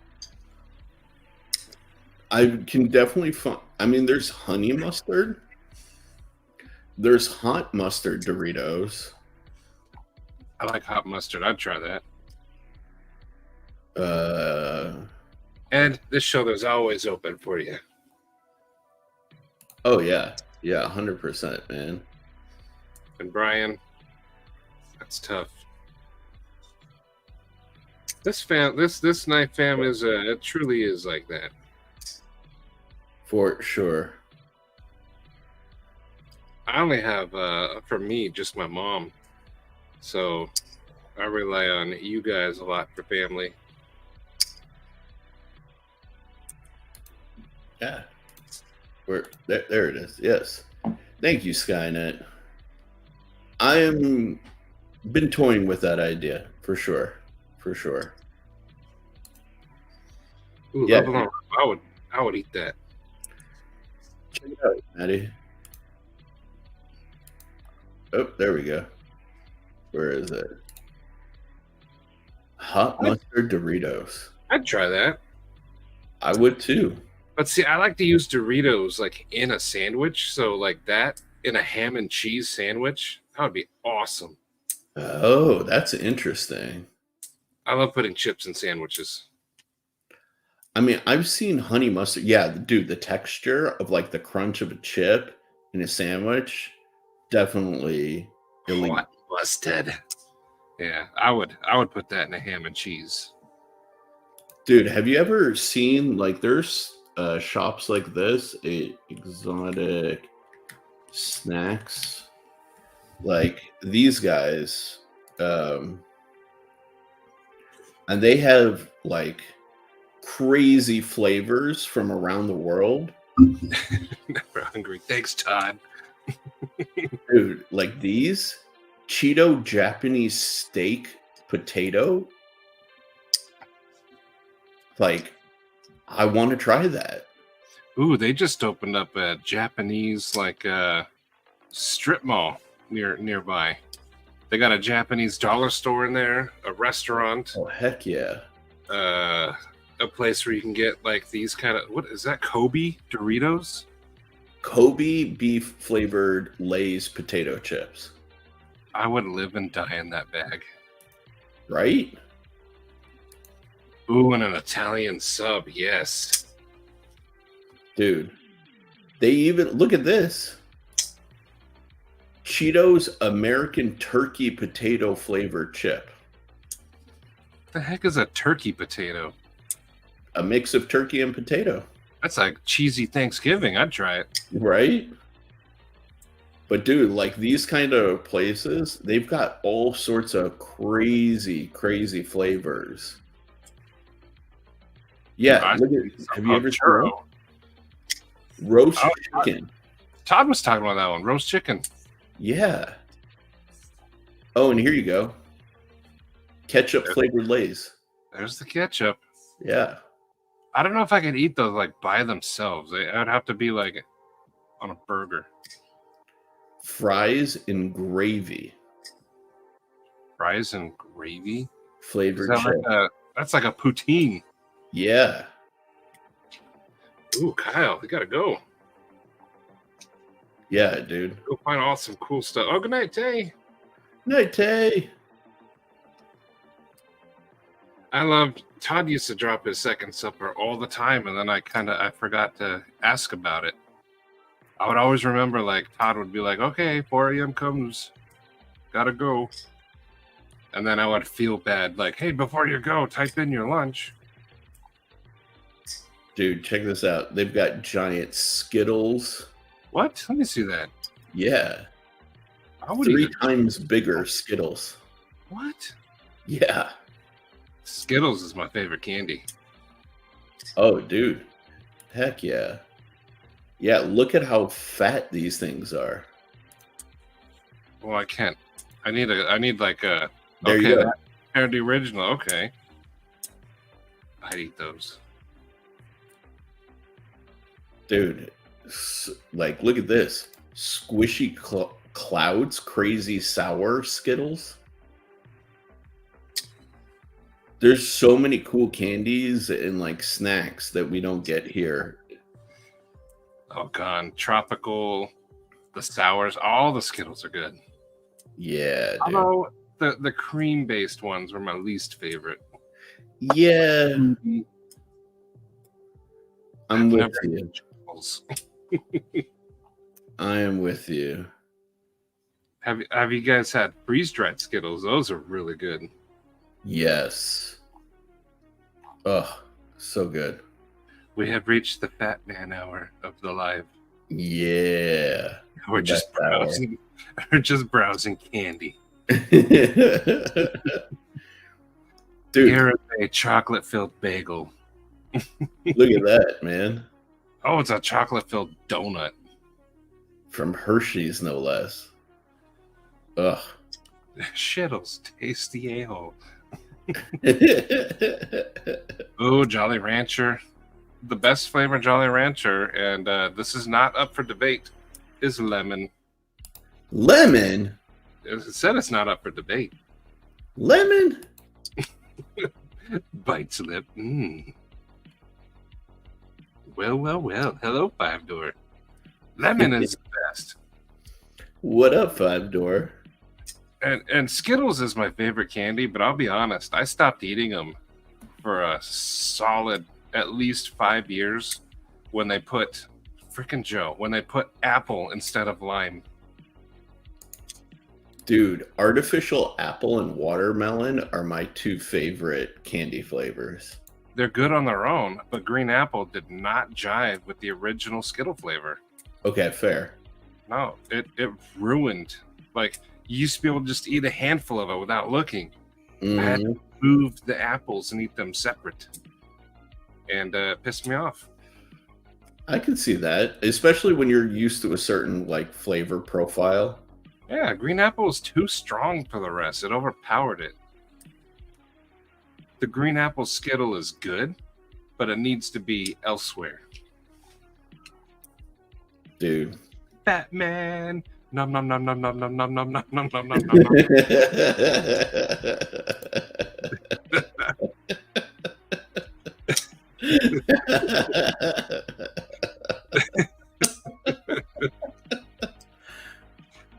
I can definitely find. I mean, there's honey mustard. There's hot mustard Doritos. I like hot mustard. I'd try that. And this shoulder's always open for you. Oh yeah, 100%, man. And Brian, that's tough. This knife fam is it truly is like that. For sure. I only have for me just my mom, so I rely on you guys a lot for family. Yeah. There it is. Yes. Thank you, Skynet. I am been toying with that idea for sure. For sure. Ooh, Yeah. I would eat that. Check it out, Maddie. Oh, there we go. Where is it? Hot mustard Doritos. I'd try that. I would too. But see, I like to use Doritos like in a sandwich. So like that in a ham and cheese sandwich, that would be awesome. Oh, that's interesting. I love putting chips in sandwiches. I mean, I've seen honey mustard. Yeah, dude, the texture of like the crunch of a chip in a sandwich, definitely elite. Hot mustard. Yeah, I would put that in a ham and cheese. Dude, have you ever seen like there's shops like this, exotic snacks, like these guys, and they have like crazy flavors from around the world. Never hungry. Thanks, Todd. Dude, like these Cheeto Japanese steak potato, like I want to try that. Ooh, they just opened up a Japanese like strip mall nearby. They got a Japanese dollar store in there, a restaurant. Oh heck yeah! A place where you can get like these kind of, what is that? Kobe Doritos? Kobe beef flavored Lay's potato chips. I would live and die in that bag. Right? Ooh, and an Italian sub, yes. Dude, they even look at this. Cheetos American turkey potato flavored chip. The heck is a turkey potato? A mix of turkey and potato. That's like cheesy Thanksgiving. I'd try it. Right? But dude, like these kind of places, they've got all sorts of crazy, crazy flavors. Yeah, look at, have you ever seen roast chicken? Todd was talking about that one, roast chicken. Yeah. Oh, and here you go. Ketchup flavored Lay's. There's the ketchup. Yeah. I don't know if I could eat those like by themselves. I'd have to be like on a burger. Fries and gravy. Fries and gravy? Flavored That chip. like that's like a poutine. Yeah. Ooh, Kyle, we gotta go. Yeah, dude. Go find all some cool stuff. Oh, good night, Tay. Night, Tay. I loved Todd used to drop his second supper all the time, and then I forgot to ask about it. I would always remember like Todd would be like, okay, 4 a.m. comes, gotta go. And then I would feel bad, like, hey, before you go, type in your lunch. dude, check this out. They've got giant Skittles. What? Let me see that. Yeah. I would 3 even. times bigger Skittles. What? Yeah. Skittles is my favorite candy. Oh, dude. Heck yeah. Yeah, look at how fat these things are. Well, I can't. I need like a. There Okay, you go. that are the original. Okay. I'd eat those. Dude, like, look at this. Squishy Clouds, crazy sour Skittles. There's so many cool candies and like snacks that we don't get here. Oh, God. Tropical, the sours, all the Skittles are good. Yeah, dude. Although the cream-based ones were my least favorite. Yeah, I'm I've with never you. eaten Skittles. I am with you. Have you guys had freeze-dried Skittles? Those are really good. Yes. Oh, so good. We have reached the fat man hour of the live. Yeah. We're The just best hour. browsing. We're just browsing candy. Dude, Here is a chocolate-filled bagel. look at that, man. Oh, it's a chocolate-filled donut. From Hershey's, no less. Ugh. Shittles, tasty a-hole. Oh, Jolly Rancher. The best flavor Jolly Rancher, and this is not up for debate, is lemon. Lemon? It said it's not up for debate. Lemon? Bite lip. Mmm. Well. Hello, Five Door. Lemon is the best. What up, 5-Door? And Skittles is my favorite candy, but I'll be honest, I stopped eating them for a solid at least 5 years when they put when they put apple instead of lime. Dude, artificial apple and watermelon are my 2 favorite candy flavors. They're good on their own, but green apple did not jive with the original Skittle flavor. Okay, fair. No, it ruined. Like, you used to be able to just eat a handful of it without looking. I had Mhm. to move the apples and eat them separate. And it pissed me off. I can see that, especially when you're used to a certain like flavor profile. Yeah, green apple was too strong for the rest. It overpowered it. The green apple Skittle is good, but it needs to be elsewhere. Dude. Batman. Nom nom nom nom nom nom nom nom nom nom nom nom nom.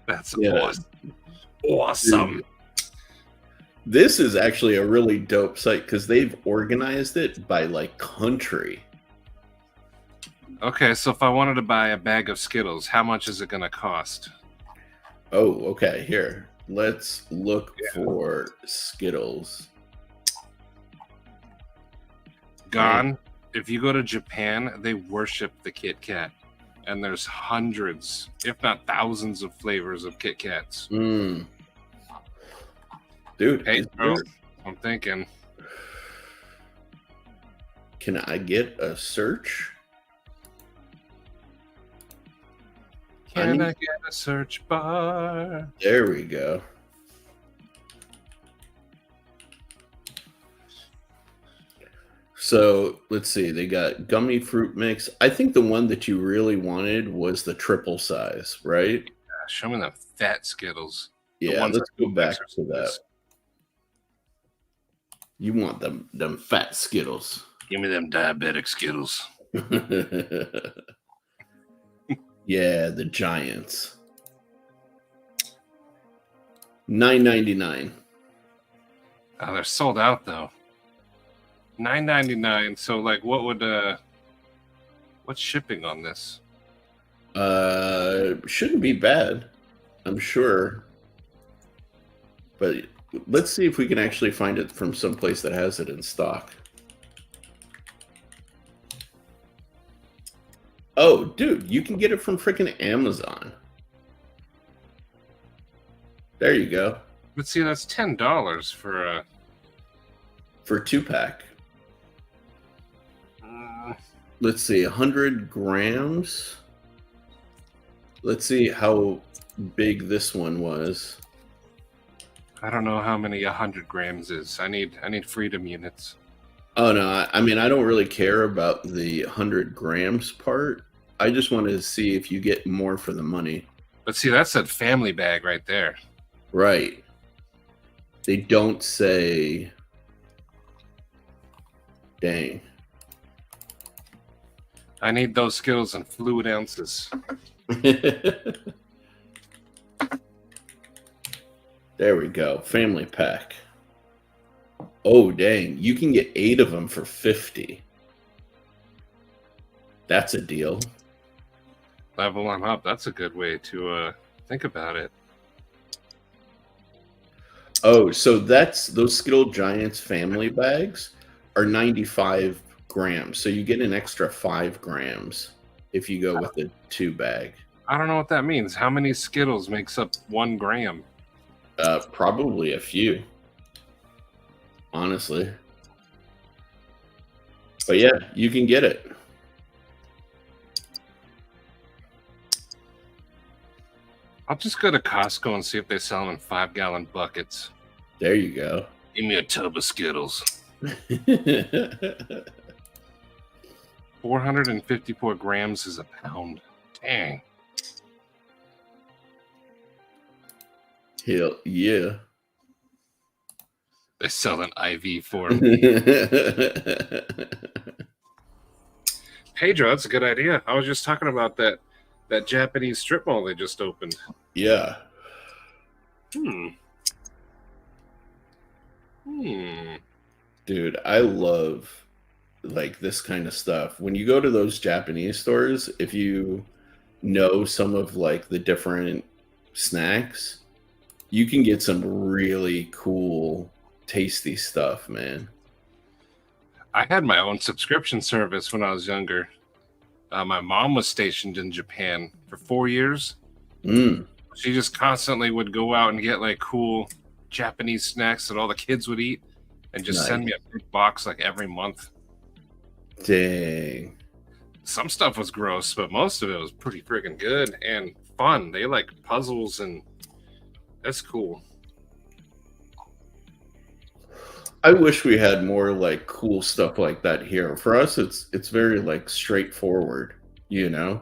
That's awesome. Awesome. This is actually a really dope site because they've organized it by like country. Okay, so if I wanted to buy a bag of Skittles, how much is it going to cost? Oh, okay. Here, let's look for Skittles. Gone. If you go to Japan, they worship the Kit Kat. And there's hundreds, if not thousands, of flavors of Kit Kats. Mm. Dude, Hey, is bro, there- I'm thinking. can I get a search? Can I get a search bar? There we go. So let's see. They got gummy fruit mix. I think the one that you really wanted was the triple size, right? Show me them fat Skittles. Yeah, ones let's that go back mix to are that. You want them fat Skittles. Give me them diabetic Skittles. Yeah, the Giants. $9.99. Oh, they're sold out though. $9.99. So, like, what would what's shipping on this? Shouldn't be bad, I'm sure. But let's see if we can actually find it from someplace that has it in stock. Oh, dude, you can get it from freaking Amazon. There you go. But see, that's $10 for a. For 2-pack. Mm, Let's see, 100 grams. Let's see how big this one was. I don't know how many 100 grams is. I need freedom units. Oh no, I mean I don't really care about the 100 grams part. I just wanted to see if you get more for the money. But see, that's that family bag right there. Right. They don't say. Dang. I need those Skittles in fluid ounces. There we go. Family pack. Oh, dang. You can get 8 of them for 50. That's a deal. Level them up. That's a good way to think about it. Oh, so those Skittle Giants family bags are 95 grams. So you get an extra 5 grams if you go with the 2-bag. I don't know what that means. How many Skittles makes up 1 gram? Probably a few. Honestly. But yeah, you can get it. I'll just go to Costco and see if they sell them in 5-gallon buckets. There you go. Give me a tub of Skittles. 454 grams is a pound. Dang. Hell yeah. They sell an IV for them. Pedro, that's a good idea. I was just talking about that Japanese strip mall they just opened. Yeah. Dude, I love like this kind of stuff. When you go to those Japanese stores, if you know some of like the different snacks, you can get some really cool, tasty stuff, man. I had my own subscription service when I was younger. My mom was stationed in Japan for 4 years. She just constantly would go out and get like cool Japanese snacks that all the kids would eat and just send me a big box like every month. Dang. Some stuff was gross, but most of it was pretty freaking good and fun. They like puzzles and that's cool. I wish we had more like cool stuff like that here. For us, it's very like straightforward, you know?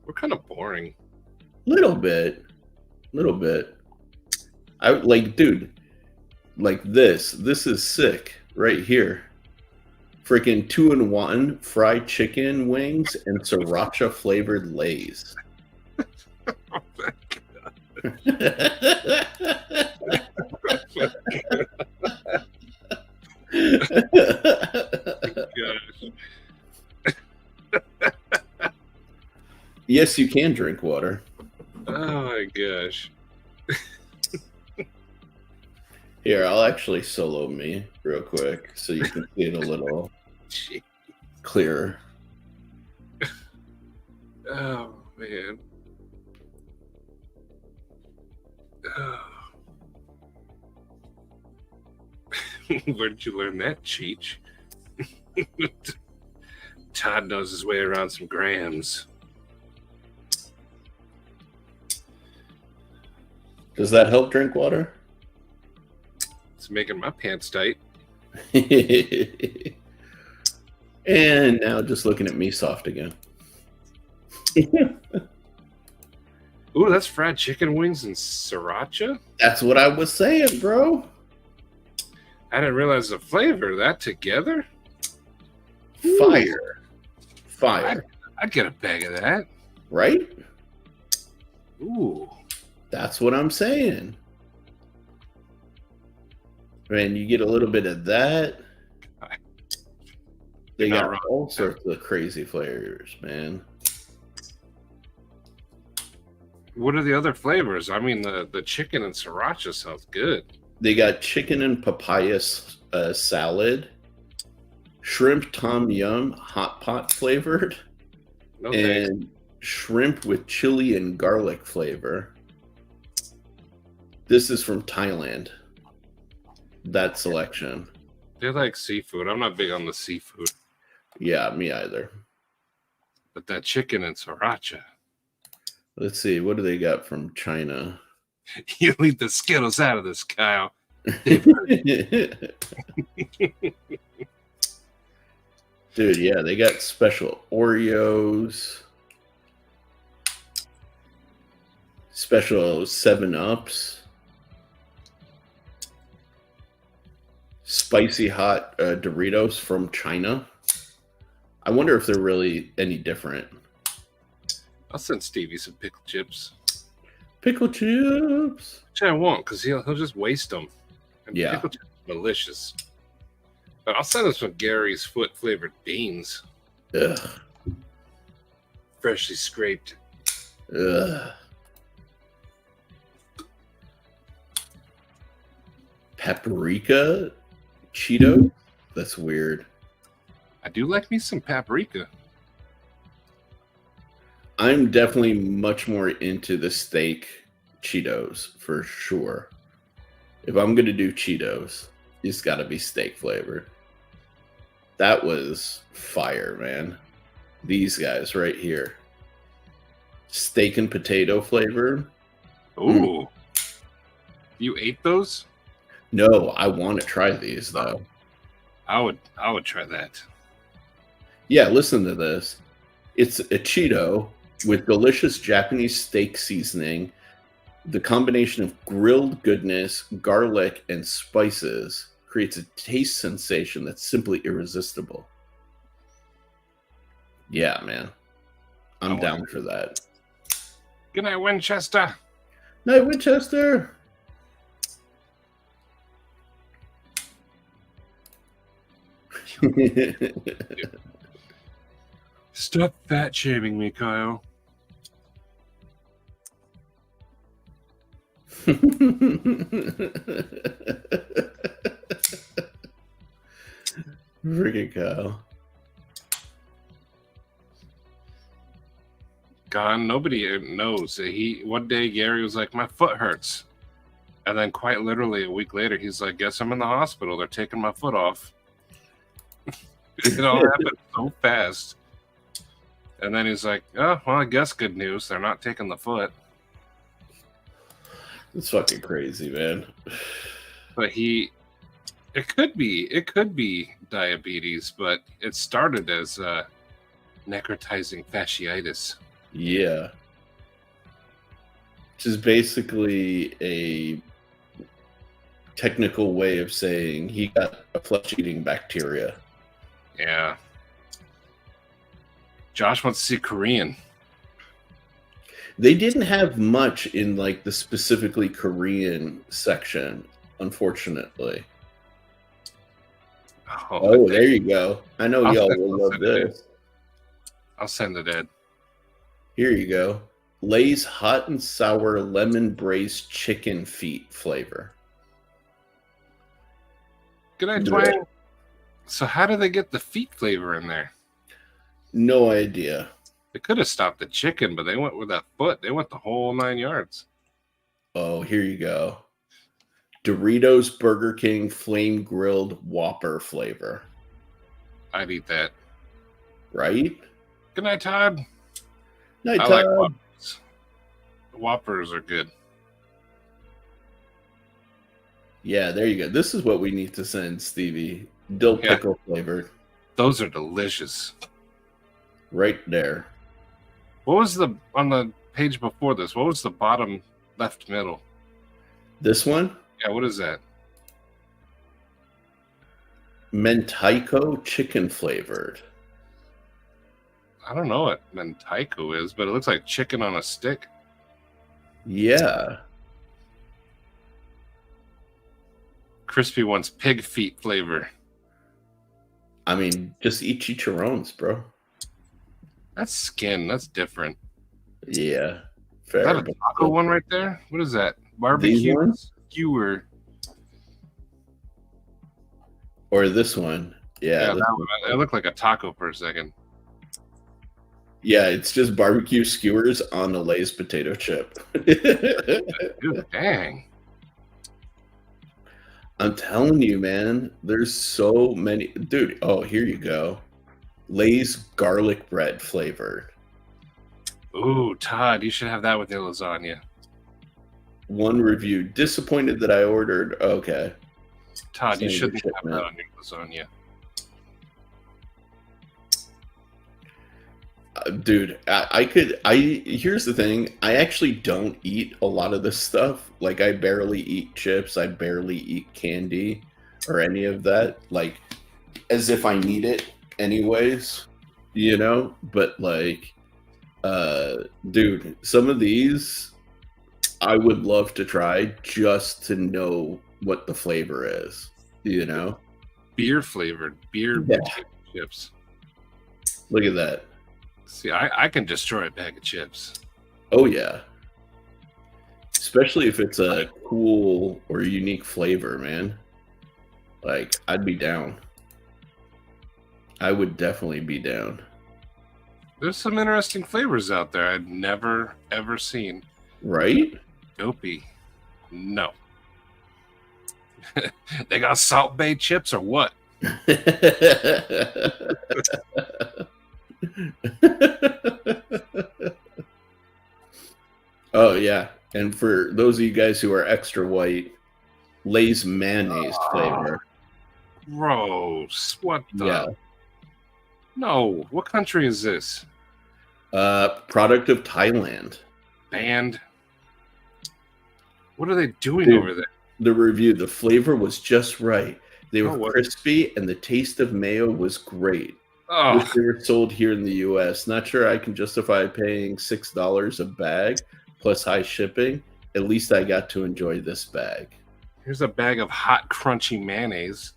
We're kind of boring. Little bit. I like, dude, like this is sick right here. Freaking 2-in-1 fried chicken wings and sriracha flavored Lay's. Oh my gosh. Yes, you can drink water. Oh my gosh. Here, I'll actually solo me real quick so you can see it a little clearer. Oh man. Oh. Where'd you learn that, Cheech? Todd knows his way around some grams. Does that help drink water? It's making my pants tight. And now just looking at me soft again. Ooh, that's fried chicken wings and sriracha? That's what I was saying, bro. I didn't realize the flavor of that together. Fire. Fire. I'd get a bag of that. Right? Ooh. That's what I'm saying. And you get a little bit of that. They You're not got wrong. all sorts of crazy flavors, man. What are the other flavors? I mean, the chicken and sriracha sounds good. They got chicken and papaya salad, shrimp tom yum hot pot flavored, No thanks. and shrimp with chili and garlic flavor. This is from Thailand. That selection. They like seafood. I'm not big on the seafood. Yeah, me either. But that chicken and sriracha. Let's see. What do they got from China? You leave the Skittles out of this, Kyle. Dude, yeah, they got special Oreos, special 7-Ups, spicy hot Doritos from China. I wonder if they're really any different. I'll send Stevie some pickle chips. Pickle chips. Which I won't, because he'll just waste them. And Yeah. pickle chips are delicious. But I'll send him some Gary's Foot flavored beans. Ugh. Freshly scraped. Ugh. Paprika Cheeto? That's weird. I do like me some paprika. I'm definitely much more into the steak Cheetos for sure. If I'm going to do Cheetos, it's got to be steak flavored. That was fire, man. These guys right here. Steak and potato flavor. Ooh. You ate those? No, I want to try these though. I would try that. Yeah, listen to this. It's a Cheeto with delicious Japanese steak seasoning. The combination of grilled goodness, garlic, and spices creates a taste sensation that's simply irresistible. Yeah, man. I'm down for that. Good night, Winchester. Night, Winchester. Stop fat shaming me, Kyle. Freaking Kyle. God, nobody knows. One day Gary was like, my foot hurts. And then quite literally a week later, he's like, guess I'm in the hospital. They're taking my foot off. It all happened so fast. And then he's like, oh, well, I guess good news. They're not taking the foot. It's fucking crazy, man. But it could be diabetes, but it started as necrotizing fasciitis. Yeah. Which is basically a technical way of saying he got a flesh-eating bacteria. Yeah. Josh wants to see Korean. They didn't have much in like the specifically Korean section, unfortunately. Oh, there you go. I know y'all will love this. I'll send it in. Here you go. Lay's hot and sour lemon braised chicken feet flavor. Good night, Dwayne. So how do they get the feet flavor in there? No idea. They could have stopped the chicken, but they went with that foot. They went the whole 9 yards. Oh, here you go. Doritos Burger King Flame Grilled Whopper flavor. I'd eat that. Right? Good night, Todd. Night, I Todd. like Whoppers. The Whoppers are good. Yeah, there you go. This is what we need to send, Stevie. Dill pickle flavored. Those are delicious. Right there. What was on the page before this? What was the bottom left middle? This one? Yeah, what is that? Mentaiko chicken flavored. I don't know what mentaiko is, but it looks like chicken on a stick. Yeah. Crispy wants pig feet flavor. I mean, just eat chicharrones, bro. That's skin. That's different. Yeah. Is Fair. that a taco one right there? What is that? Barbecue skewer. Or this one. Yeah. That one. It looked like a taco for a second. Yeah, it's just barbecue skewers on a Lay's potato chip. Dude, dang. I'm telling you, man, there's so many. Dude, oh, here you go. Lay's garlic bread flavored. Ooh, Todd, you should have that with your lasagna. One review. Disappointed that I ordered. Okay. Todd, you Same shouldn't shit, have man. that on your lasagna. Dude, here's the thing. I actually don't eat a lot of this stuff. Like, I barely eat chips. I barely eat candy or any of that. Like, as if I need it anyways, you know? But, like, dude, some of these I would love to try just to know what the flavor is, you know? Beer flavored beer Yeah. potato chips. Look at that. See, I can destroy a bag of chips. Oh, yeah. Especially if it's a cool or unique flavor, man. Like, I'd be down. I would definitely be down. There's some interesting flavors out there I'd never, ever seen. Right? Dopey. No. They got Salt Bay chips or what? Oh, yeah. And for those of you guys who are extra white, Lay's mayonnaise flavor. Gross. What the? Yeah. No. What country is this? Product of Thailand. Banned? What are they doing Dude. over there? The review, the flavor was just right. They were Oh, what? crispy, and the taste of mayo was great. Oh, Wish they were sold here in the U.S. Not sure I can justify paying $6 a bag plus high shipping. At least I got to enjoy this bag. here's a bag of hot, crunchy mayonnaise.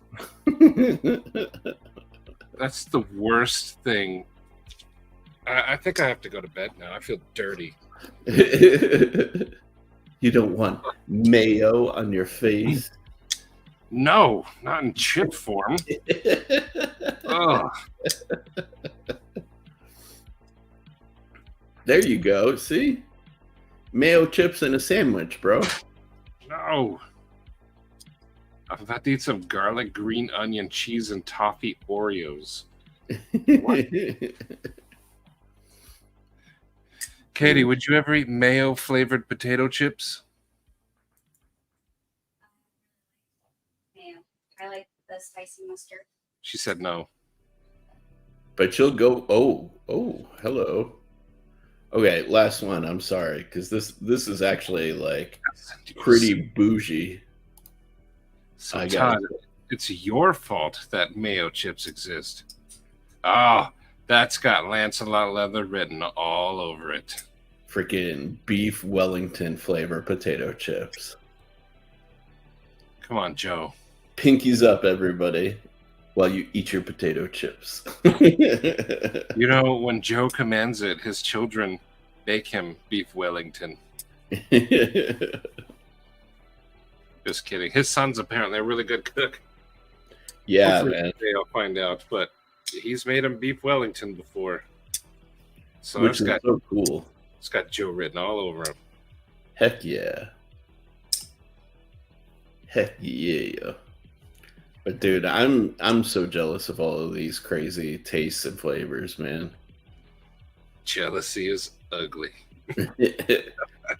That's the worst thing. I think I have to go to bed now. I feel dirty. You don't want mayo on your face. No, not in chip form. Oh, There you go. See? Mayo chips in a sandwich, bro. no. I'm about to eat some garlic, green onion, cheese, and toffee Oreos. Katie, would you ever eat mayo-flavored potato chips? Yeah, I like the spicy mustard. She said no. But you'll go. Oh, hello. Okay, last one. I'm sorry, because this is actually like pretty bougie. So, I got Todd, it's your fault that mayo chips exist. Ah, that's got Lancelot leather written all over it. freaking beef Wellington flavor potato chips. Come on, Joe. Pinkies up, everybody, while you eat your potato chips. You know, when Joe commands it, his children bake him beef Wellington. Just kidding. His son's apparently a really good cook. Yeah, Hopefully man. today I'll find out, but he's made him beef Wellington before. So Which is so cool. it's got Joe written all over him. Heck yeah. Heck yeah. But dude, I'm so jealous of all of these crazy tastes and flavors, man. Jealousy is ugly.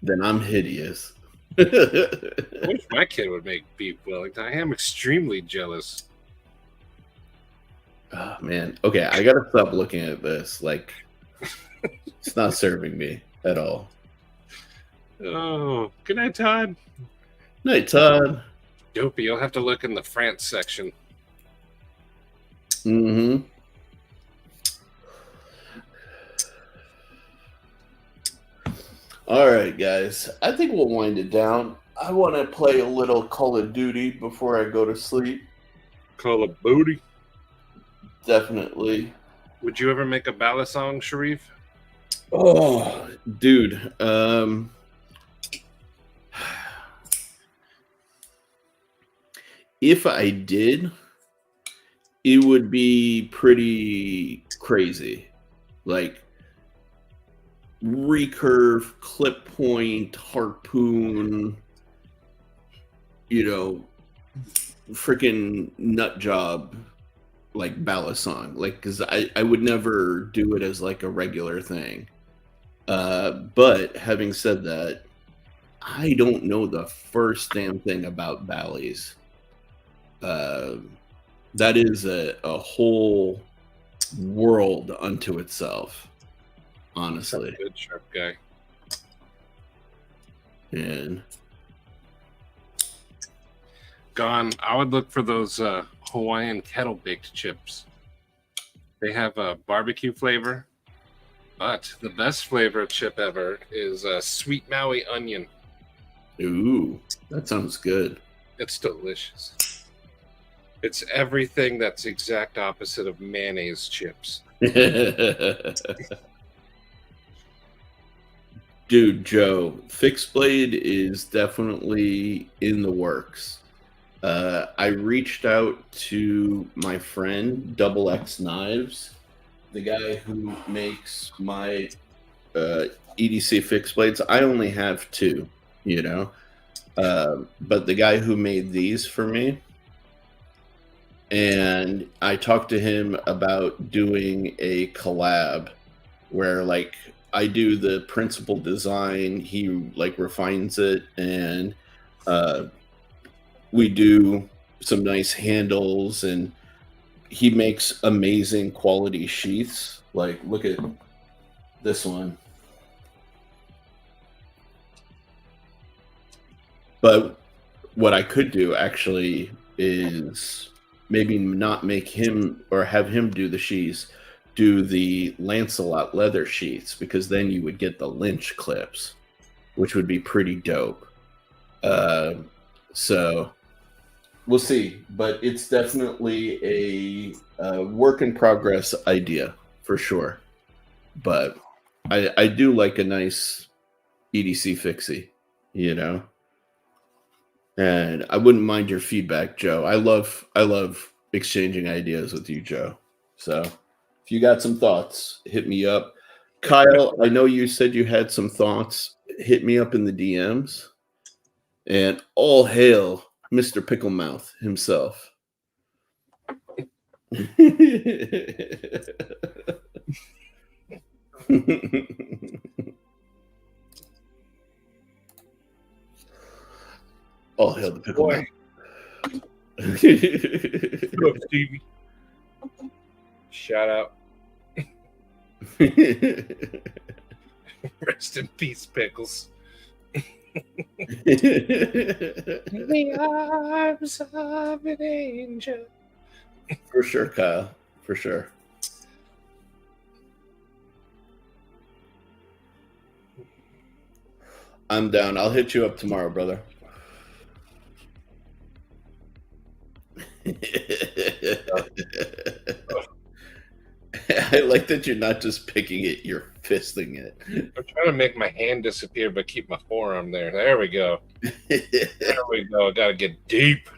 Then I'm hideous. I wish my kid would make beef Wellington. I am extremely jealous. Oh man. Okay, I gotta stop looking at this. Like, it's not serving me at all. Oh, good night, Todd. Night, Todd. Dopey, you'll have to look in the France section. Mm-hmm. All right, guys. I think we'll wind it down. I want to play a little Call of Duty before I go to sleep. Call of booty. Definitely. Would you ever make a ballad song, Sharif? Oh, dude. If I did, it would be pretty crazy. Like, recurve, clip point, harpoon, freaking nut job, like balisong. Like, because I would never do it as like a regular thing. But having said that, I don't know the first damn thing about ballies. That is a whole world unto itself, honestly. Good sharp guy. And Gone. I would look for those Hawaiian kettle baked chips. They have a barbecue flavor, but the best flavor of chip ever is sweet Maui onion. ooh, that sounds good. It's delicious. It's everything that's the exact opposite of mayonnaise chips. Dude, Joe, fixed blade is definitely in the works. I reached out to my friend Double X Knives, the guy who makes my EDC fixed blades. I only have two, but the guy who made these for me, and I talked to him about doing a collab where like I do the principal design, he like refines it, and we do some nice handles, and he makes amazing quality sheaths. Like, look at this one. But what I could do actually is maybe not make him or have him do the sheaths, do the Lancelot leather sheaths, because then you would get the Lynch clips, which would be pretty dope. So we'll see, but it's definitely a work in progress idea for sure. But I do like a nice EDC fixie, and I wouldn't mind your feedback, Joe. I love exchanging ideas with you, Joe. So if you got some thoughts, hit me up. Kyle, I know you said you had some thoughts. Hit me up in the DMs. And all hail Mr. Picklemouth himself. All hail the Picklemouth. Look, Stevie. Shout out. Rest in peace, Pickles. The arms of an angel. For sure, Kyle. For sure. I'm down. I'll hit you up tomorrow, brother. I like that you're not just picking it, you're fisting it. I'm trying to make my hand disappear, but keep my forearm there. There we go. There we go. Gotta get deep.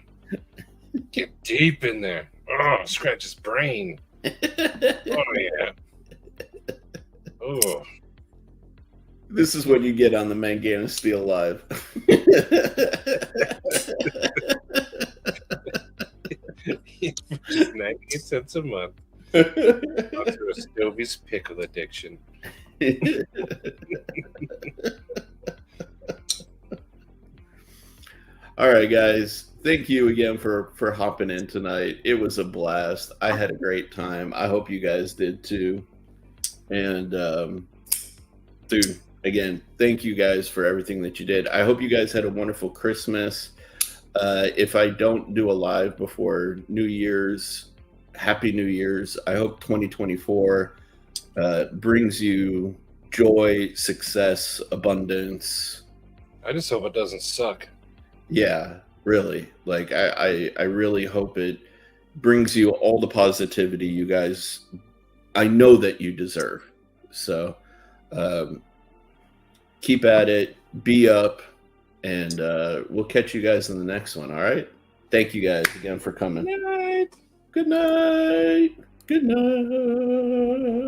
Get deep in there. Oh, scratch his brain. Oh, yeah. Oh. This is what you get on the Manganas Steel Live. 98 cents a month. After a Stovey's pickle addiction. All right, guys. Thank you again for hopping in tonight. It was a blast. I had a great time. I hope you guys did too. And dude, again, thank you guys for everything that you did. I hope you guys had a wonderful Christmas. If I don't do a live before New Year's, Happy New Year's. I hope 2024 brings you joy, success, abundance. I just hope it doesn't suck. Yeah, really. Like, I really hope it brings you all the positivity you guys, I know that you deserve. So keep at it, be up, and we'll catch you guys in the next one, all right? Thank you guys again for coming. Good night. Good night. Good night.